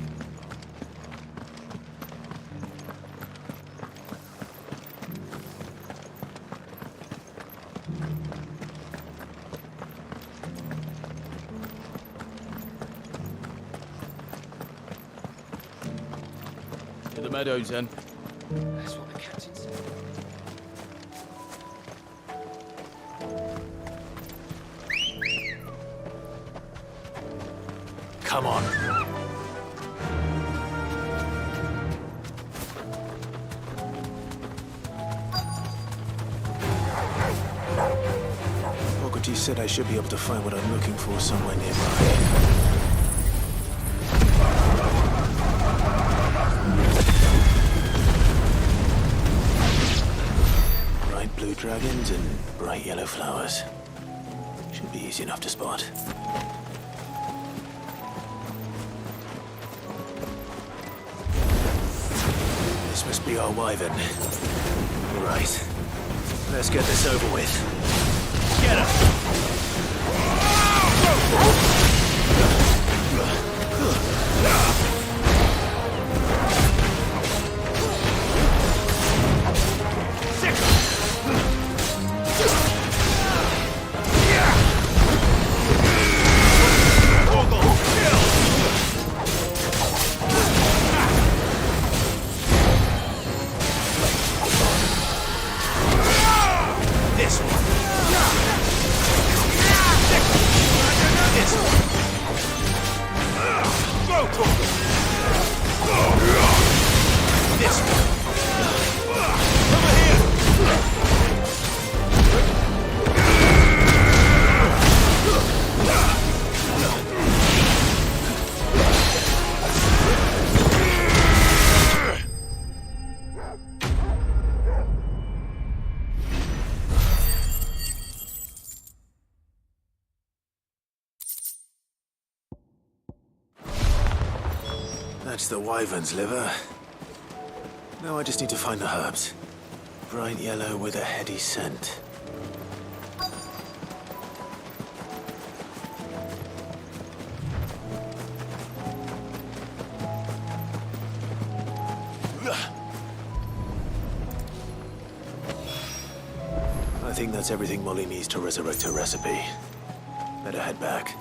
To the meadows, then. That's what the captain said. Come on. Fogarty said I should be able to find what I'm looking for somewhere nearby. Bright blue dragons and bright yellow flowers. Should be easy enough to spot. This must be our wyvern. Right. Let's get this over with. Get him! That's the wyvern's liver. Now I just need to find the herbs. Bright yellow with a heady scent. I think that's everything Molly needs to resurrect her recipe. Better head back.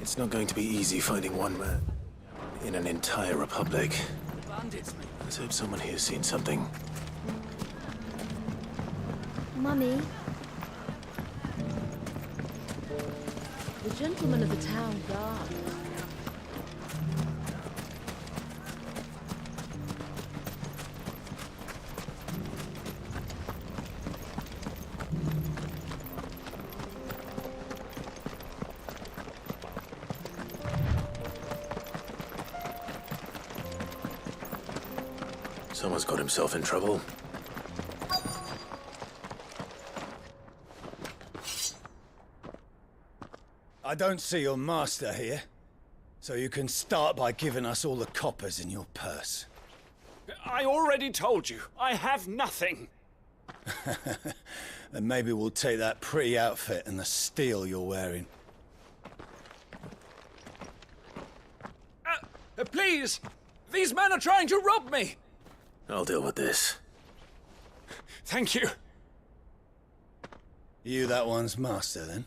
It's not going to be easy finding one man in an entire republic. Let's hope someone here's seen something. Mummy. The gentleman of the town guard. Someone's got himself in trouble. I don't see your master here, so you can start by giving us all the coppers in your purse. I already told you, I have nothing. Then maybe we'll take that pretty outfit and the steel you're wearing. Please! These men are trying to rob me! I'll deal with this. Thank you. You that one's master, then?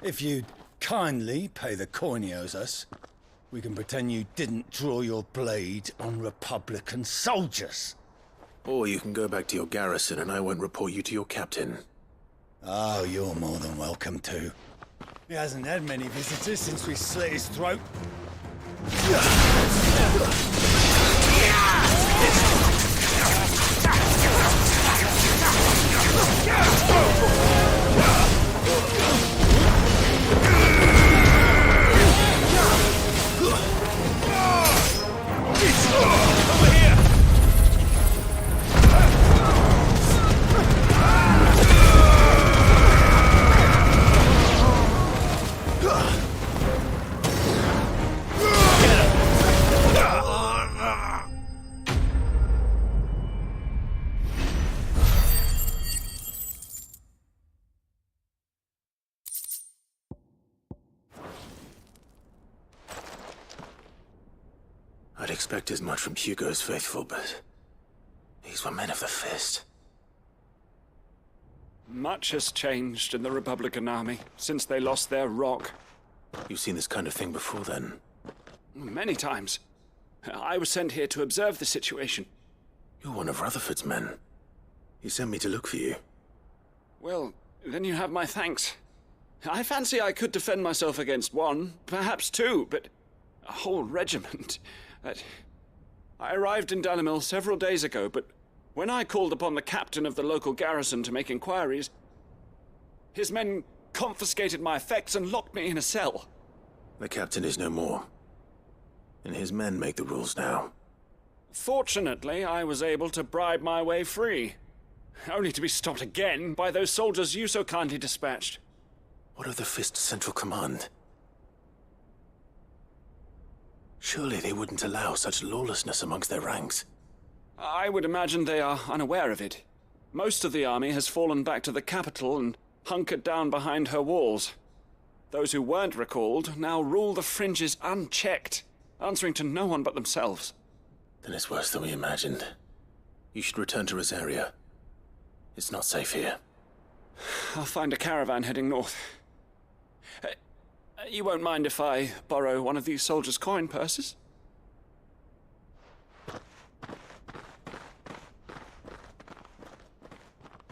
If you'd kindly pay the coin he owes us, we can pretend you didn't draw your blade on Republican soldiers. Or you can go back to your garrison and I won't report you to your captain. Oh, you're more than welcome to. He hasn't had many visitors since we slit his throat. Over here! I'd expect as much from Hugo's faithful, but these were men of the fist. Much has changed in the Republican army since they lost their rock. You've seen this kind of thing before, then? Many times. I was sent here to observe the situation. You're one of Rutherford's men. He sent me to look for you. Well, then you have my thanks. I fancy I could defend myself against one, perhaps two, but a whole regiment... I arrived in Dalimil several days ago, but when I called upon the captain of the local garrison to make inquiries, his men confiscated my effects and locked me in a cell. The captain is no more, and his men make the rules now. Fortunately, I was able to bribe my way free, only to be stopped again by those soldiers you so kindly dispatched. What of the Fist Central Command? Surely they wouldn't allow such lawlessness amongst their ranks. I would imagine they are unaware of it. Most of the army has fallen back to the capital and hunkered down behind her walls. Those who weren't recalled now rule the fringes unchecked, answering to no one but themselves. Then it's worse than we imagined. You should return to Rosaria. It's not safe here. I'll find a caravan heading north. You won't mind if I borrow one of these soldiers' coin purses?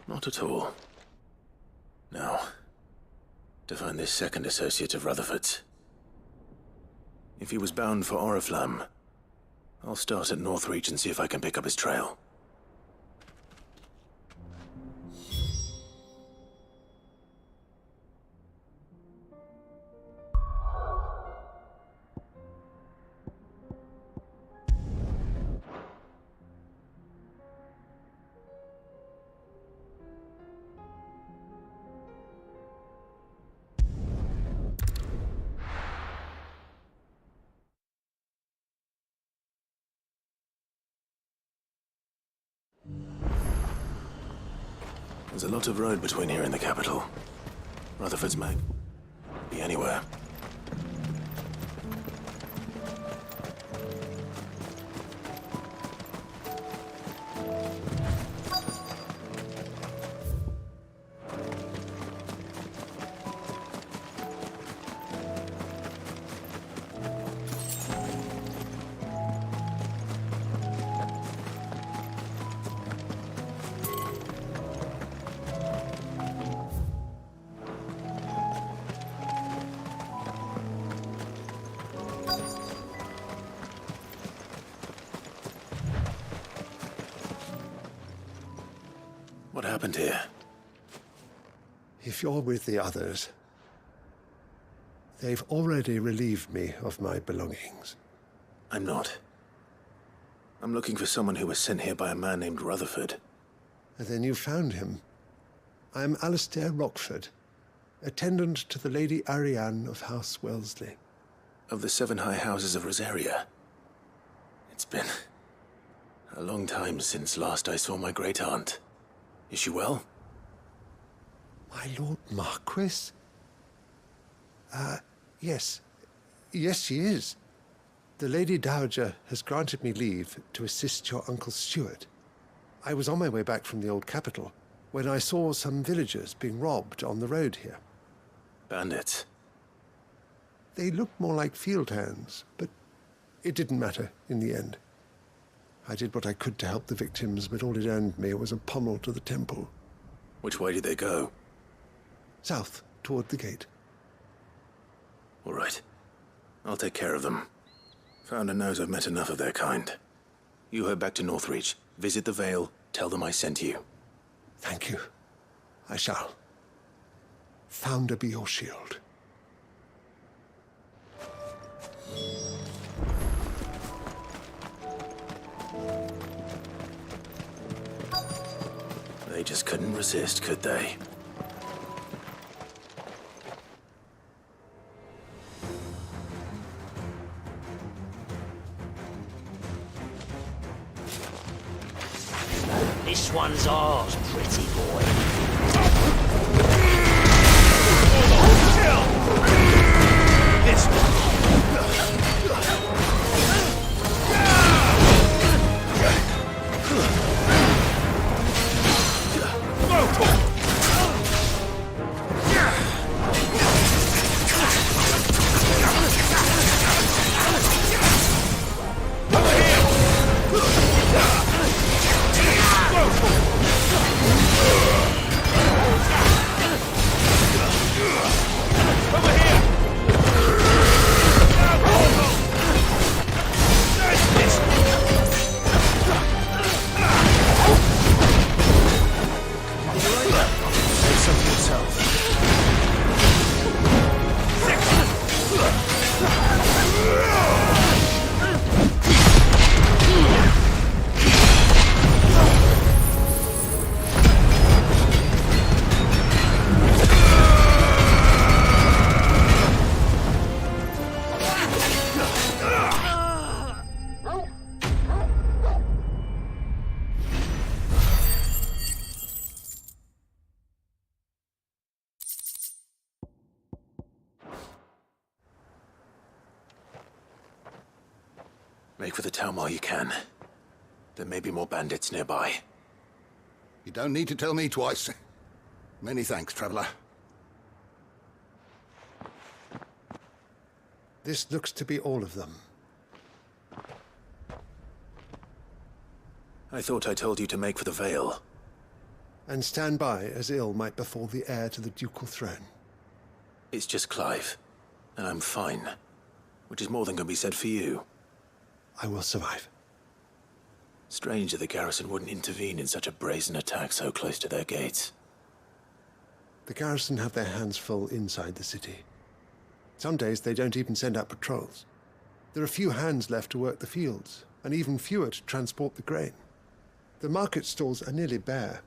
Not at all. Now, to find this second associate of Rutherford's. If he was bound for Oriflamme, I'll start at Northreach and see if I can pick up his trail. There's a lot of road between here and the capital. Rutherford's might be anywhere. What happened here? If you're with the others, they've already relieved me of my belongings. I'm not. I'm looking for someone who was sent here by a man named Rutherford. And then you found him. I'm Alistair Rockford, attendant to the Lady Ariane of House Wellesley. Of the 7 high houses of Rosaria. It's been a long time since last I saw my great-aunt. Is she well? My Lord Marquis? Yes. Yes, she is. The Lady Dowager has granted me leave to assist your Uncle Stuart. I was on my way back from the old capital when I saw some villagers being robbed on the road here. Bandits? They looked more like field hands, but it didn't matter in the end. I did what I could to help the victims, but all it earned me was a pommel to the temple. Which way did they go? South, toward the gate. All right. I'll take care of them. Founder knows I've met enough of their kind. You head back to Northreach, visit the Vale, tell them I sent you. Thank you. I shall. Founder be your shield. They just couldn't resist, could they? This one's ours, pretty boy. This Make for the town while you can. There may be more bandits nearby. You don't need to tell me twice. Many thanks, traveler. This looks to be all of them. I thought I told you to make for the Vale. And stand by as ill might befall the heir to the ducal throne. It's just Clive, and I'm fine. Which is more than can be said for you. I will survive. Strange that the garrison wouldn't intervene in such a brazen attack so close to their gates. The garrison have their hands full inside the city. Some days they don't even send out patrols. There are few hands left to work the fields, and even fewer to transport the grain. The market stalls are nearly bare,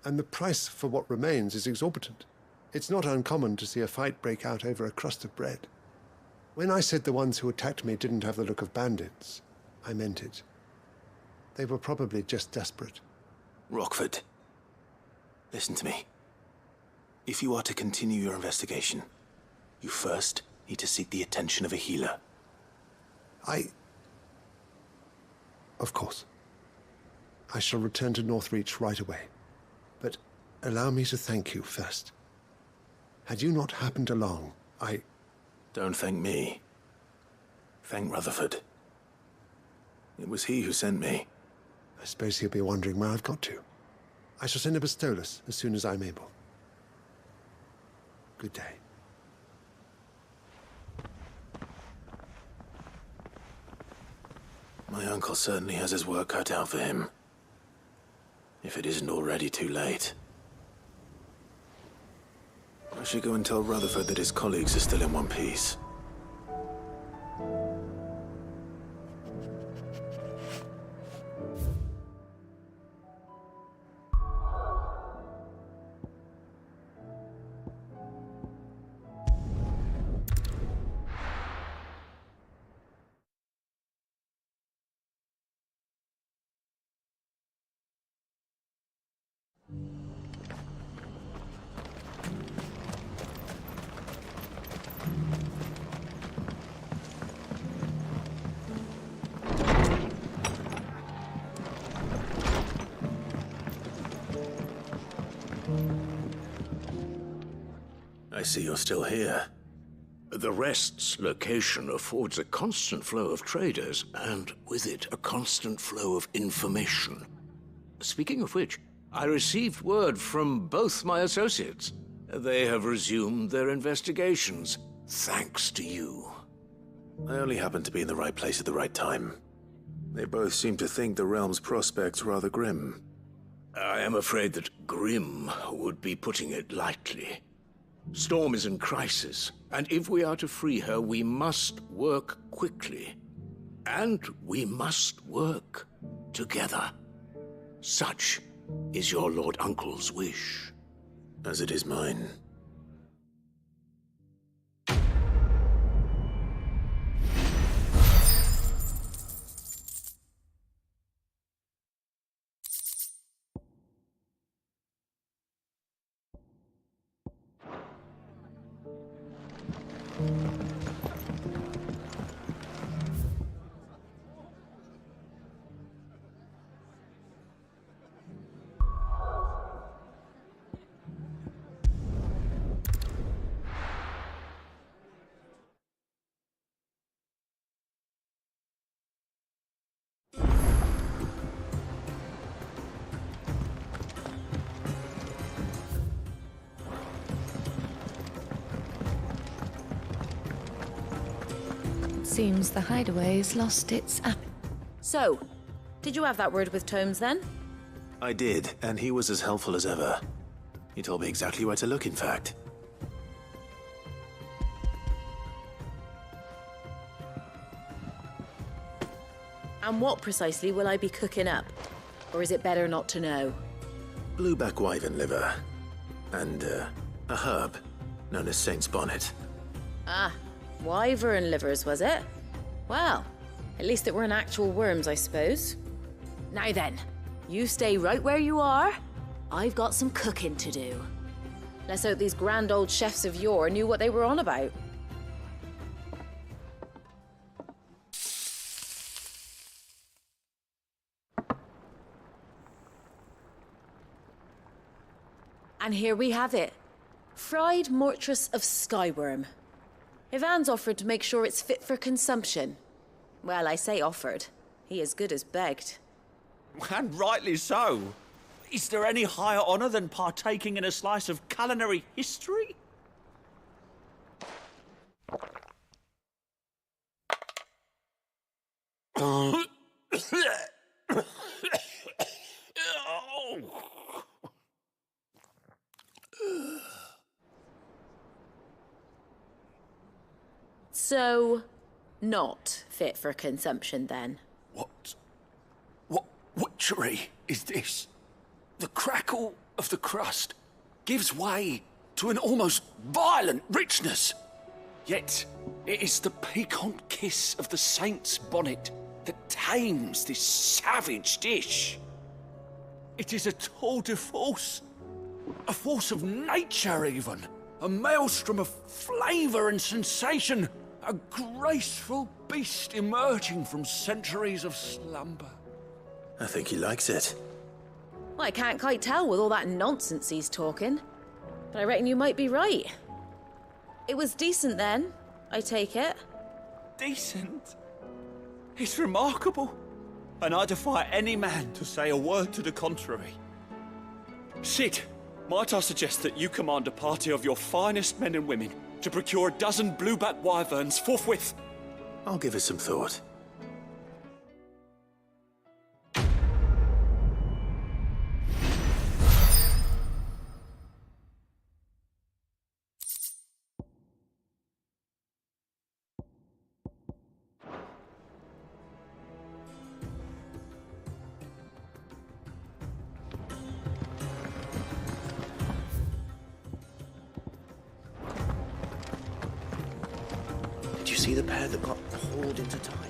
and the price for what remains is exorbitant. It's not uncommon to see a fight break out over a crust of bread. When I said the ones who attacked me didn't have the look of bandits, I meant it. They were probably just desperate. Rockford, listen to me. If you are to continue your investigation, you first need to seek the attention of a healer. Of course. I shall return to Northreach right away. But allow me to thank you first. Had you not happened along, Don't thank me. Thank Rutherford. It was he who sent me. I suppose he'll be wondering where I've got to. I shall send a Pistolus as soon as I'm able. Good day. My uncle certainly has his work cut out for him. If it isn't already too late. I should go and tell Rutherford that his colleagues are still in one piece. I see you're still here. The Rest's location affords a constant flow of traders, and with it, a constant flow of information. Speaking of which, I received word from both my associates. They have resumed their investigations, thanks to you. I only happened to be in the right place at the right time. They both seem to think the realm's prospects rather grim. I am afraid that grim would be putting it lightly. Storm is in crisis, and if we are to free her, we must work quickly. And we must work together. Such is your Lord Uncle's wish. As it is mine. Seems the hideaway's lost its app. So, did you have that word with Tomes then? I did, and he was as helpful as ever. He told me exactly where to look, in fact. And what precisely will I be cooking up? Or is it better not to know? Blueback wyvern liver. And, a herb known as Saint's Bonnet. Ah, wyvern livers, was it? Well, at least it weren't actual worms, I suppose. Now then, you stay right where you are. I've got some cooking to do. Let's hope these grand old chefs of yore knew what they were on about. And here we have it. Fried mortress of skyworm. Ivan's offered to make sure it's fit for consumption. Well, I say offered. He as good as begged. And rightly so. Is there any higher honor than partaking in a slice of culinary history? So, not fit for consumption then? What witchery is this? The crackle of the crust gives way to an almost violent richness. Yet, it is the piquant kiss of the saint's bonnet that tames this savage dish. It is a tour de force, a force of nature even, a maelstrom of flavour and sensation, a graceful beast emerging from centuries of slumber. I think he likes it. Well, I can't quite tell with all that nonsense he's talking. But I reckon you might be right. It was decent then, I take it. Decent? It's remarkable. And I defy any man to say a word to the contrary. Sid, might I suggest that you command a party of your finest men and women to procure a dozen blueback wyverns forthwith? I'll give it some thought. Did you see the pair that got hauled into time?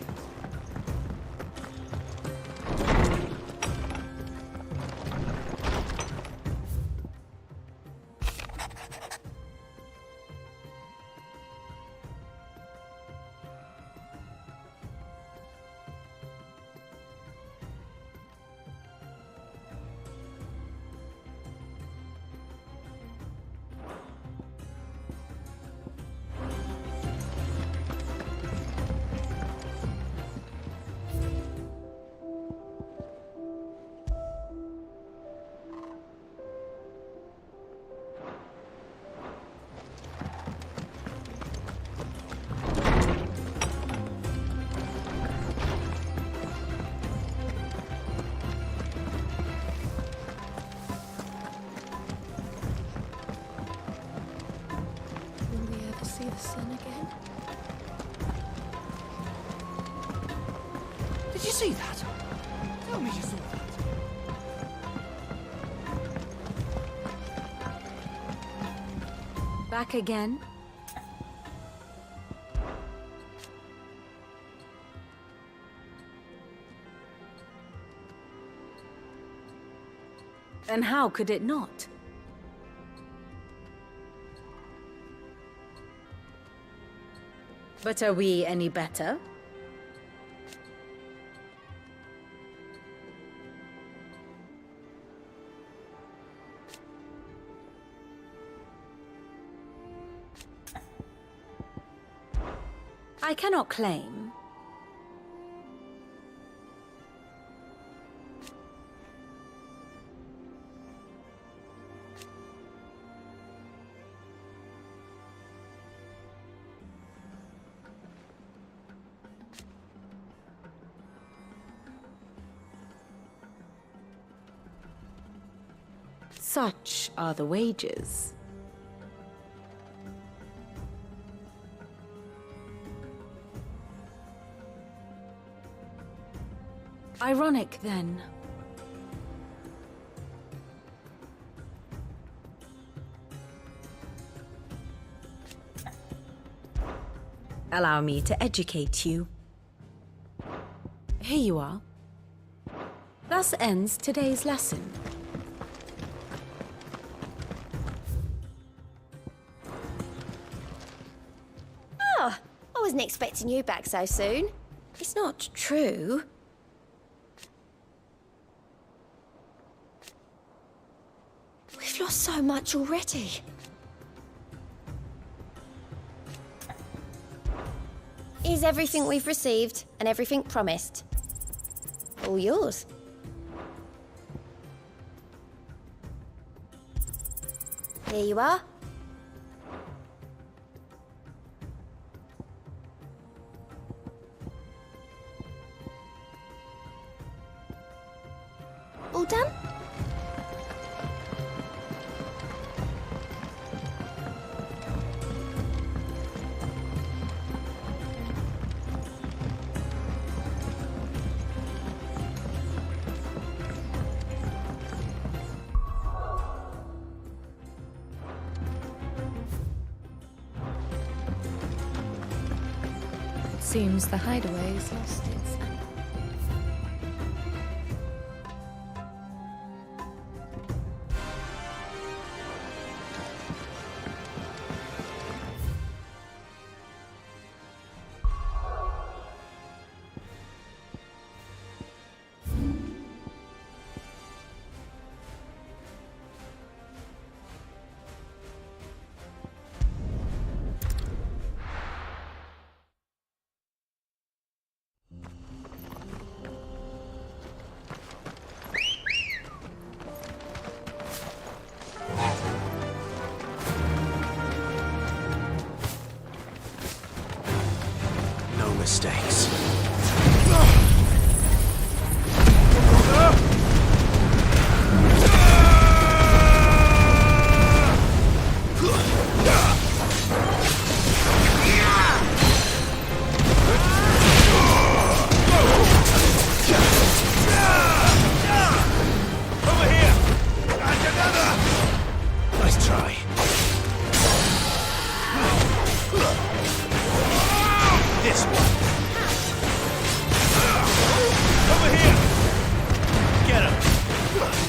See the sun again? Did you see that? Tell me you saw that. Back again? And how could it not? But are we any better? I cannot claim. Such are the wages. Ironic, then. Allow me to educate you. Here you are. Thus ends today's lesson. Oh, I wasn't expecting you back so soon. It's not true. We've lost so much already. Is everything we've received and everything promised all yours? Here you are. All done? Seems the hideaway's lost its... Mistakes. Over here! And another! Nice try. This one. Over here! Get him! Over here!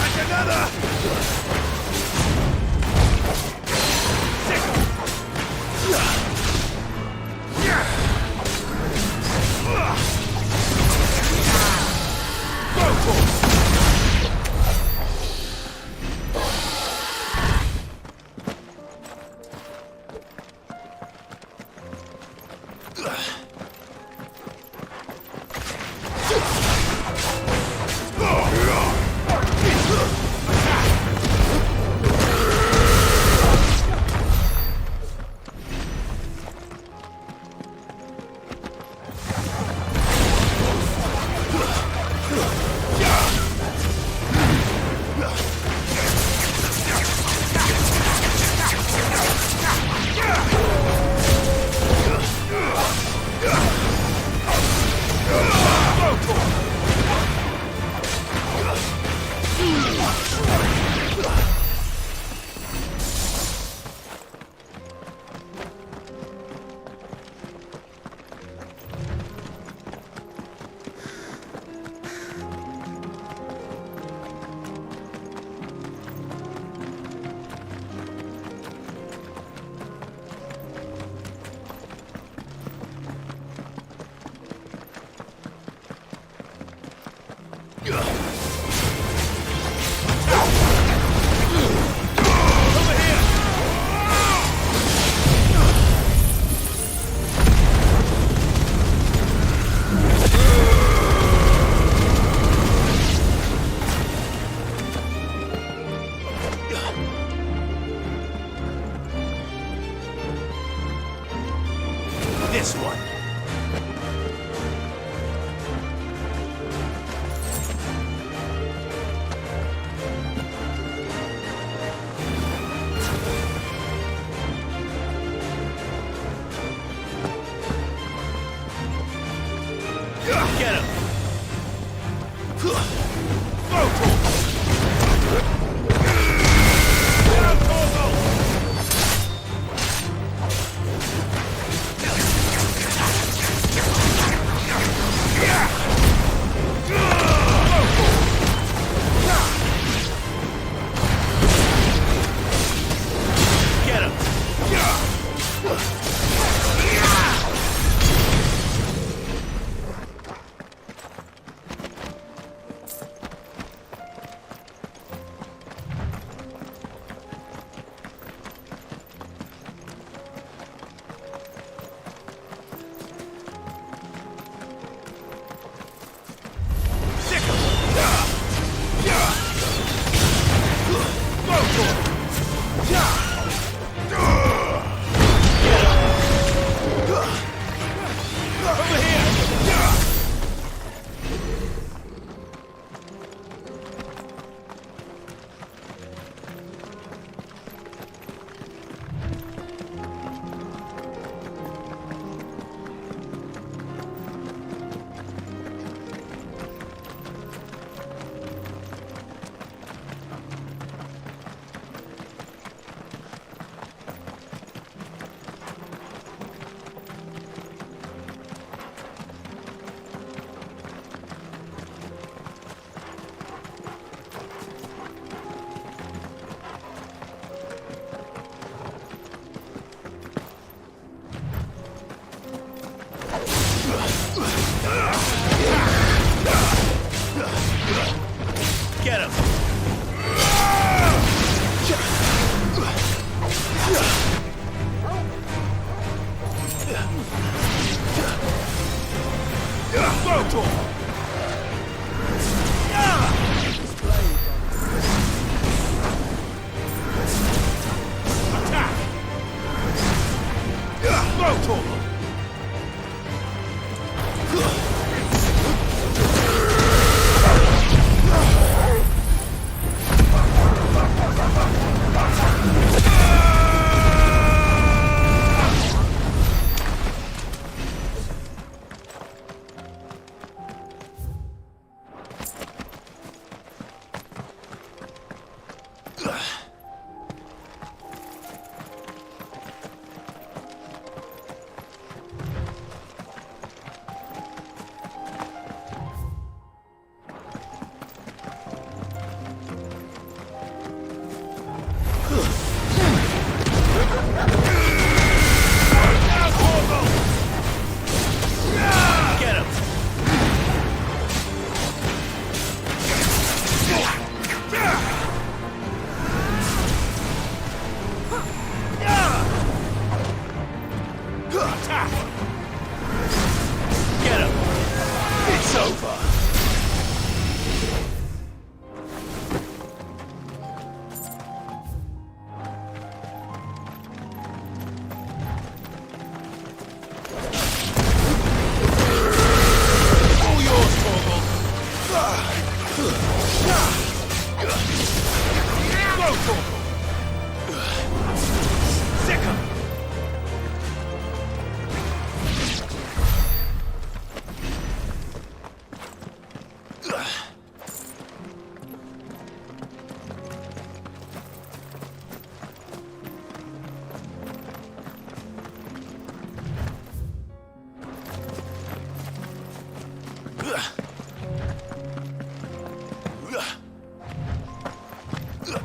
And another! This one. Get him!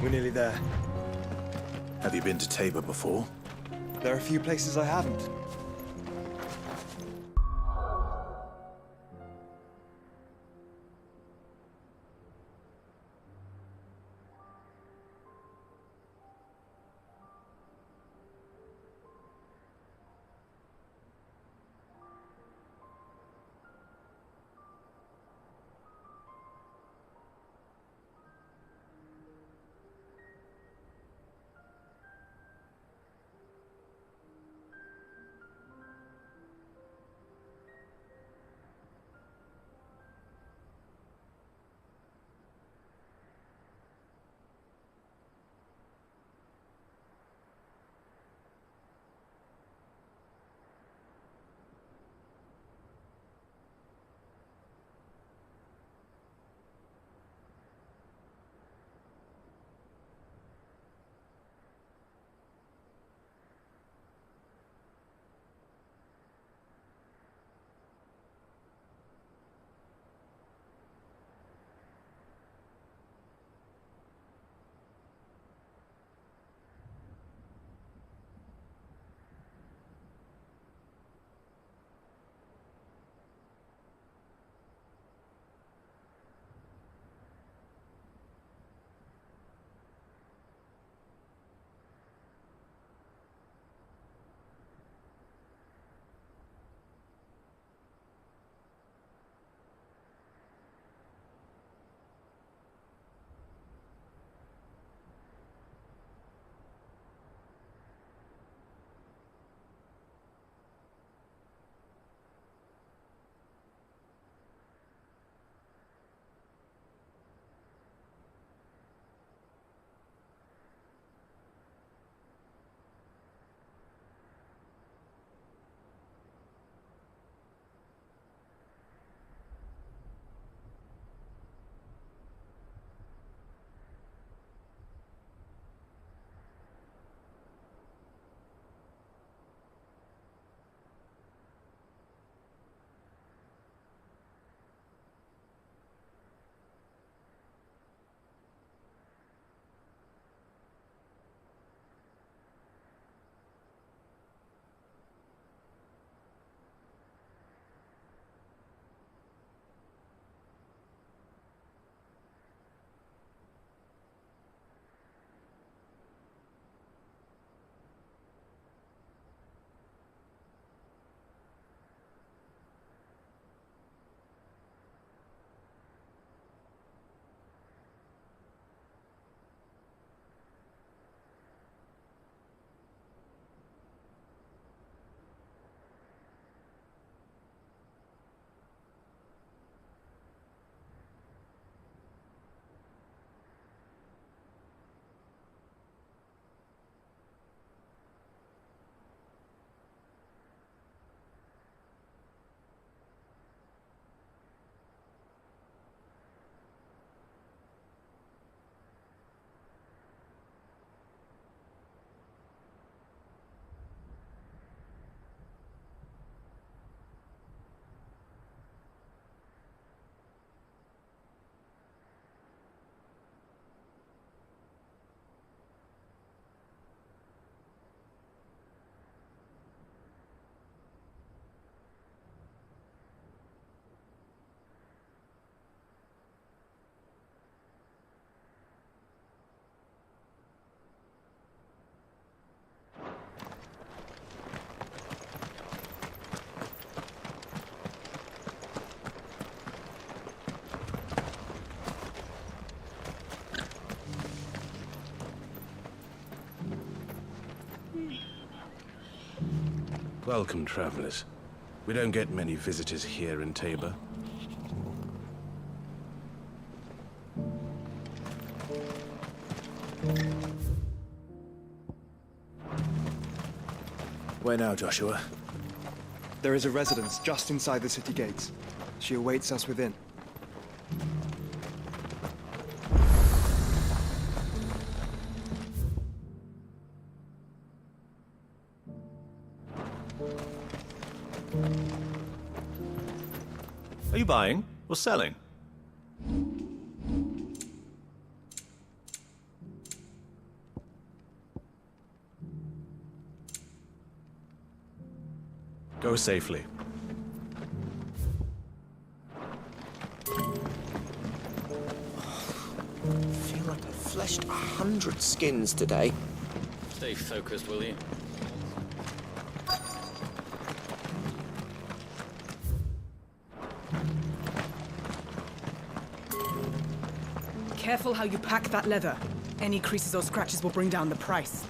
We're nearly there. Have you been to Tabor before? There are a few places I haven't. Welcome, travelers. We don't get many visitors here in Tabor. Where now, Joshua? There is a residence just inside the city gates. She awaits us within. Are you buying or selling? Go safely. I feel like I've fleshed 100 skins today. Stay focused, will you? Careful how you pack that leather. Any creases or scratches will bring down the price.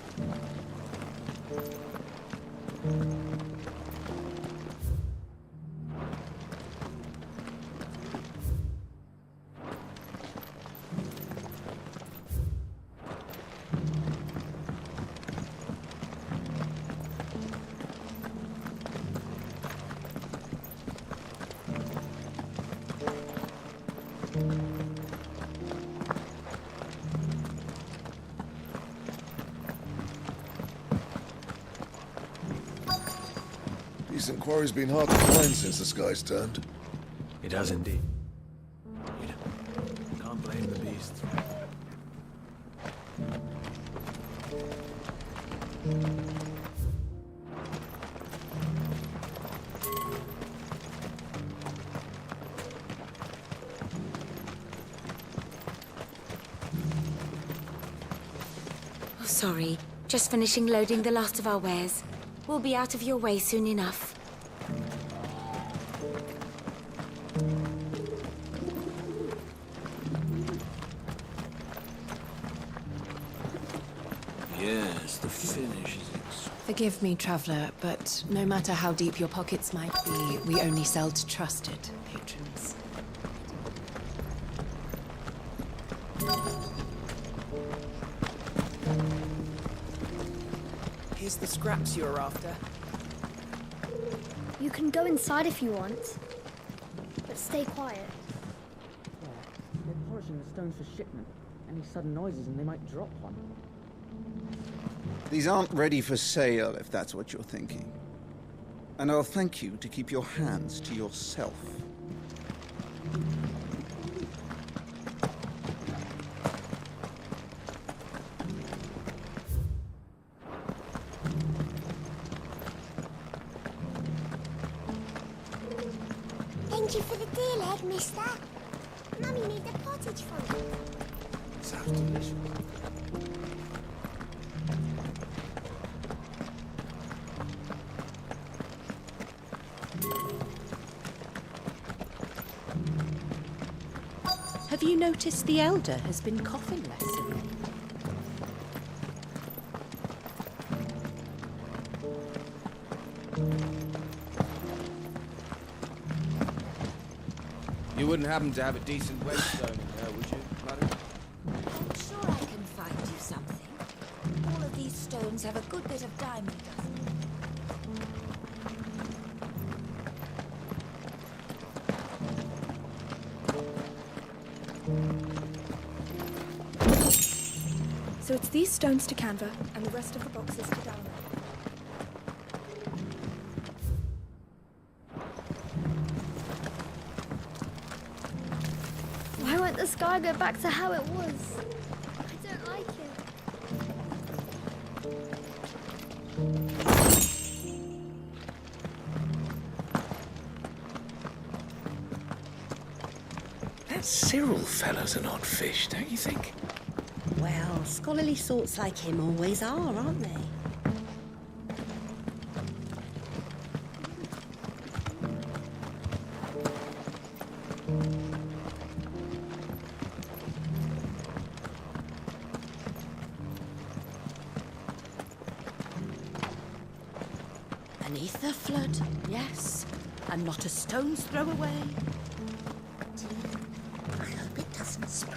Decent quarry's been hard to find since the sky's turned. It has indeed. Can't blame the beasts. Oh, sorry. Just finishing loading the last of our wares. We'll be out of your way soon enough. Yes, the finish is Forgive me, traveler, but no matter how deep your pockets might be, we only sell to trusted patrons. Here's the scraps you were after. You can go inside if you want, but stay quiet. They're polishing the stones for shipment. Any sudden noises and they might drop one. These aren't ready for sale, if that's what you're thinking. And I'll thank you to keep your hands to yourself. Thank you for the deal, egg, mister. Mummy made the pottage from it. Sounds delicious. Have you noticed the Elder has been coughing less of late? You wouldn't happen to have a decent whetstone in there, would you, madam? I'm sure I can find you something. All of these stones have a good bit of diamond dust. So it's these stones to Canva, and the rest of the boxes to download. Why won't the sky go back to how it was? I don't like it. That Cyril fella's an odd fish, don't you think? Well, scholarly sorts like him always are, aren't they? An ether flood, yes, and not a stone's throw away. I hope it doesn't spread.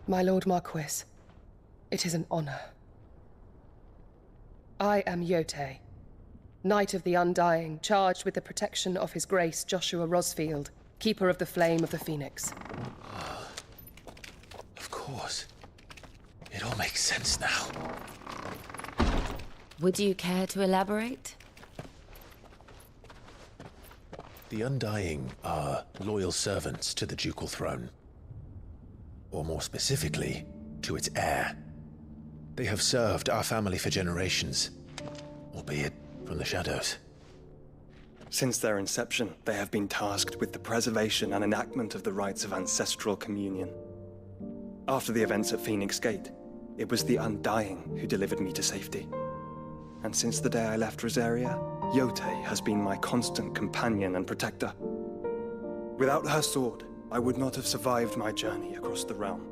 My Lord Marquis, it is an honor. I am Yotei, Knight of the Undying, charged with the protection of His Grace Joshua Rosfield, Keeper of the Flame of the Phoenix. Of course. It all makes sense now. Would you care to elaborate? The Undying are loyal servants to the ducal throne. Or more specifically, to its heir. They have served our family for generations, albeit from the shadows. Since their inception, they have been tasked with the preservation and enactment of the rites of ancestral communion. After the events at Phoenix Gate, it was the Undying who delivered me to safety. And since the day I left Rosaria, Yotei has been my constant companion and protector. Without her sword, I would not have survived my journey across the realm.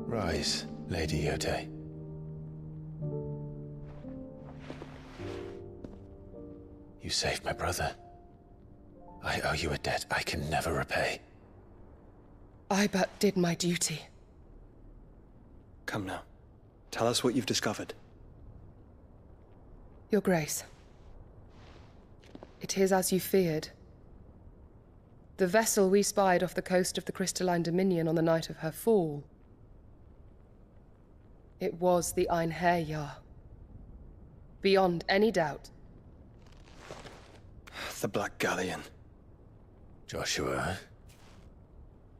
Rise, Lady Yotei. You saved my brother. I owe you a debt I can never repay. I but did my duty. Come now. Tell us what you've discovered. Your Grace. It is as you feared. The vessel we spied off the coast of the Crystalline Dominion on the night of her fall. It was the Einherjar. Beyond any doubt. The Black Galleon. Joshua,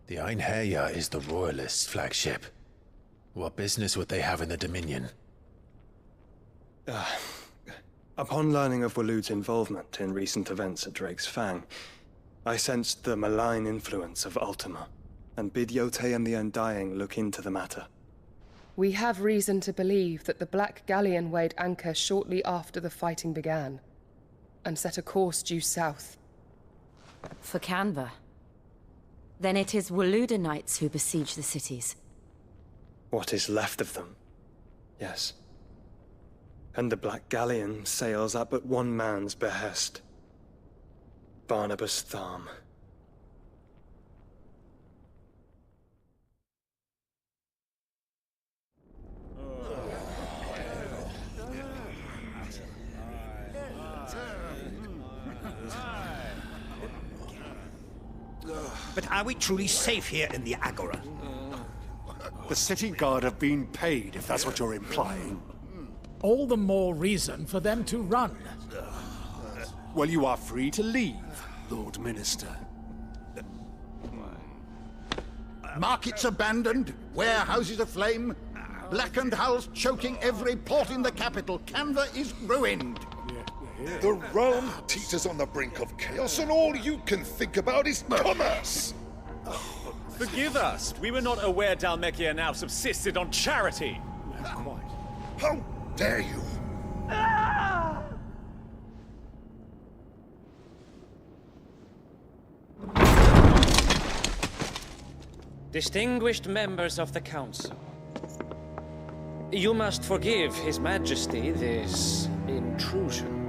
the Einherjar is the Royalists' flagship. What business would they have in the Dominion? Upon learning of Waloed's involvement in recent events at Drake's Fang, I sensed the malign influence of Ultima, and bid Yotei and the Undying look into the matter. We have reason to believe that the Black Galleon weighed anchor shortly after the fighting began, and set a course due south. For Canva. Then it is Waloed Knights who besiege the cities. What is left of them, yes. And the Black Galleon sails at but one man's behest. Barnabas Tharm. But are we truly safe here in the Agora? The city guard have been paid, if that's what you're implying. All the more reason for them to run. Well, you are free to leave, Lord Minister. Markets abandoned, warehouses aflame, blackened hulls choking every port in the capital. Canva is ruined. The realm teeters on the brink of chaos, and all you can think about is commerce! Forgive us. We were not aware Dhalmekia now subsisted on charity. How dare you! Distinguished members of the Council, you must forgive His Majesty this intrusion.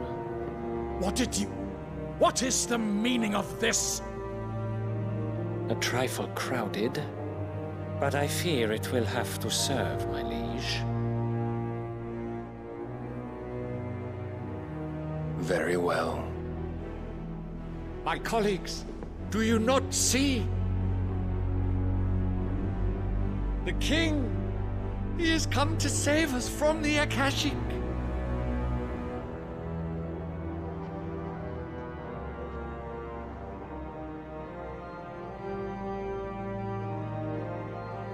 What is the meaning of this? A trifle crowded, but I fear it will have to serve, my liege. Very well. My colleagues, do you not see? The king! He has come to save us from the Akashic!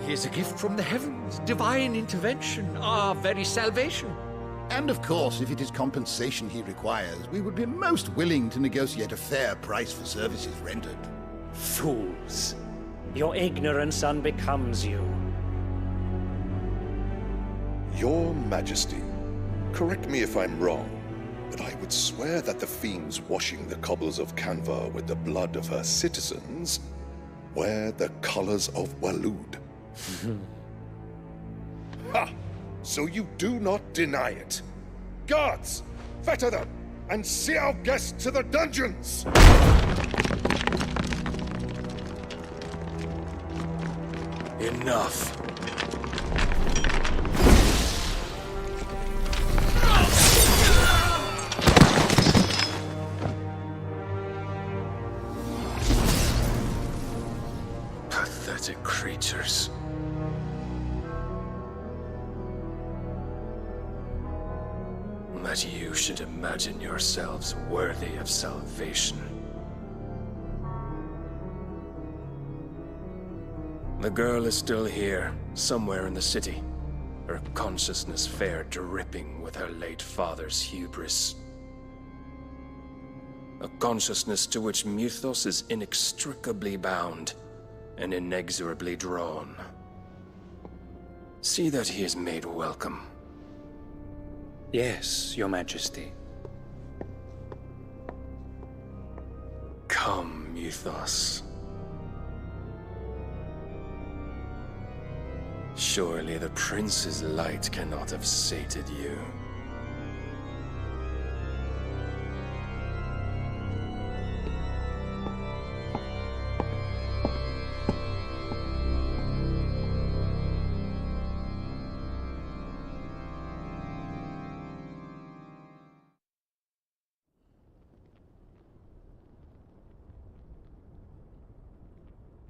He is a gift from the heavens, divine intervention, our very salvation. And of course, if it is compensation he requires, we would be most willing to negotiate a fair price for services rendered. Fools! Your ignorance unbecomes you. Your Majesty, correct me if I'm wrong, but I would swear that the fiends washing the cobbles of Canva with the blood of her citizens wear the colors of Waloed. Ha! So you do not deny it. Guards, fetter them, and see our guests to the dungeons! Enough. Pathetic creatures. That you should imagine yourselves worthy of salvation. The girl is still here, somewhere in the city. Her consciousness fair dripping with her late father's hubris. A consciousness to which Mythos is inextricably bound and inexorably drawn. See that he is made welcome. Yes, Your Majesty. Come, Mythos. Surely the prince's light cannot have sated you.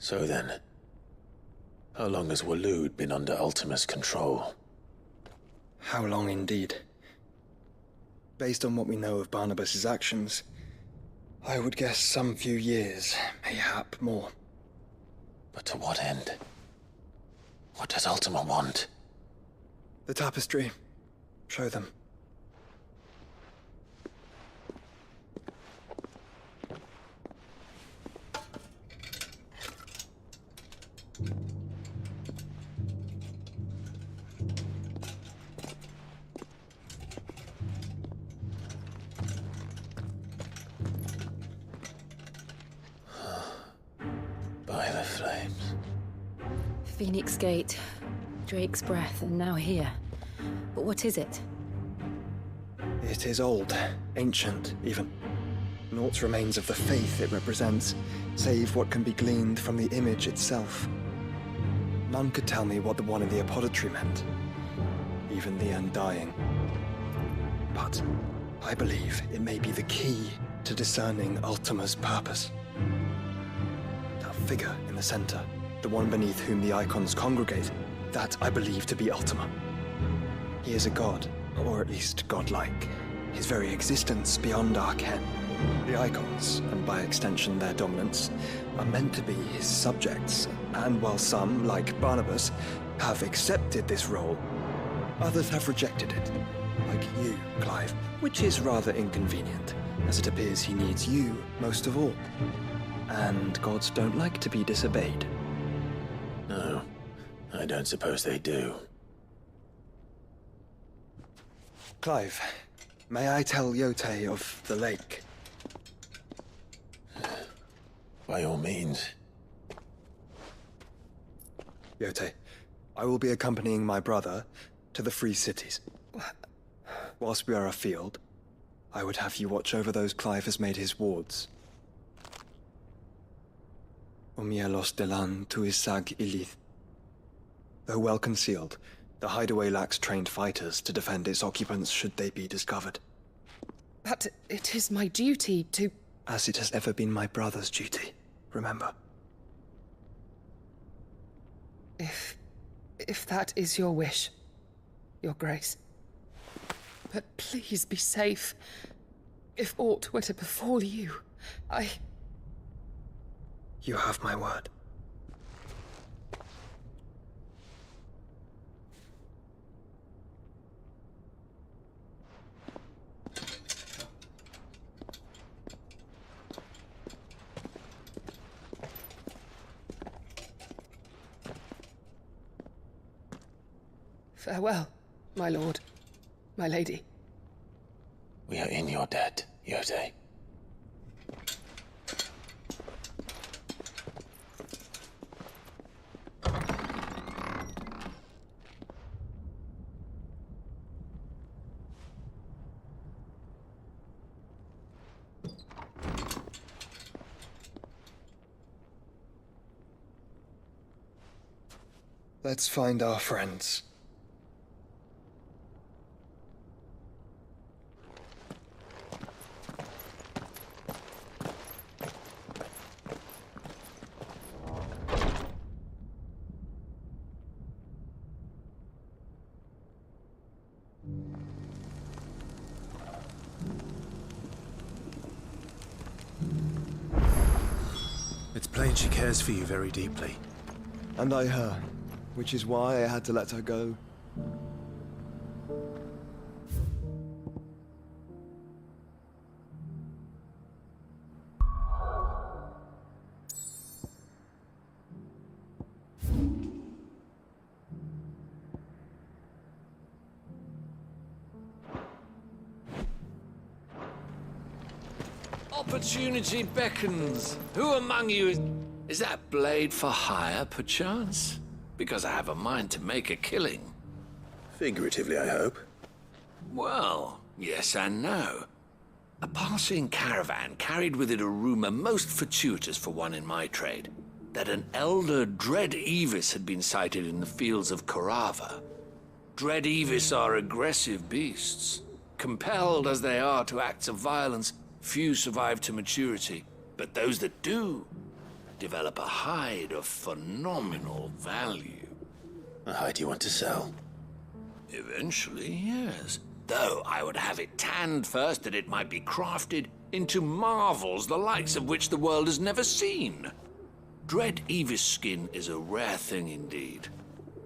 So then, how long has Waloed been under Ultima's control? How long indeed? Based on what we know of Barnabas's actions, I would guess some few years, mayhap more. But to what end? What does Ultima want? The tapestry. Show them. By the flames. Phoenix Gate, Drake's Breath, and now here. But what is it? It is old, ancient, even. Naught remains of the faith it represents, save what can be gleaned from the image itself. None could tell me what the one in the apothecary meant, even the Undying. But I believe it may be the key to discerning Ultima's purpose. That figure in the center, the one beneath whom the icons congregate, that I believe to be Ultima. He is a god, or at least godlike, his very existence beyond our ken. The icons, and by extension their dominance, are meant to be his subjects, and while some, like Barnabas, have accepted this role, others have rejected it, like you, Clive, which is rather inconvenient, as it appears he needs you most of all. And gods don't like to be disobeyed. No, I don't suppose they do. Clive, may I tell Yote of the lake? By all means. Yote, I will be accompanying my brother to the Free Cities. Whilst we are afield, I would have you watch over those Clive has made his wards. Umielos delan tuisag ilith. Though well concealed, the hideaway lacks trained fighters to defend its occupants should they be discovered. But it is my duty to... As it has ever been my brother's duty, remember. If that is your wish, Your Grace. But please be safe. If aught were to befall you, You have my word. Farewell, my lord, my lady. We are in your debt, Yote. Let's find our friends. It's plain she cares for you very deeply. And I her, which is why I had to let her go. Opportunity beckons. Who among you is that blade for hire, perchance? Because I have a mind to make a killing. Figuratively, I hope. Well, yes and no. A passing caravan carried with it a rumor most fortuitous for one in my trade, that an elder Dread Evis had been sighted in the fields of Korava. Dread Evis are aggressive beasts. Compelled as they are to acts of violence, few survive to maturity, but those that do develop a hide of phenomenal value. A hide you want to sell? Eventually, yes. Though I would have it tanned first that it might be crafted into marvels the likes of which the world has never seen. Dread Evis skin is a rare thing indeed.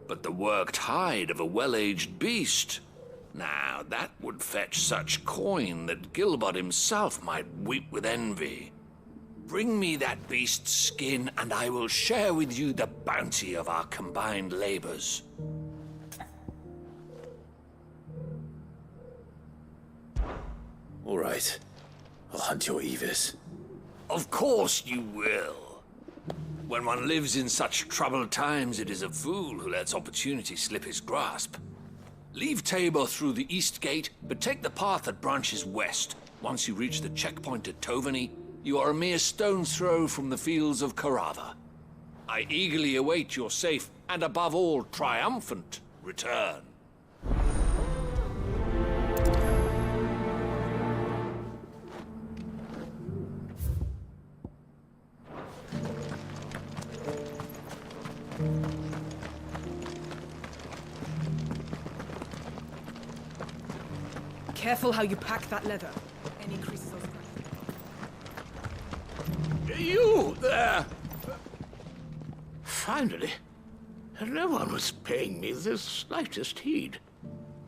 But the worked hide of a well-aged beast, now that would fetch such coin that Gilbert himself might weep with envy. Bring me that beast's skin, and I will share with you the bounty of our combined labors. All right. I'll hunt your Evis. Of course you will. When one lives in such troubled times, it is a fool who lets opportunity slip his grasp. Leave Tabor through the east gate, but take the path that branches west. Once you reach the checkpoint at Tovany, you are a mere stone's throw from the fields of Korava. I eagerly await your safe, and above all, triumphant return. Careful how you pack that leather. Any creases or scratches. You there! Finally, no one was paying me the slightest heed.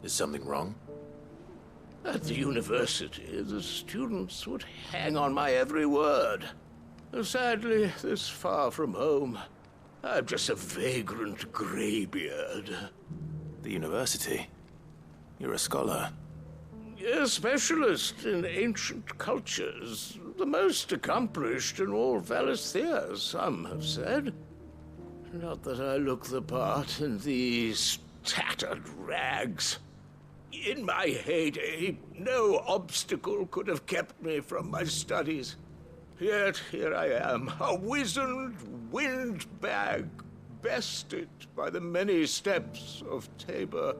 Is something wrong? At the university, the students would hang on my every word. Sadly, this far from home, I'm just a vagrant greybeard. The university? You're a scholar. A specialist in ancient cultures. The most accomplished in all Valisthea, some have said. Not that I look the part in these tattered rags. In my heyday, no obstacle could have kept me from my studies. Yet here I am, a wizened windbag, bested by the many steps of Tabor.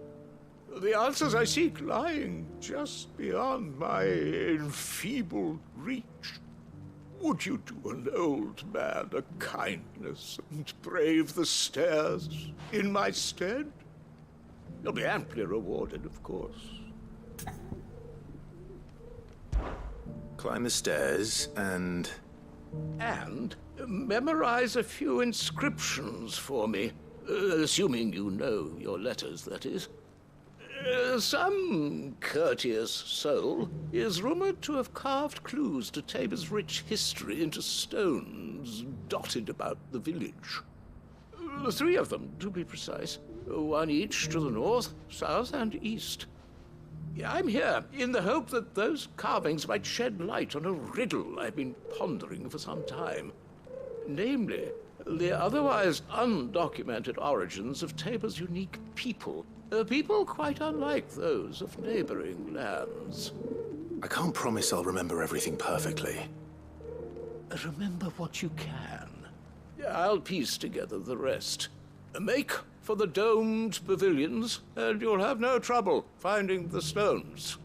The answers I seek lying just beyond my enfeebled reach. Would you do an old man a kindness and brave the stairs in my stead? You'll be amply rewarded, of course. Climb the stairs and memorize a few inscriptions for me. Assuming you know your letters, that is. Some courteous soul is rumored to have carved clues to Tabor's rich history into stones dotted about the village. 3 of them, to be precise. 1 each to the north, south, and east. I'm here in the hope that those carvings might shed light on a riddle I've been pondering for some time. Namely, the otherwise undocumented origins of Tabor's unique people. People quite unlike those of neighboring lands. I can't promise I'll remember everything perfectly. Remember what you can. I'll piece together the rest. Make for the domed pavilions, and you'll have no trouble finding the stones.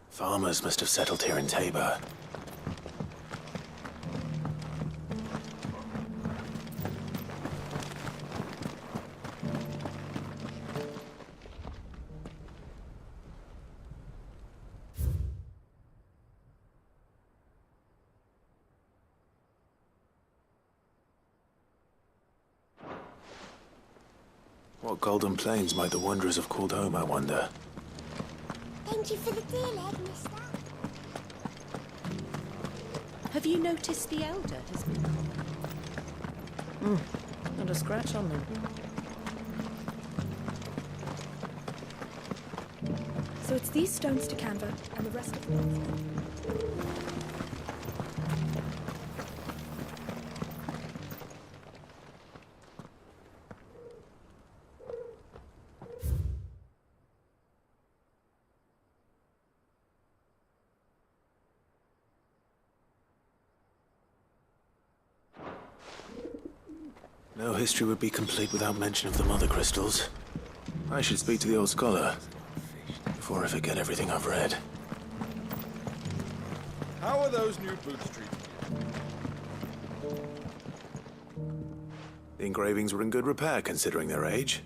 Farmers must have settled here in Tabor. What golden plains might the wanderers have called home, I wonder? Thank you for the deal, Ed, mister. Have you noticed the elder has been... Not a scratch on them. So it's these stones to Canva, and the rest of them. No history would be complete without mention of the mother crystals. I should speak to the old scholar before I forget everything I've read. How are those new boots treated? The engravings were in good repair considering their age.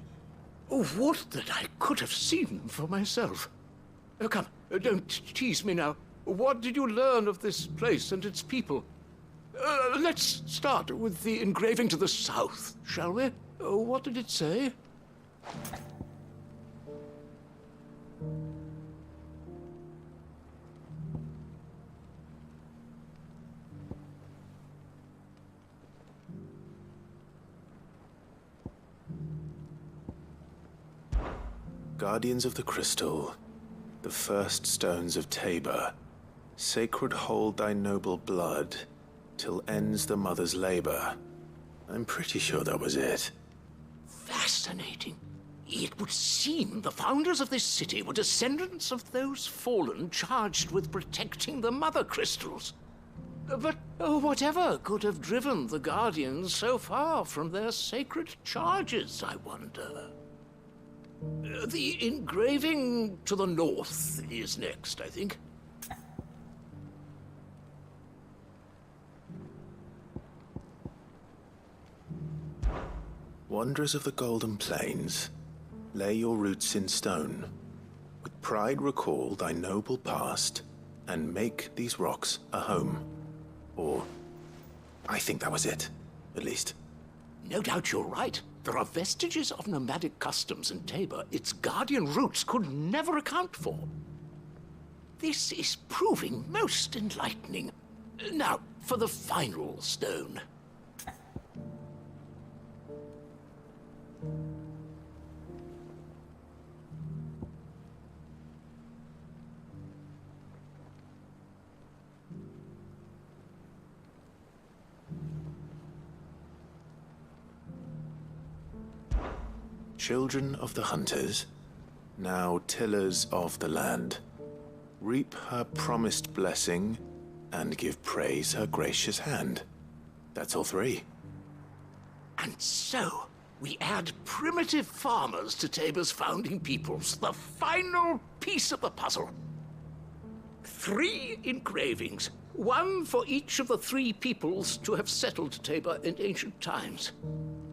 Oh, what that I could have seen for myself. Oh, come, don't tease me now. What did you learn of this place and its people? Let's start with the engraving to the south, shall we? What did it say? Guardians of the Crystal, the first stones of Tabor, sacred hold thy noble blood, till ends the mother's labor. I'm pretty sure that was it. Fascinating. It would seem the founders of this city were descendants of those fallen charged with protecting the mother crystals. But whatever could have driven the Guardians so far from their sacred charges, I wonder? The engraving to the north is next, I think. Wanderers of the Golden Plains, lay your roots in stone. With pride recall thy noble past, and make these rocks a home. Or, I think that was it, at least. No doubt you're right. There are vestiges of nomadic customs in Tabor its guardian roots could never account for. This is proving most enlightening. Now, for the final stone. Children of the hunters, now tillers of the land, reap her promised blessing and give praise her gracious hand. That's all three. And so, we add primitive farmers to Tabor's founding peoples, the final piece of the puzzle. 3 engravings, one for each of the 3 peoples to have settled Tabor in ancient times.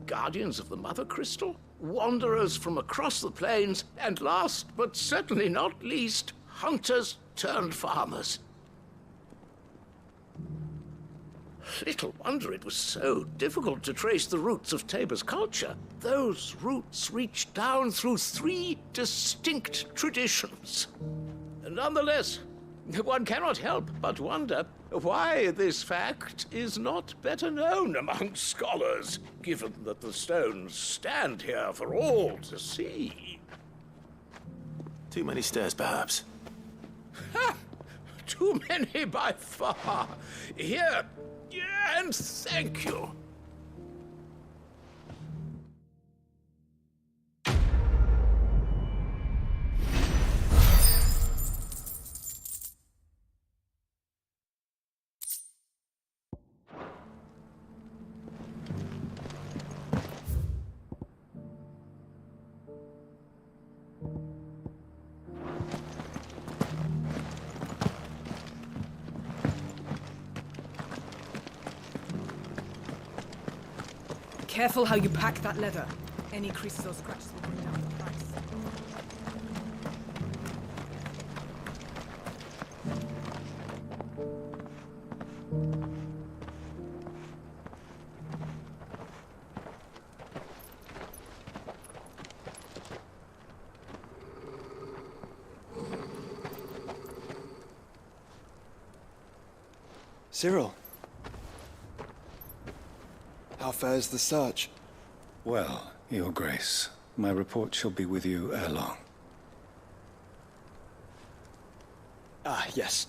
Guardians of the Mother Crystal, wanderers from across the plains, and last but certainly not least, hunters turned farmers. Little wonder it was so difficult to trace the roots of Tabor's culture. Those roots reach down through 3 distinct traditions. And nonetheless, One cannot help but wonder why this fact is not better known among scholars, given that the stones stand here for all to see. Too many stairs, perhaps. Ha! Too many by far. Here, and thank you. Careful how you pack that leather. Any creases or scratches will bring down the price. Cyril. How fares the search? Well, Your Grace, my report shall be with you ere long. Ah, yes.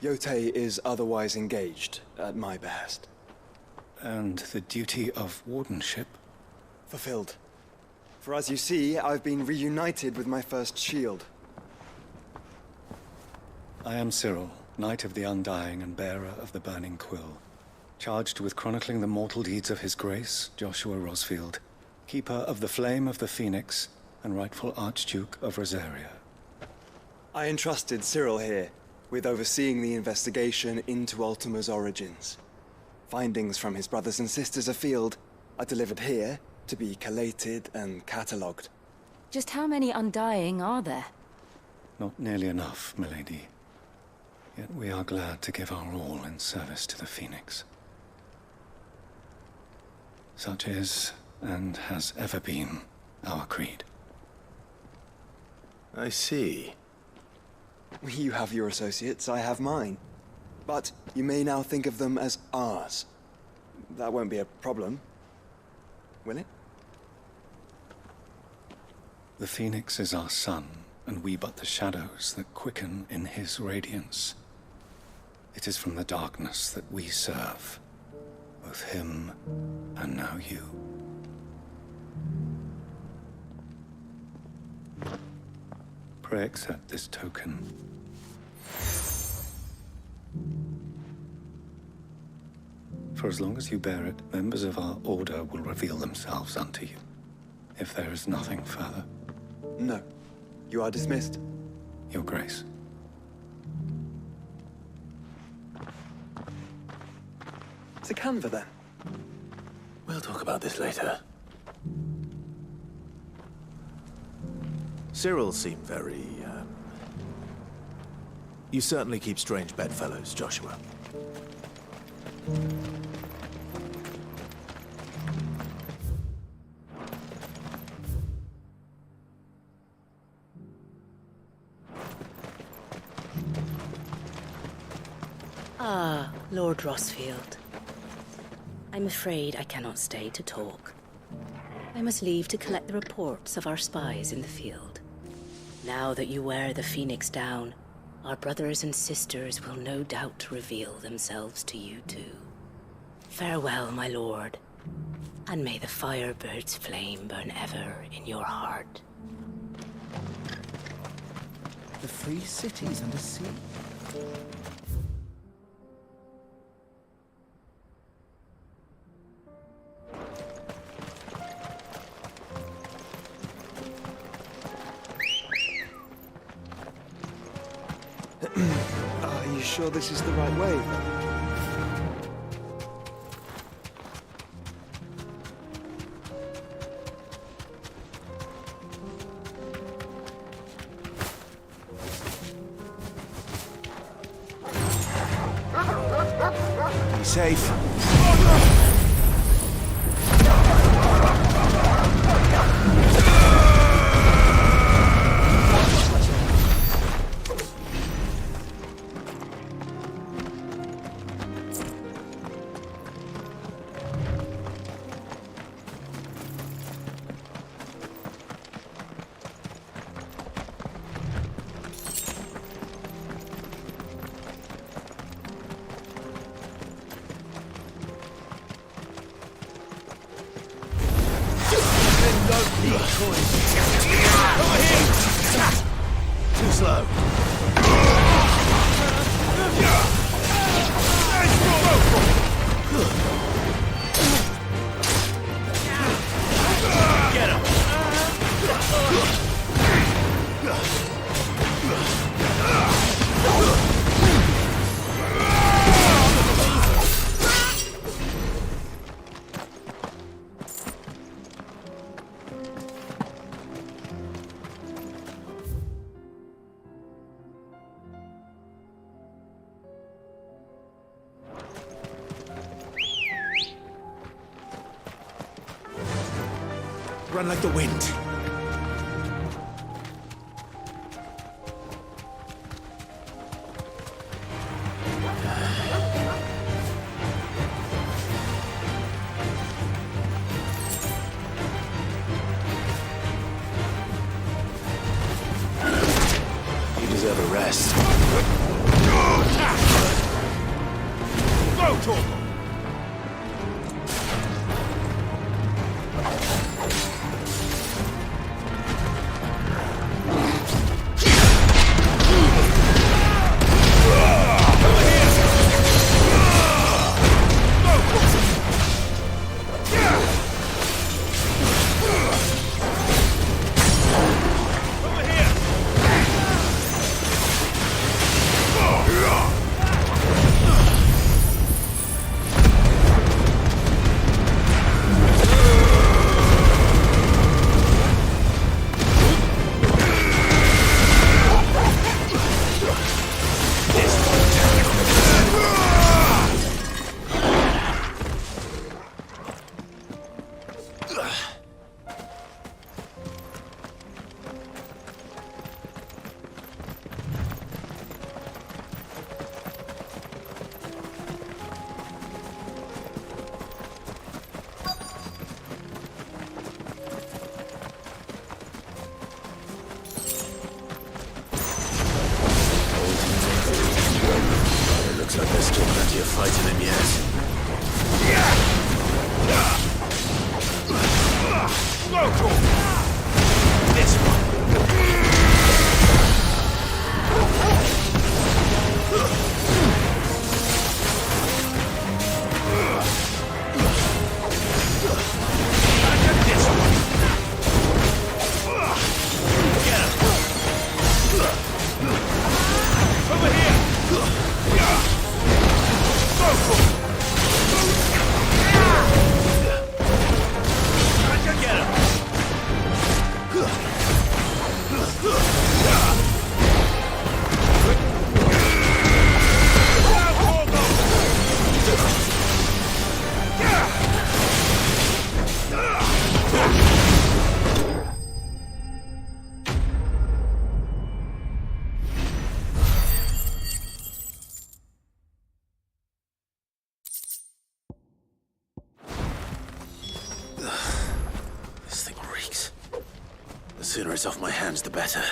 Yotei is otherwise engaged, at my behest. And the duty of wardenship? Fulfilled. For as you see, I've been reunited with my first shield. I am Cyril, Knight of the Undying and bearer of the Burning Quill, charged with chronicling the mortal deeds of His Grace, Joshua Rosfield, Keeper of the Flame of the Phoenix, and rightful Archduke of Rosaria. I entrusted Cyril here with overseeing the investigation into Ultima's origins. Findings from his brothers and sisters afield are delivered here to be collated and catalogued. Just how many Undying are there? Not nearly enough, milady. Yet we are glad to give our all in service to the Phoenix. Such is, and has ever been, our creed. I see. You have your associates, I have mine. But you may now think of them as ours. That won't be a problem, will it? The Phoenix is our sun, and we but the shadows that quicken in his radiance. It is from the darkness that we serve, both him and now you. Pray accept this token. For as long as you bear it, members of our order will reveal themselves unto you. If there is nothing further. No. You are dismissed. Your Grace. To Canva, then. We'll talk about this later. Cyril seemed very, You certainly keep strange bedfellows, Joshua. Ah, Lord Rosfield. I'm afraid I cannot stay to talk. I must leave to collect the reports of our spies in the field. Now that you wear the Phoenix down, our brothers and sisters will no doubt reveal themselves to you too. Farewell, my lord, and may the Firebird's flame burn ever in your heart. The free cities and the sea. Are you sure this is the right way? Be safe. Too slow. Get him! Run like the wind. You deserve a rest. Go, Torgo! Looks like there's still plenty of fight in him yet. This one. This thing reeks. The sooner it's off my hands, the better.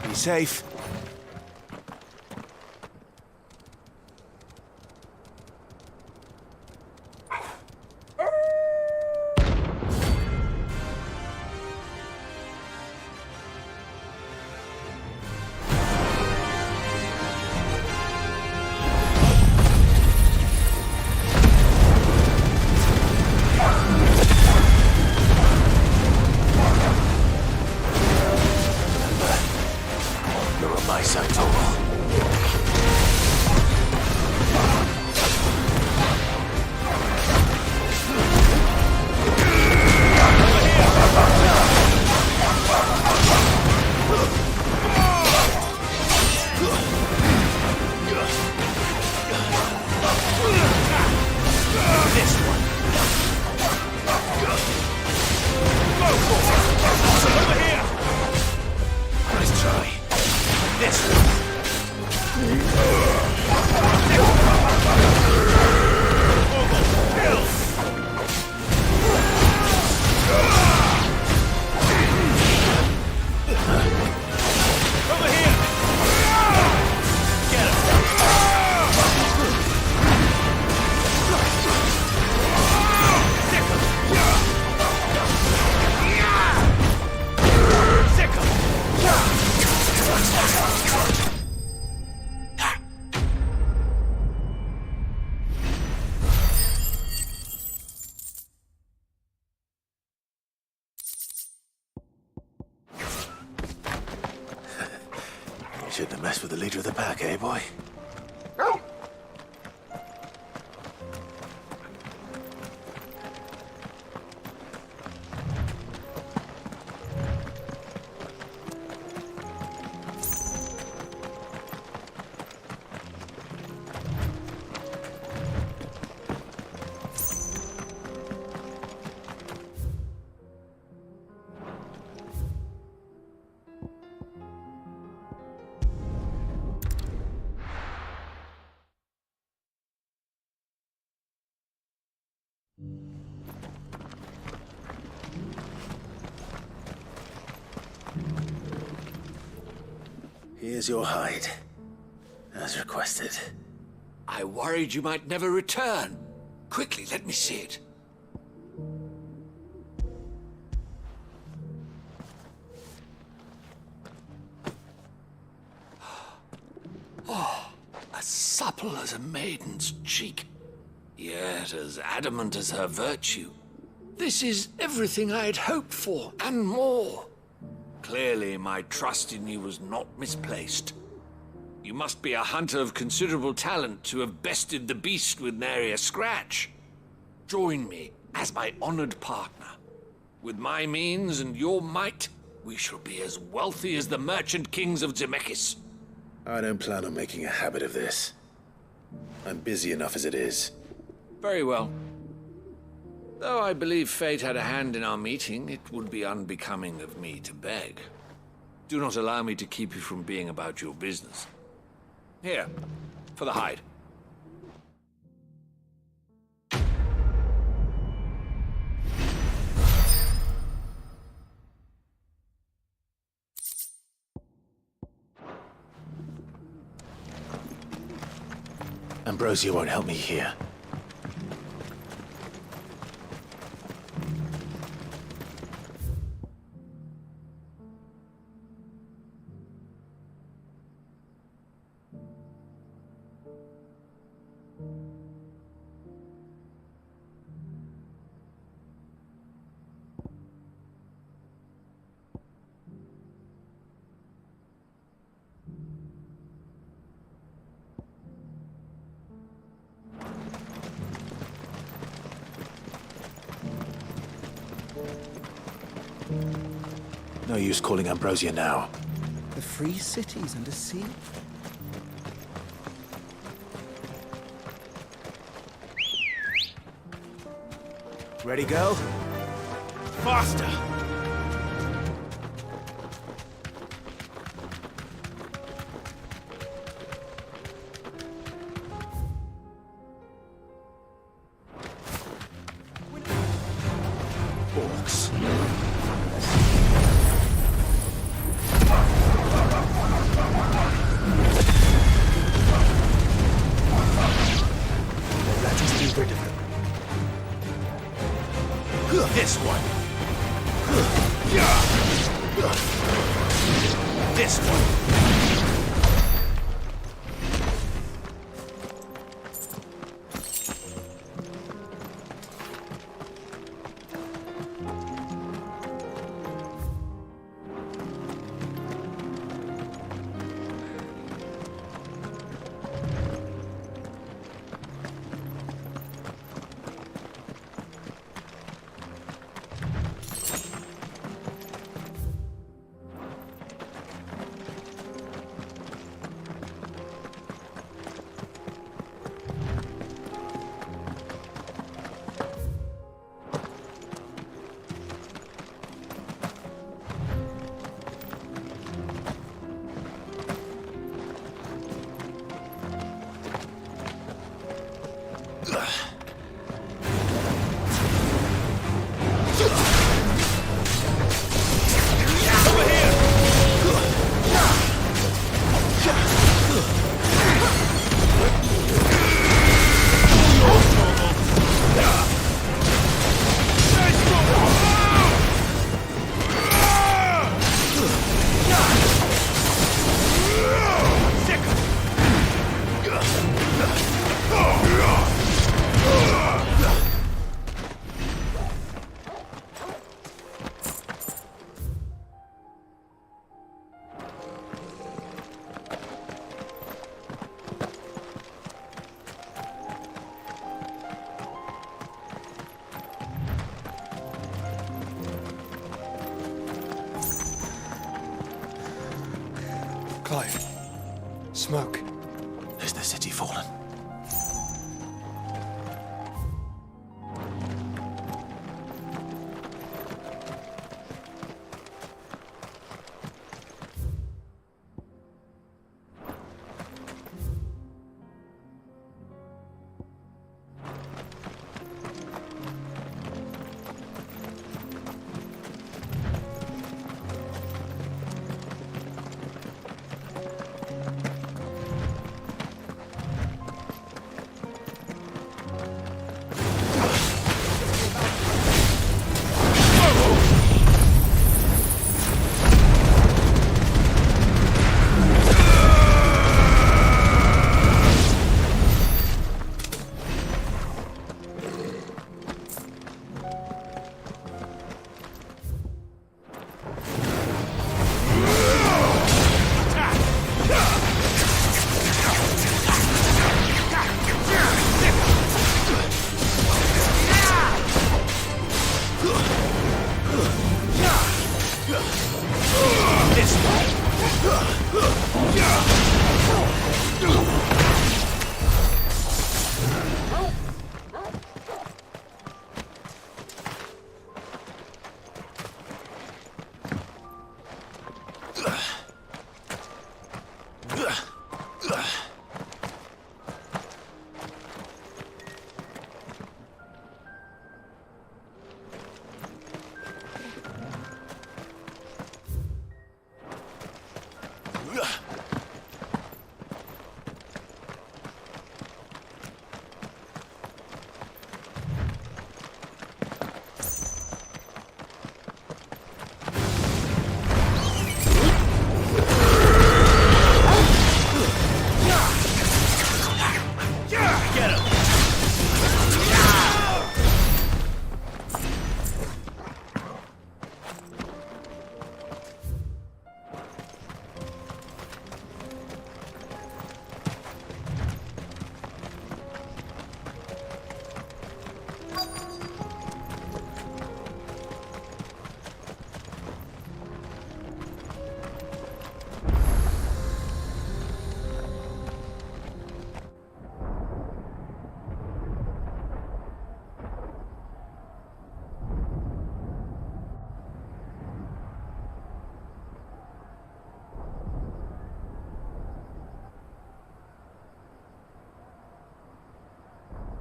Be safe. Shouldn't have messed with the leader of the pack, eh, boy? Here's your hide, as requested. I worried you might never return. Quickly, let me see it. Oh, as supple as a maiden's cheek, yet as adamant as her virtue. This is everything I had hoped for, and more. Clearly, my trust in you was not misplaced. You must be a hunter of considerable talent to have bested the beast with nary a scratch. Join me as my honored partner. With my means and your might, we shall be as wealthy as the merchant kings of Zemeckis. I don't plan on making a habit of this. I'm busy enough as it is. Very well. Though I believe fate had a hand in our meeting, it would be unbecoming of me to beg. Do not allow me to keep you from being about your business. Here, for the hide. Ambrosia won't help me here. No use calling Ambrosia now. The free cities under sea? Ready, go? Faster! Orcs. Rid of them. This one. This one. Clive. Smoke. Is the city fallen?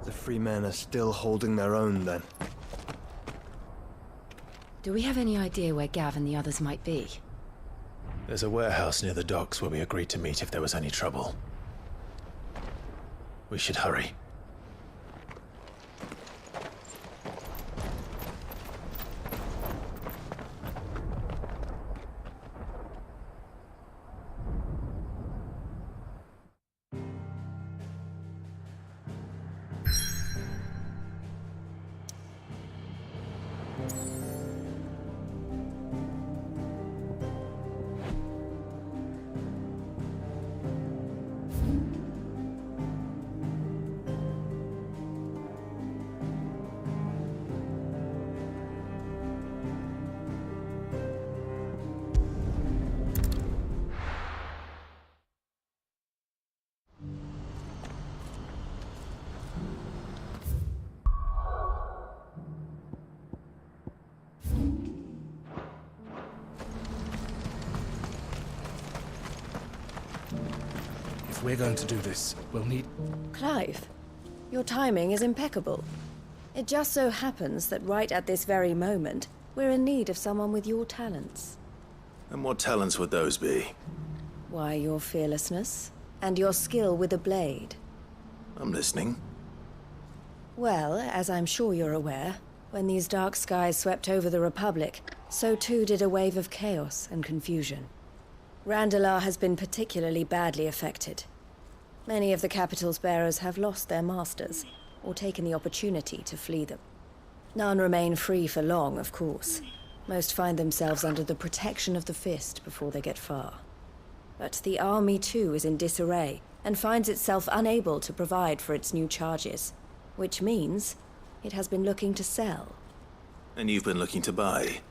The free men are still holding their own, then. Do we have any idea where Gav and the others might be? There's a warehouse near the docks where we agreed to meet if there was any trouble. We should hurry. If we're going to do this, we'll need... Clive, your timing is impeccable. It just so happens that right at this very moment, we're in need of someone with your talents. And what talents would those be? Why, your fearlessness, and your skill with a blade. I'm listening. Well, as I'm sure you're aware, when these dark skies swept over the Republic, so too did a wave of chaos and confusion. Randalar has been particularly badly affected. Many of the capital's bearers have lost their masters, or taken the opportunity to flee them. None remain free for long, of course. Most find themselves under the protection of the Fist before they get far. But the army too is in disarray, and finds itself unable to provide for its new charges. Which means it has been looking to sell. And you've been looking to buy,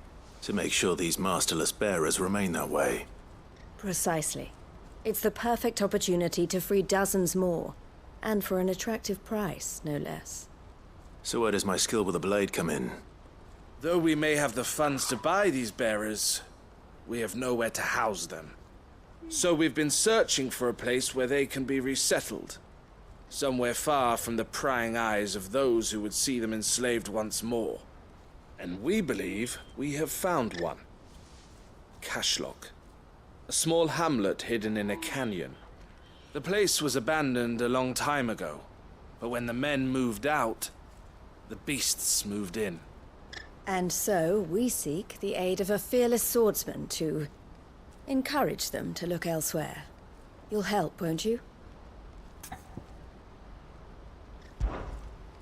to make sure these masterless bearers remain that way. Precisely. It's the perfect opportunity to free dozens more. And for an attractive price, no less. So where does my skill with a blade come in? Though we may have the funds to buy these bearers, we have nowhere to house them. So we've been searching for a place where they can be resettled. Somewhere far from the prying eyes of those who would see them enslaved once more. And we believe we have found one. Cashlock. A small hamlet hidden in a canyon. The place was abandoned a long time ago, but when the men moved out, the beasts moved in. And so we seek the aid of a fearless swordsman to encourage them to look elsewhere. You'll help, won't you?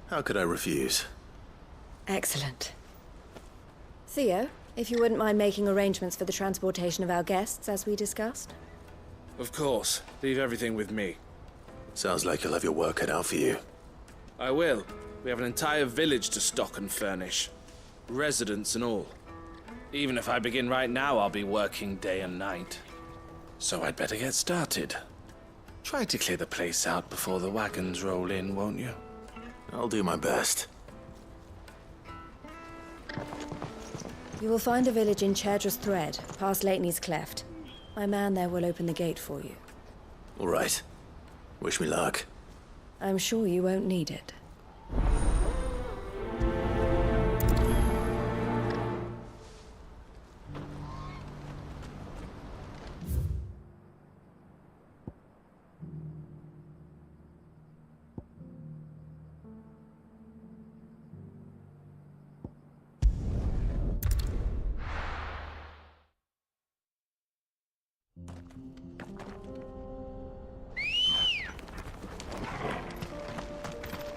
How could I refuse? Excellent. Theo, if you wouldn't mind making arrangements for the transportation of our guests, as we discussed. Of course. Leave everything with me. Sounds like you'll have your work cut out for you. I will. We have an entire village to stock and furnish. Residents and all. Even if I begin right now, I'll be working day and night. So I'd better get started. Try to clear the place out before the wagons roll in, won't you? I'll do my best. You will find a village in Chaidra's Thread, past Lateney's Cleft. My man there will open the gate for you. All right. Wish me luck. I'm sure you won't need it.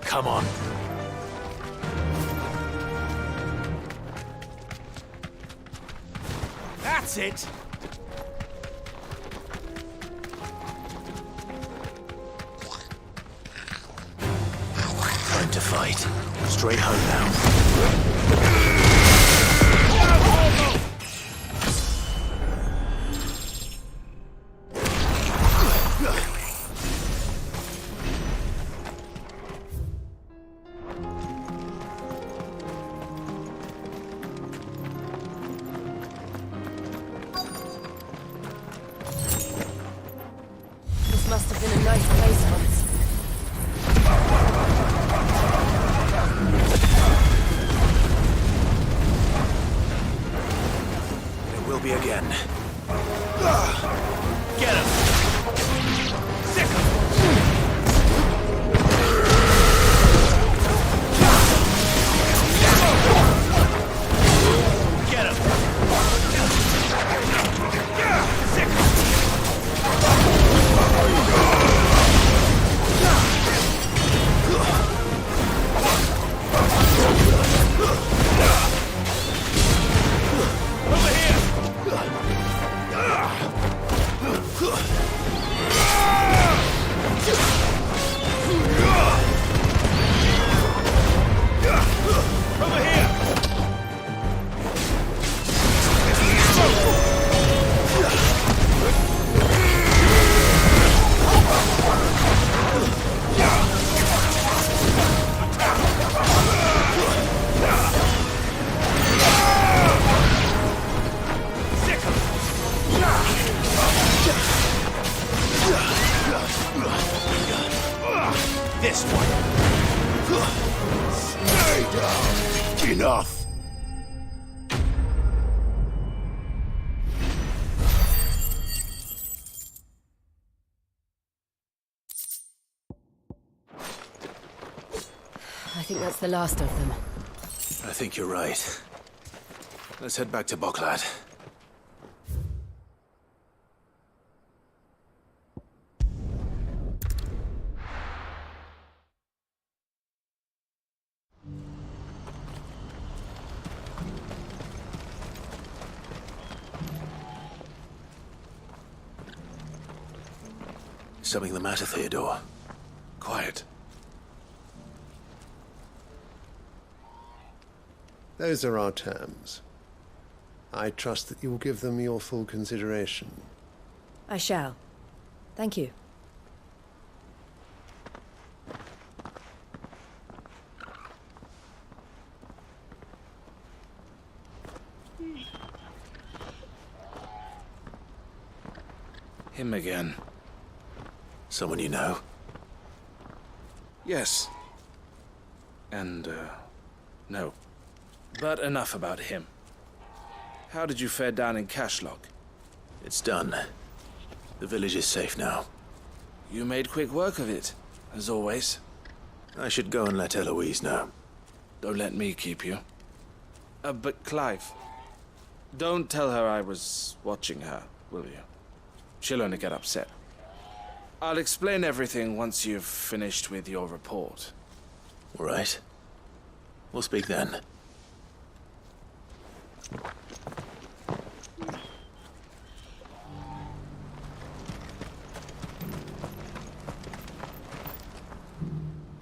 Come on. That's it! Time to fight. Straight home now. Must have been a nice place once. It will be again. Get him! Sick him! Get him! Sick him! This one. Stay down. Enough. I think that's the last of them. I think you're right. Let's head back to Boklad. Something the matter, Theodore? Quiet. Those are our terms. I trust that you will give them your full consideration. I shall. Thank you. Him again. Someone you know? Yes. And, no. But enough about him. How did you fare down in Cashlog? It's done. The village is safe now. You made quick work of it, as always. I should go and let Eloise know. Don't let me keep you. But Clive, don't tell her I was watching her, will you? She'll only get upset. I'll explain everything once you've finished with your report. All right. We'll speak then.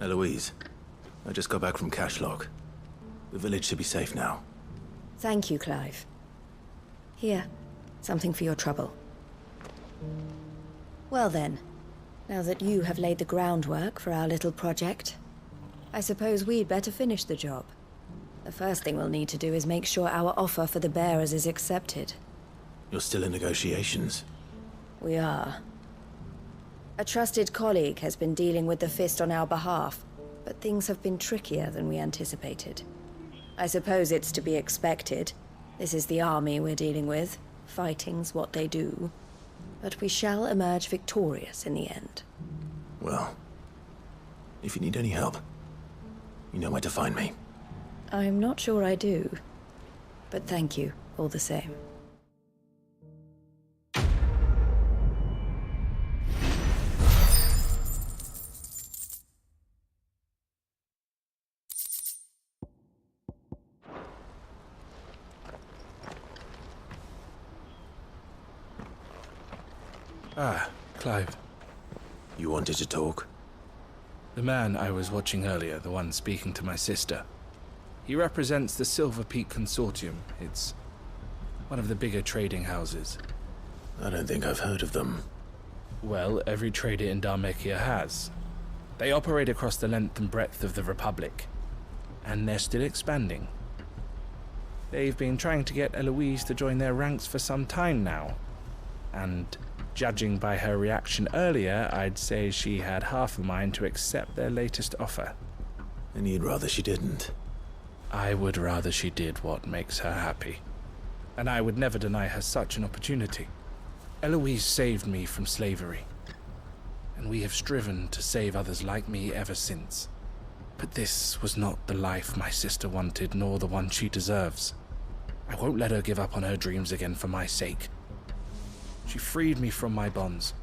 Eloise, I just got back from Cashlog. The village should be safe now. Thank you, Clive. Here, something for your trouble. Well then, now that you have laid the groundwork for our little project, I suppose we'd better finish the job. The first thing we'll need to do is make sure our offer for the bearers is accepted. You're still in negotiations? We are. A trusted colleague has been dealing with the Fist on our behalf, but things have been trickier than we anticipated. I suppose it's to be expected. This is the army we're dealing with. Fighting's what they do. But we shall emerge victorious in the end. Well, if you need any help, you know where to find me. I'm not sure I do, but thank you all the same. Ah, Clive. You wanted to talk? The man I was watching earlier, the one speaking to my sister. He represents the Silver Peak Consortium. It's one of the bigger trading houses. I don't think I've heard of them. Well, every trader in Dharmekia has. They operate across the length and breadth of the Republic. And they're still expanding. They've been trying to get Eloise to join their ranks for some time now. And judging by her reaction earlier, I'd say she had half a mind to accept their latest offer. And you'd rather she didn't? I would rather she did what makes her happy. And I would never deny her such an opportunity. Eloise saved me from slavery. And we have striven to save others like me ever since. But this was not the life my sister wanted, nor the one she deserves. I won't let her give up on her dreams again for my sake. She freed me from my bonds,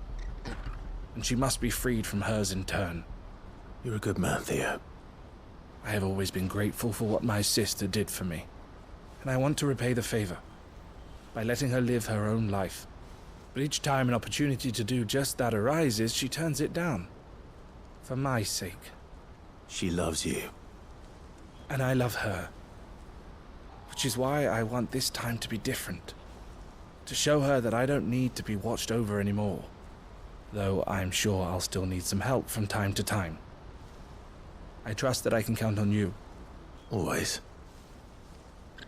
and she must be freed from hers in turn. You're a good man, Theo. I have always been grateful for what my sister did for me, and I want to repay the favor by letting her live her own life. But each time an opportunity to do just that arises, she turns it down. For my sake. She loves you. And I love her. Which is why I want this time to be different. To show her that I don't need to be watched over anymore. Though I'm sure I'll still need some help from time to time. I trust that I can count on you. Always.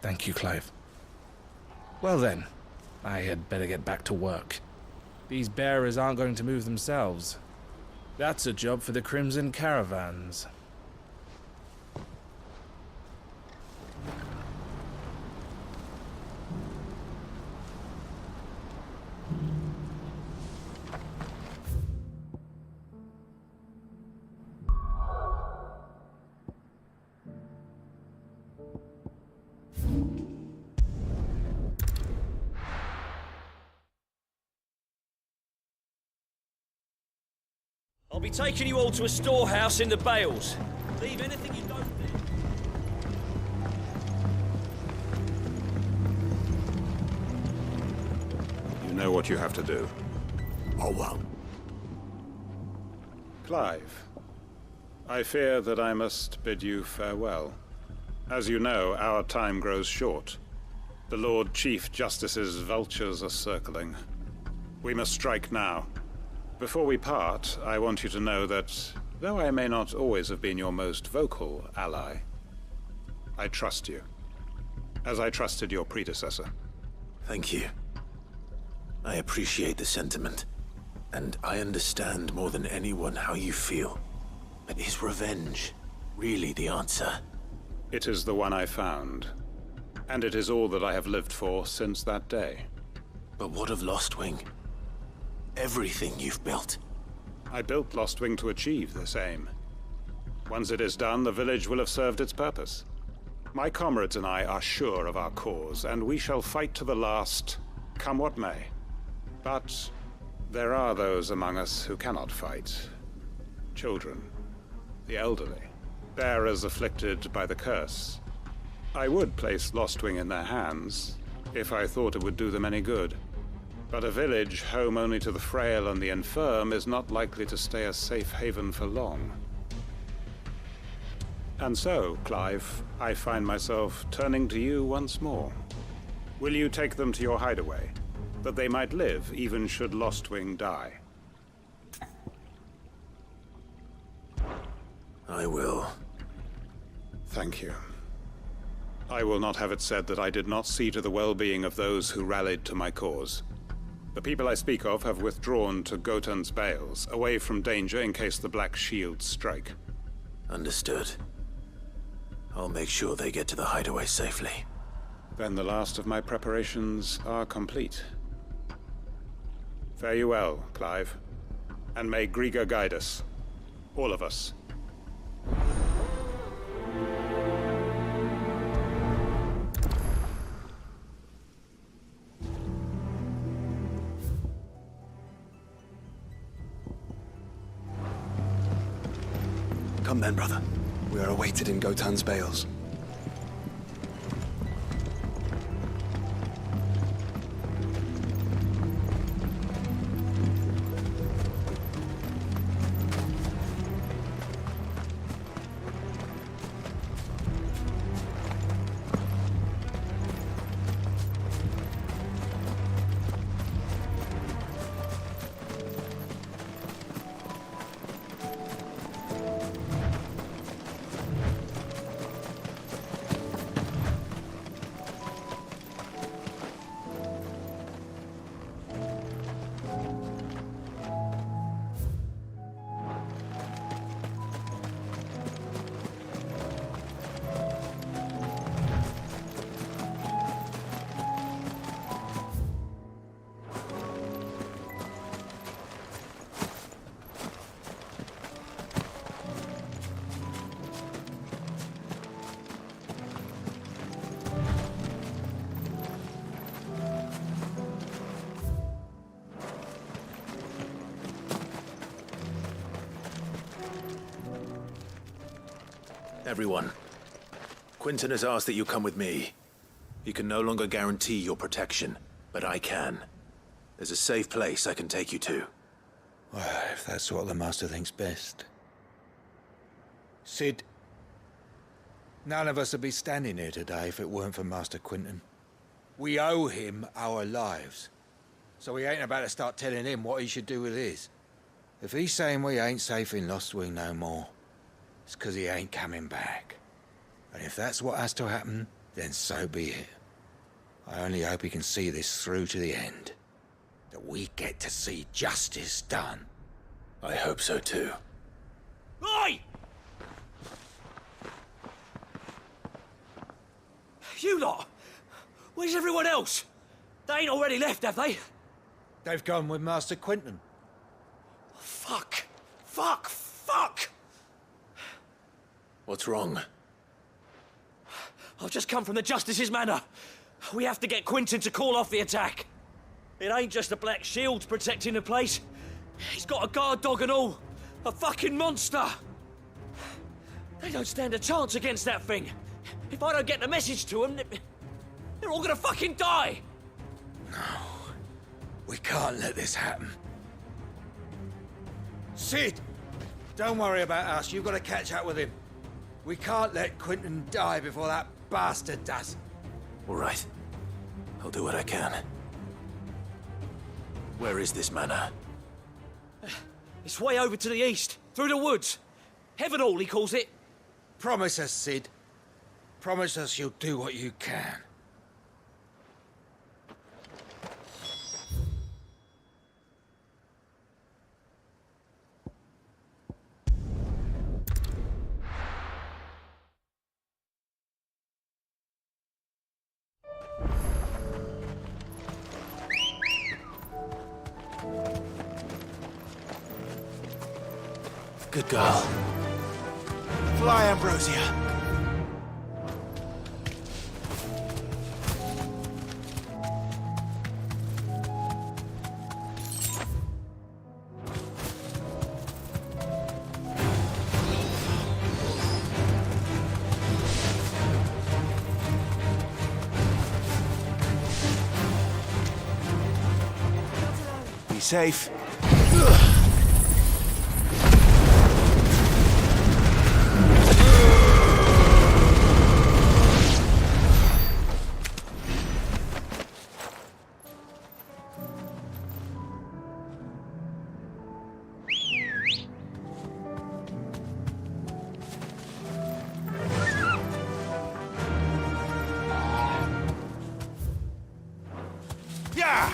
Thank you, Clive. Well then, I had better get back to work. These bearers aren't going to move themselves. That's a job for the Crimson Caravans. I'll be taking you all to a storehouse in the Bales. Leave anything you don't need. You know what you have to do. Oh, well. Clive, I fear that I must bid you farewell. As you know, our time grows short. The Lord Chief Justice's vultures are circling. We must strike now. Before we part, I want you to know that, though I may not always have been your most vocal ally, I trust you, as I trusted your predecessor. Thank you. I appreciate the sentiment, and I understand more than anyone how you feel. But is revenge really the answer? It is the one I found, and it is all that I have lived for since that day. But what of Lostwing? Everything you've built. I built Lostwing to achieve this aim. Once it is done, the village will have served its purpose. My comrades and I are sure of our cause, and we shall fight to the last, come what may. But there are those among us who cannot fight. Children, the elderly, bearers afflicted by the curse. I would place Lostwing in their hands, if I thought it would do them any good. But a village home only to the frail and the infirm is not likely to stay a safe haven for long. And so, Clive, I find myself turning to you once more. Will you take them to your hideaway, that they might live even should Lostwing die? I will. Thank you. I will not have it said that I did not see to the well-being of those who rallied to my cause. The people I speak of have withdrawn to Gotan's Bales, away from danger in case the Black Shields strike. Understood. I'll make sure they get to the hideaway safely. Then the last of my preparations are complete. Fare you well, Clive. And may Griga guide us. All of us. Come then, brother. We are awaited in Gotan's Bales. Everyone, Quinton has asked that you come with me. He can no longer guarantee your protection, but I can. There's a safe place I can take you to. Well, if that's what the Master thinks best. Sid, none of us would be standing here today if it weren't for Master Quinton. We owe him our lives. So we ain't about to start telling him what he should do with his. If he's saying we ain't safe in Lostwing no more, it's 'cause he ain't coming back. And if that's what has to happen, then so be it. I only hope he can see this through to the end. That we get to see justice done. I hope so too. Oi! You lot! Where's everyone else? They ain't already left, have they? They've gone with Master Quinton. Fuck! Fuck! Fuck! What's wrong? I've just come from the Justice's manor. We have to get Quinton to call off the attack. It ain't just the Black Shields protecting the place. He's got a guard dog and all. A fucking monster. They don't stand a chance against that thing. If I don't get the message to them, they're all gonna fucking die. No. We can't let this happen. Sid! Don't worry about us. You've got to catch up with him. We can't let Quinton die before that bastard does. All right. I'll do what I can. Where is this manor? It's way over to the east, through the woods. Heaven Hall, he calls it. Promise us, Sid. Promise us you'll do what you can. Good girl. Fly, Ambrosia. Be safe. Yeah!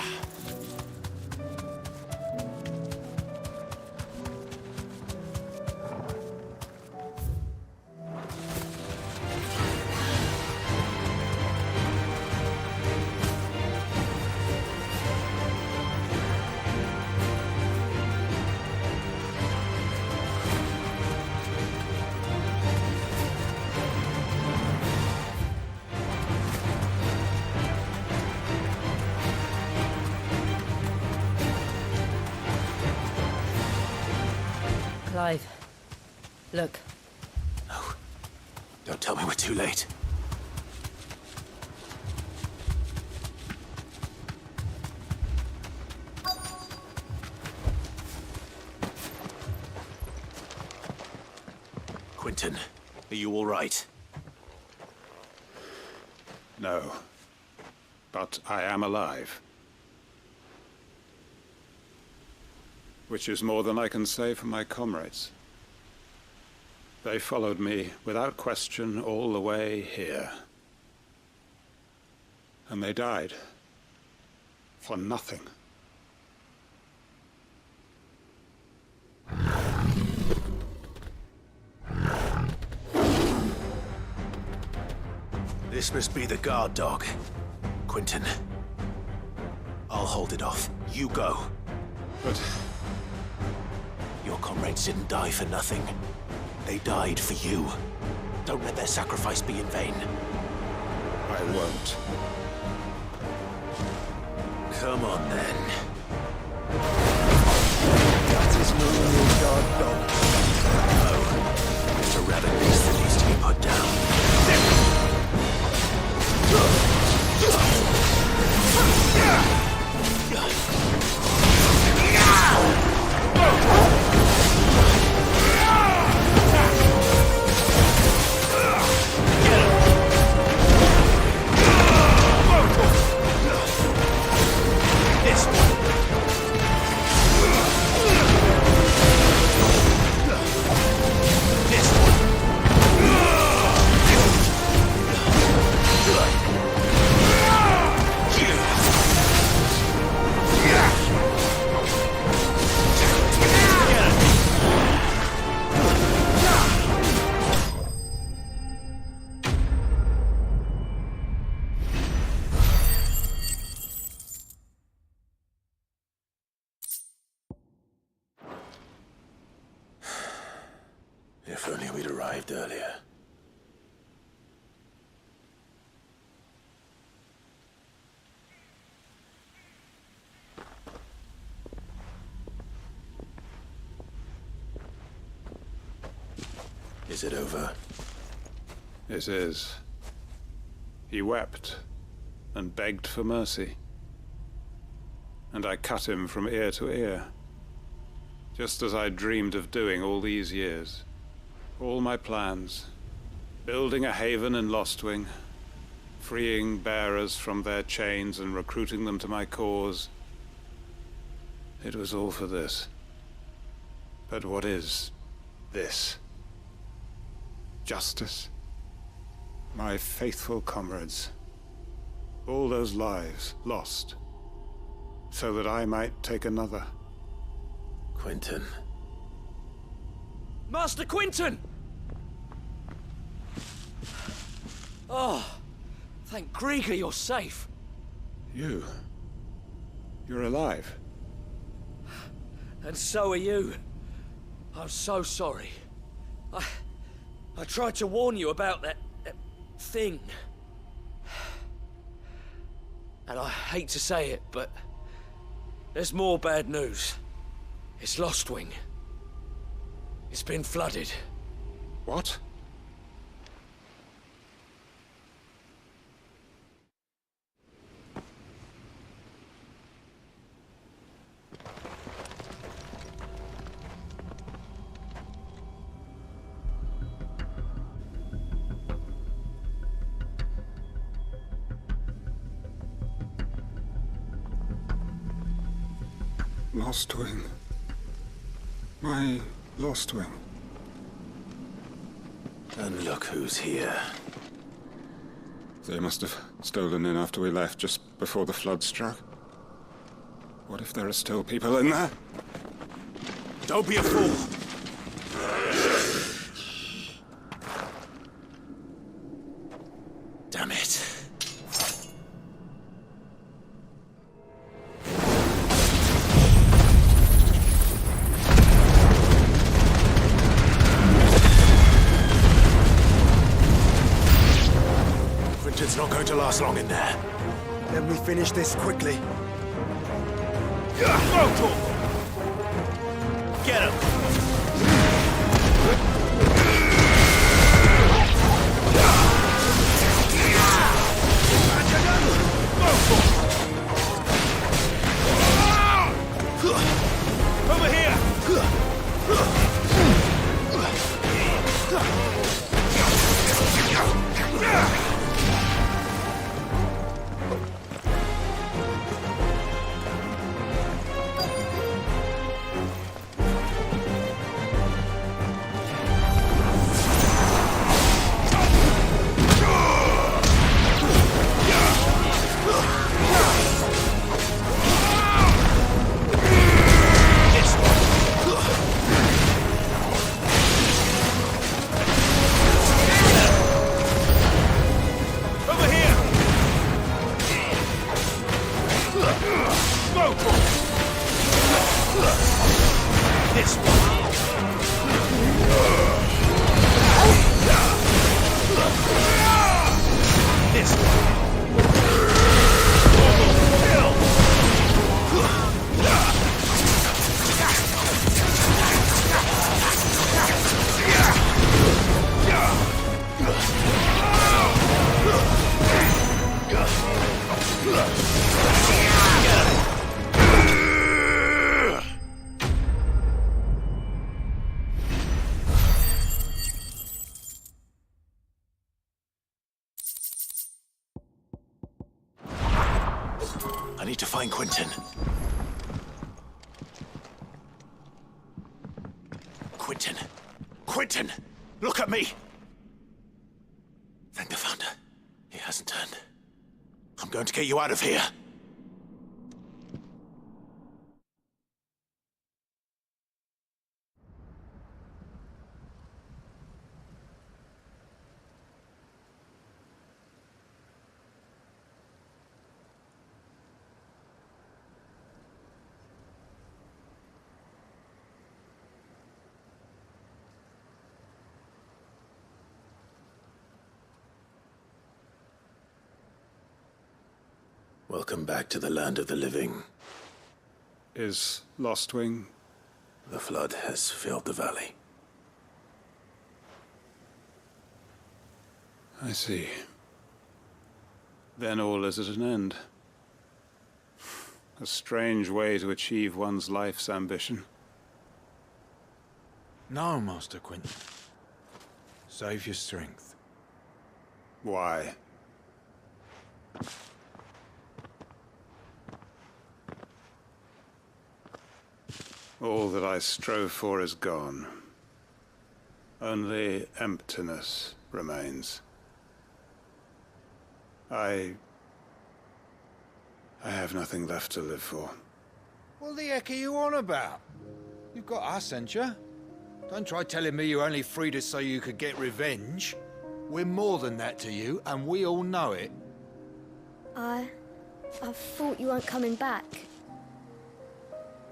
Clive, look. No. Don't tell me we're too late. Quentin, are you all right? No. But I am alive. Which is more than I can say for my comrades. They followed me without question all the way here. And they died. For nothing. This must be the guard dog. Quentin. I'll hold it off. You go. But... your comrades didn't die for nothing. They died for you. Don't let their sacrifice be in vain. I won't. Come on, then. That is no real guard dog. No. It's a rabid beast that needs to be put down. If only we'd arrived earlier. Is it over? It is. He wept and begged for mercy. And I cut him from ear to ear. Just as I dreamed of doing all these years. All my plans. Building a haven in Lostwing. Freeing bearers from their chains and recruiting them to my cause. It was all for this. But what is this? Justice? My faithful comrades. All those lives lost, so that I might take another. Quentin. Master Quentin! Oh, thank Grieger you're safe. You're alive. And so are you. I'm so sorry. I tried to warn you about that thing. And I hate to say it, but there's more bad news. It's Lostwing. It's been flooded. What? Lostwing. My Lostwing. And look who's here. They must have stolen in after we left, just before the flood struck. What if there are still people in there? Don't be a fool! Damn it. Quentin's not going to last long in there. Then we finish this quickly. Get him! Over here! I need to find Quentin. Quentin! Quentin! Look at me! Thank the Founder. He hasn't turned. I'm going to get you out of here. Welcome back to the land of the living. Is Lostwing? The flood has filled the valley. I see. Then all is at an end. A strange way to achieve one's life's ambition. No, Master Quentin. Save your strength. Why? All that I strove for is gone. Only emptiness remains. I have nothing left to live for. What the heck are you on about? You've got us, ain't you? Don't try telling me you only freed us so you could get revenge. We're more than that to you, and we all know it. I thought you weren't coming back.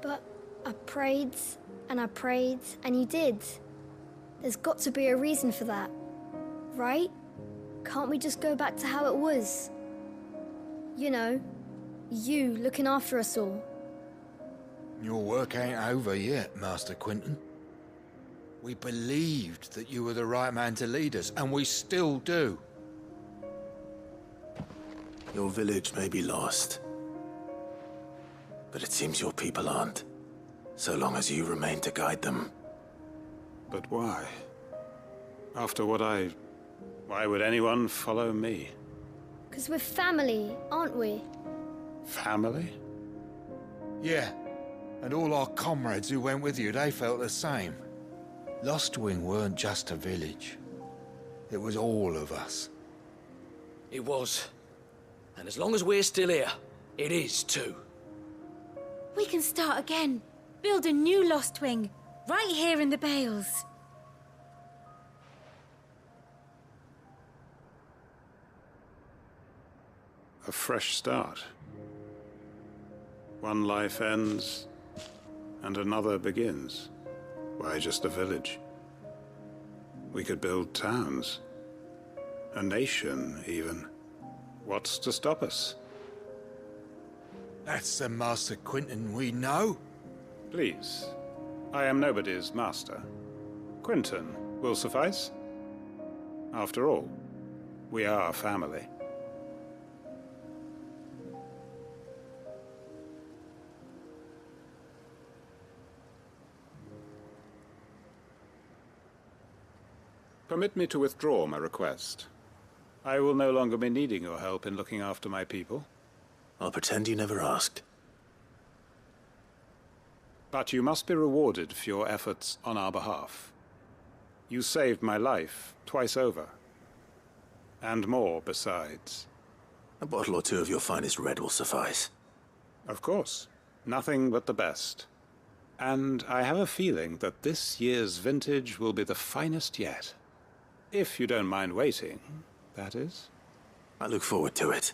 But I prayed, and you did. There's got to be a reason for that, right? Can't we just go back to how it was? You know, you looking after us all. Your work ain't over yet, Master Quinton. We believed that you were the right man to lead us, and we still do. Your village may be lost, but it seems your people aren't, so long as you remain to guide them. But why? After what why would anyone follow me? 'Cause we're family, aren't we? Family? Yeah, and all our comrades who went with you, they felt the same. Lostwing weren't just a village. It was all of us. It was. And as long as we're still here, it is too. We can start again. Build a new Lostwing, right here in the Bales. A fresh start. One life ends, and another begins. Why just a village? We could build towns. A nation, even. What's to stop us? That's the Master Quinton we know. Please. I am nobody's master. Quinton will suffice. After all, we are family. Permit me to withdraw my request. I will no longer be needing your help in looking after my people. I'll pretend you never asked. But you must be rewarded for your efforts on our behalf. You saved my life twice over. And more besides. A bottle or two of your finest red will suffice. Of course. Nothing but the best. And I have a feeling that this year's vintage will be the finest yet. If you don't mind waiting, that is. I look forward to it.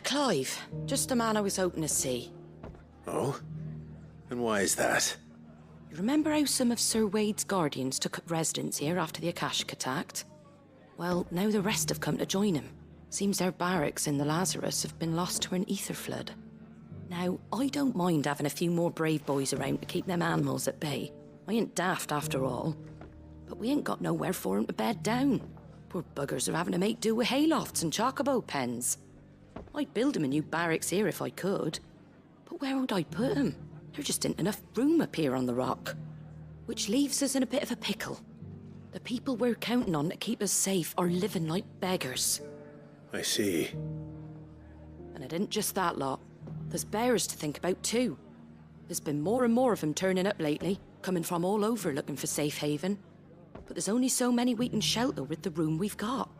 Clive, just the man I was hoping to see. Oh? And why is that? You remember how some of Sir Wade's guardians took up residence here after the Akashic attacked? Well, now the rest have come to join him. Seems their barracks in the Lazarus have been lost to an ether flood. Now, I don't mind having a few more brave boys around to keep them animals at bay. I ain't daft after all. But we ain't got nowhere for 'em to bed down. Poor buggers are having to make do with haylofts and chocobo pens. I'd build 'em a new barracks here if I could. But where would I put 'em? There just ain't enough room up here on the rock. Which leaves us in a bit of a pickle. The people we're counting on to keep us safe are living like beggars. I see. And it ain't just that lot. There's bears to think about too. There's been more and more of them turning up lately, coming from all over looking for safe haven. But there's only so many we can shelter with the room we've got.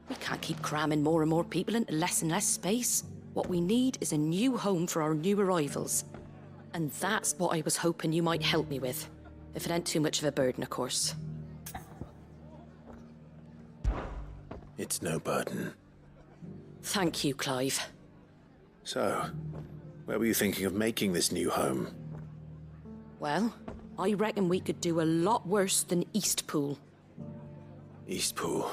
We can't keep cramming more and more people into less and less space. What we need is a new home for our new arrivals. And that's what I was hoping you might help me with. If it ain't too much of a burden, of course. It's no burden. Thank you, Clive. So, where were you thinking of making this new home? Well, I reckon we could do a lot worse than Eastpool. Eastpool.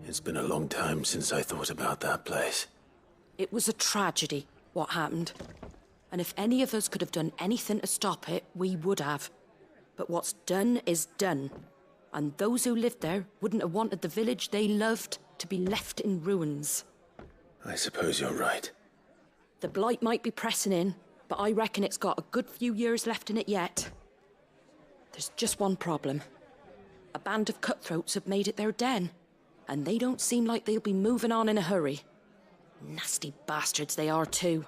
It's been a long time since I thought about that place. It was a tragedy, what happened. And if any of us could have done anything to stop it, we would have. But what's done is done. And those who lived there wouldn't have wanted the village they loved to be left in ruins. I suppose you're right. The blight might be pressing in, but I reckon it's got a good few years left in it yet. There's just one problem. A band of cutthroats have made it their den, and they don't seem like they'll be moving on in a hurry. Nasty bastards they are too.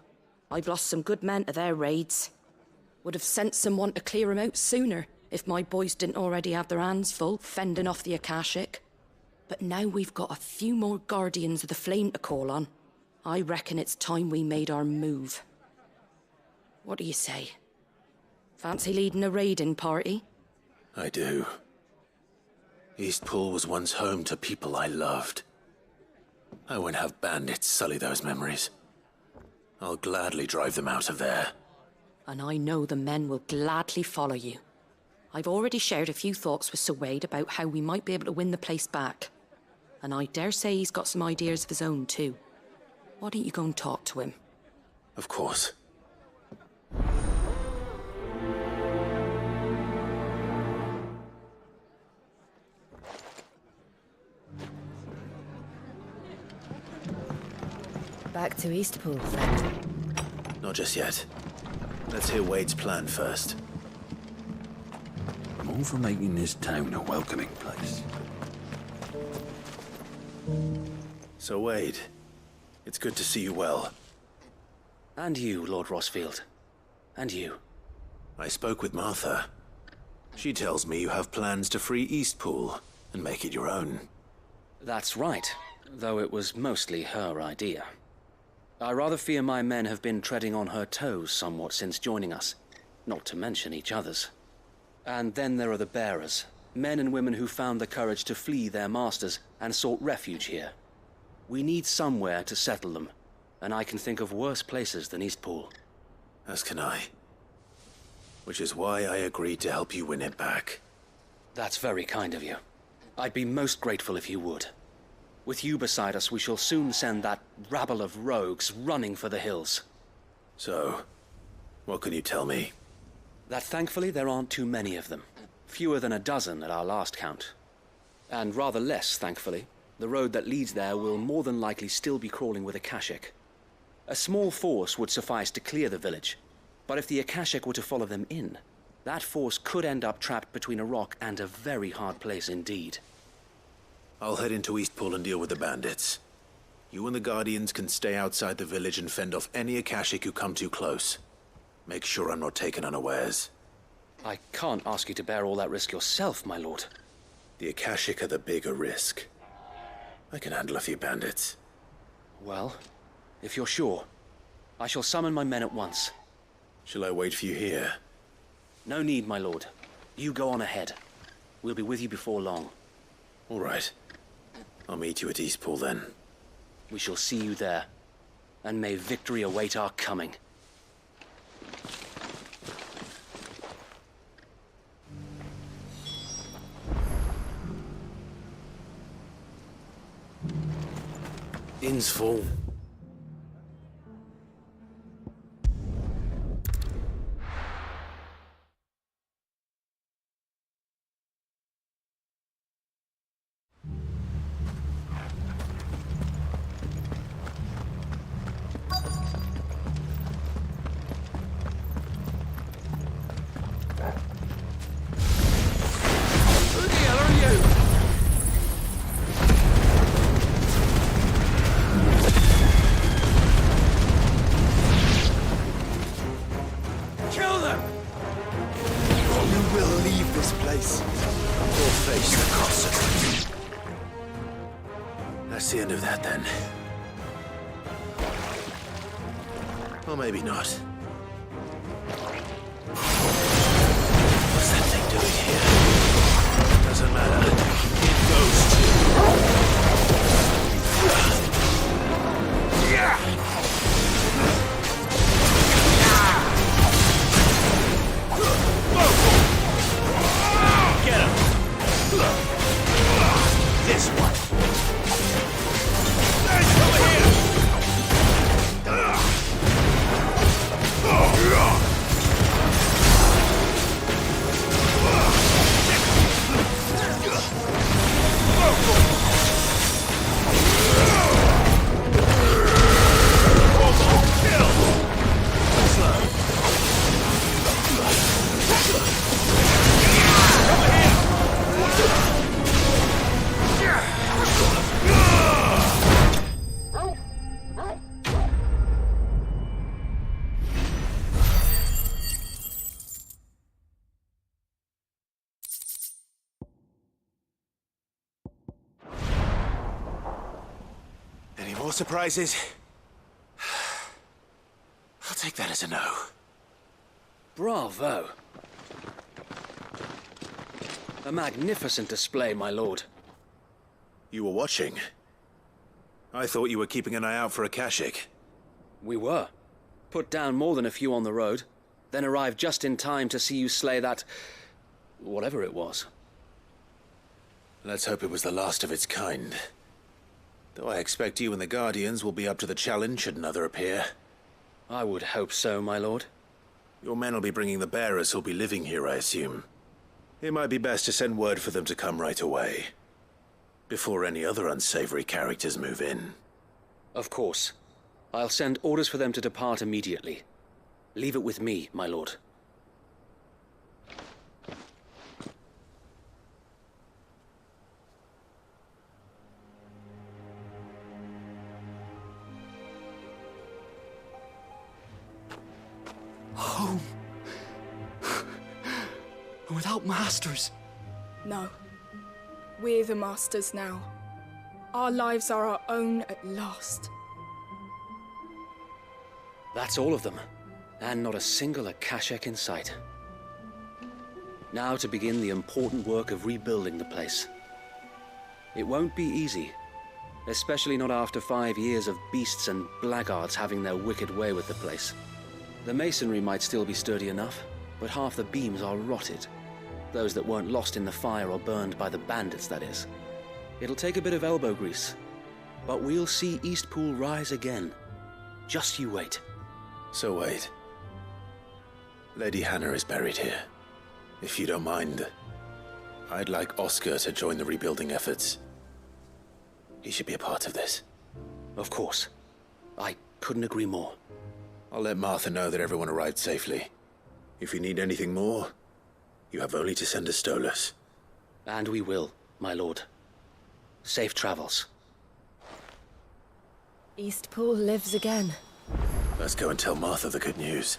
I've lost some good men to their raids. Would have sent someone to clear 'em out sooner if my boys didn't already have their hands full fending off the Akashic. But now we've got a few more Guardians of the Flame to call on. I reckon it's time we made our move. What do you say? Fancy leading a raiding party? I do. Eastpool was once home to people I loved. I won't have bandits sully those memories. I'll gladly drive them out of there. And I know the men will gladly follow you. I've already shared a few thoughts with Sir Wade about how we might be able to win the place back. And I dare say he's got some ideas of his own too. Why don't you go and talk to him? Of course. Back to Eastpool, then. Not just yet. Let's hear Wade's plan first. I'm all for making this town a welcoming place. So, Wade, it's good to see you well. And you, Lord Rosfield. And you. I spoke with Martha. She tells me you have plans to free Eastpool and make it your own. That's right, though it was mostly her idea. I rather fear my men have been treading on her toes somewhat since joining us, not to mention each other's. And then there are the bearers, men and women who found the courage to flee their masters and sought refuge here. We need somewhere to settle them, and I can think of worse places than Eastpool. As can I. Which is why I agreed to help you win it back. That's very kind of you. I'd be most grateful if you would. With you beside us, we shall soon send that rabble of rogues running for the hills. So, what can you tell me? That thankfully there aren't too many of them. Fewer than a dozen at our last count. And rather less, thankfully, the road that leads there will more than likely still be crawling with Akashic. A small force would suffice to clear the village, but if the Akashic were to follow them in, that force could end up trapped between a rock and a very hard place indeed. I'll head into Eastpool and deal with the bandits. You and the Guardians can stay outside the village and fend off any Akashic who come too close. Make sure I'm not taken unawares. I can't ask you to bear all that risk yourself, my lord. The Akashic are the bigger risk. I can handle a few bandits. Well, if you're sure, I shall summon my men at once. Shall I wait for you here? No need, my lord. You go on ahead. We'll be with you before long. All right. I'll meet you at Eastpool then. We shall see you there. And may victory await our coming. Inn's full. That's the end of that, then. Or maybe not. What's that thing doing here? Doesn't matter. It goes to... Get him! This one. Over here! Any more surprises? I'll take that as a no. Bravo. A magnificent display, my lord. You were watching? I thought you were keeping an eye out for a Kashik. We were. Put down more than a few on the road, then arrived just in time to see you slay that... whatever it was. Let's hope it was the last of its kind. Though I expect you and the Guardians will be up to the challenge should another appear. I would hope so, my lord. Your men will be bringing the bearers who'll be living here, I assume. It might be best to send word for them to come right away, before any other unsavory characters move in. Of course. I'll send orders for them to depart immediately. Leave it with me, my lord. Home. Without masters. No. We're the masters now. Our lives are our own at last. That's all of them. And not a single Akashek in sight. Now to begin the important work of rebuilding the place. It won't be easy. Especially not after 5 years of beasts and blackguards having their wicked way with the place. The masonry might still be sturdy enough, but half the beams are rotted. Those that weren't lost in the fire or burned by the bandits, that is. It'll take a bit of elbow grease, but we'll see Eastpool rise again. Just you wait. So wait. Lady Hannah is buried here. If you don't mind, I'd like Oscar to join the rebuilding efforts. He should be a part of this. Of course. I couldn't agree more. I'll let Martha know that everyone arrived safely. If you need anything more, you have only to send a Stolas. And we will, my lord. Safe travels. Eastpool lives again. Let's go and tell Martha the good news.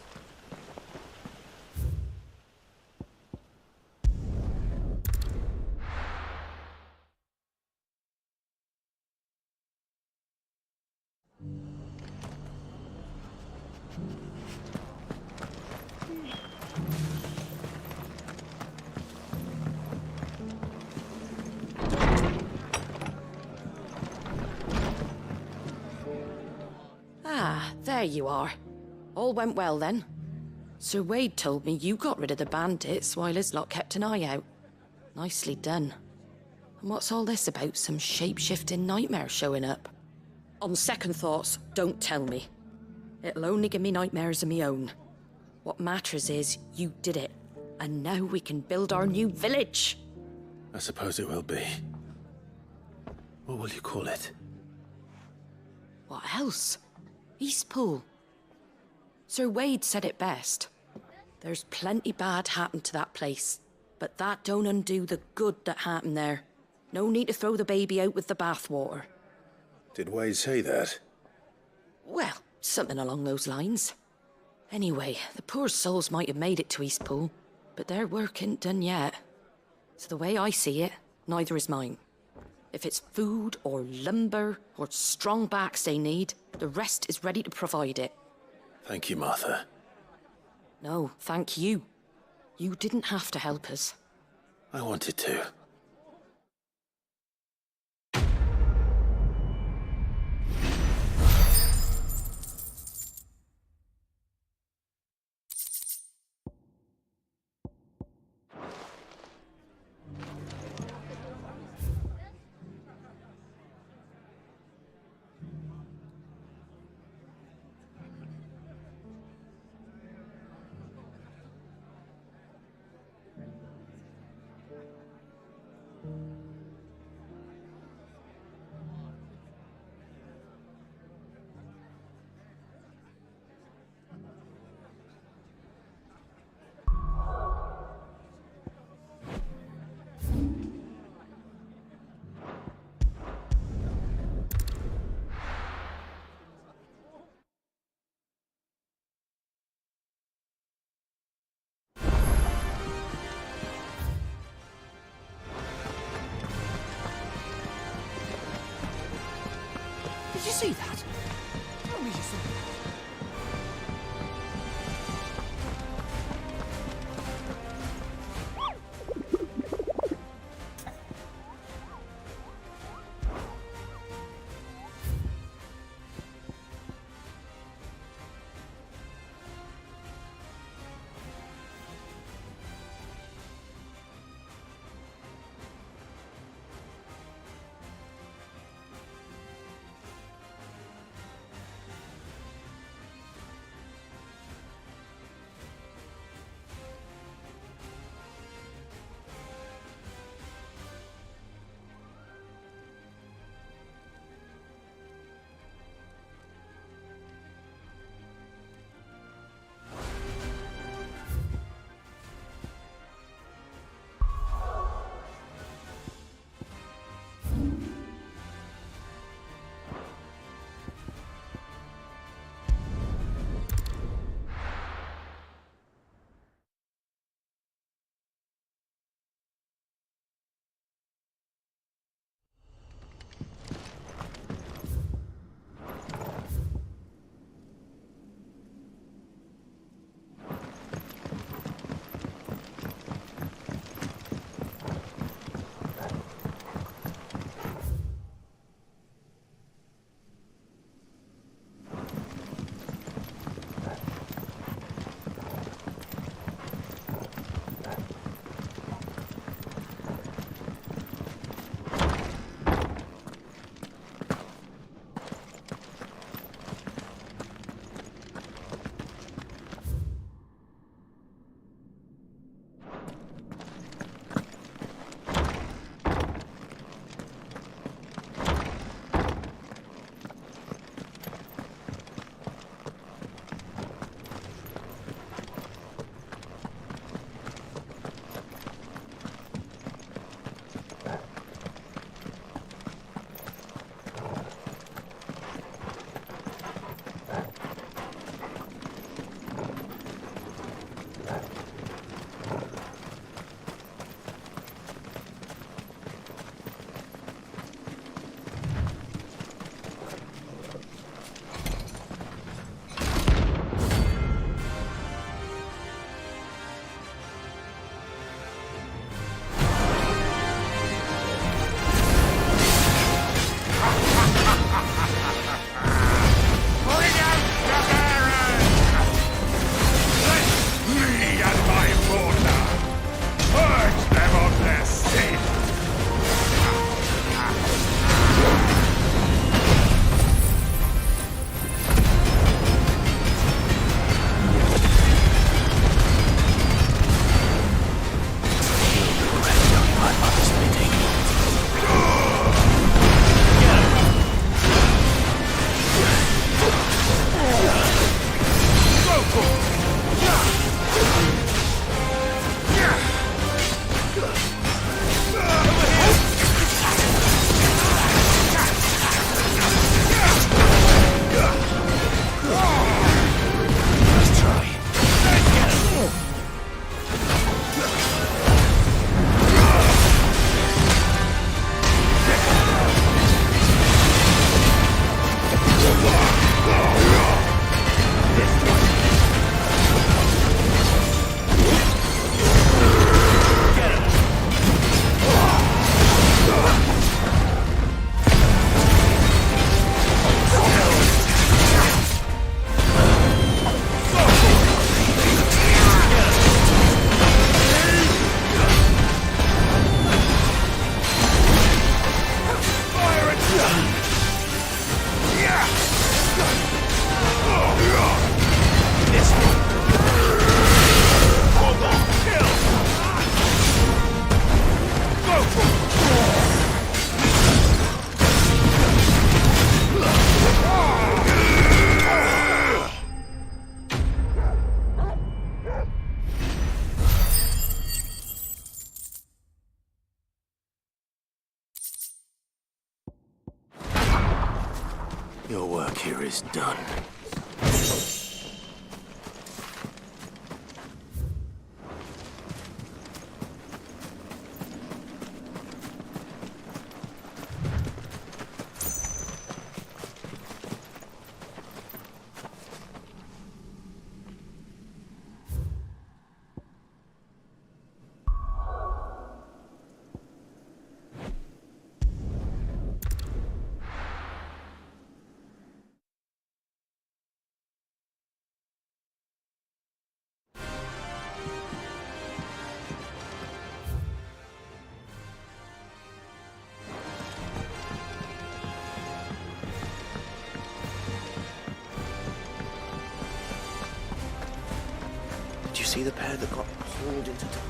There you are. All went well then. Sir Wade told me you got rid of the bandits while his lot kept an eye out. Nicely done. And what's all this about some shape-shifting nightmare showing up? On second thoughts, don't tell me. It'll only give me nightmares of me own. What matters is you did it, and now we can build our new village. I suppose it will be. What will you call it? What else? Eastpool. Sir Wade said it best. There's plenty bad happened to that place, but that don't undo the good that happened there. No need to throw the baby out with the bathwater. Did Wade say that? Well, something along those lines. Anyway, the poor souls might have made it to Eastpool, but their work ain't done yet. So the way I see it, neither is mine. If it's food or lumber or strong backs they need, the rest is ready to provide it. Thank you, Martha. No, thank you. You didn't have to help us. I wanted to. Did you see that? Tell me you saw that. This Your work here is done. Did you see the pair that got hauled into time?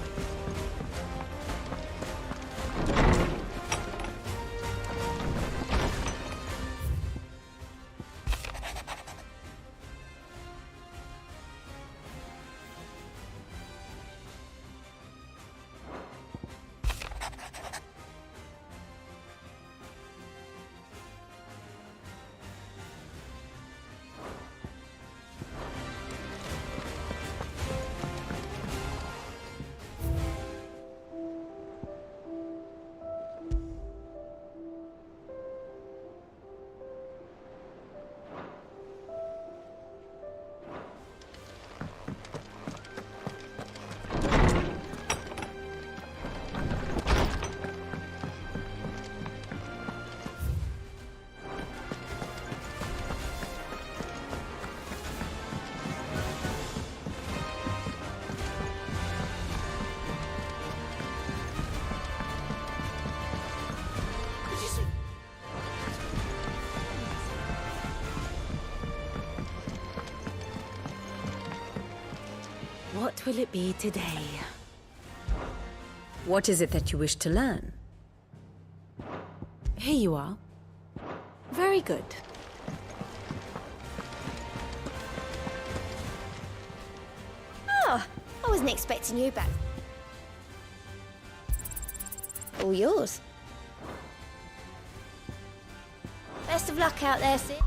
What will it be today? What is it that you wish to learn? Here you are. Very good. Oh, I wasn't expecting you back. All yours. Best of luck out there, Sid.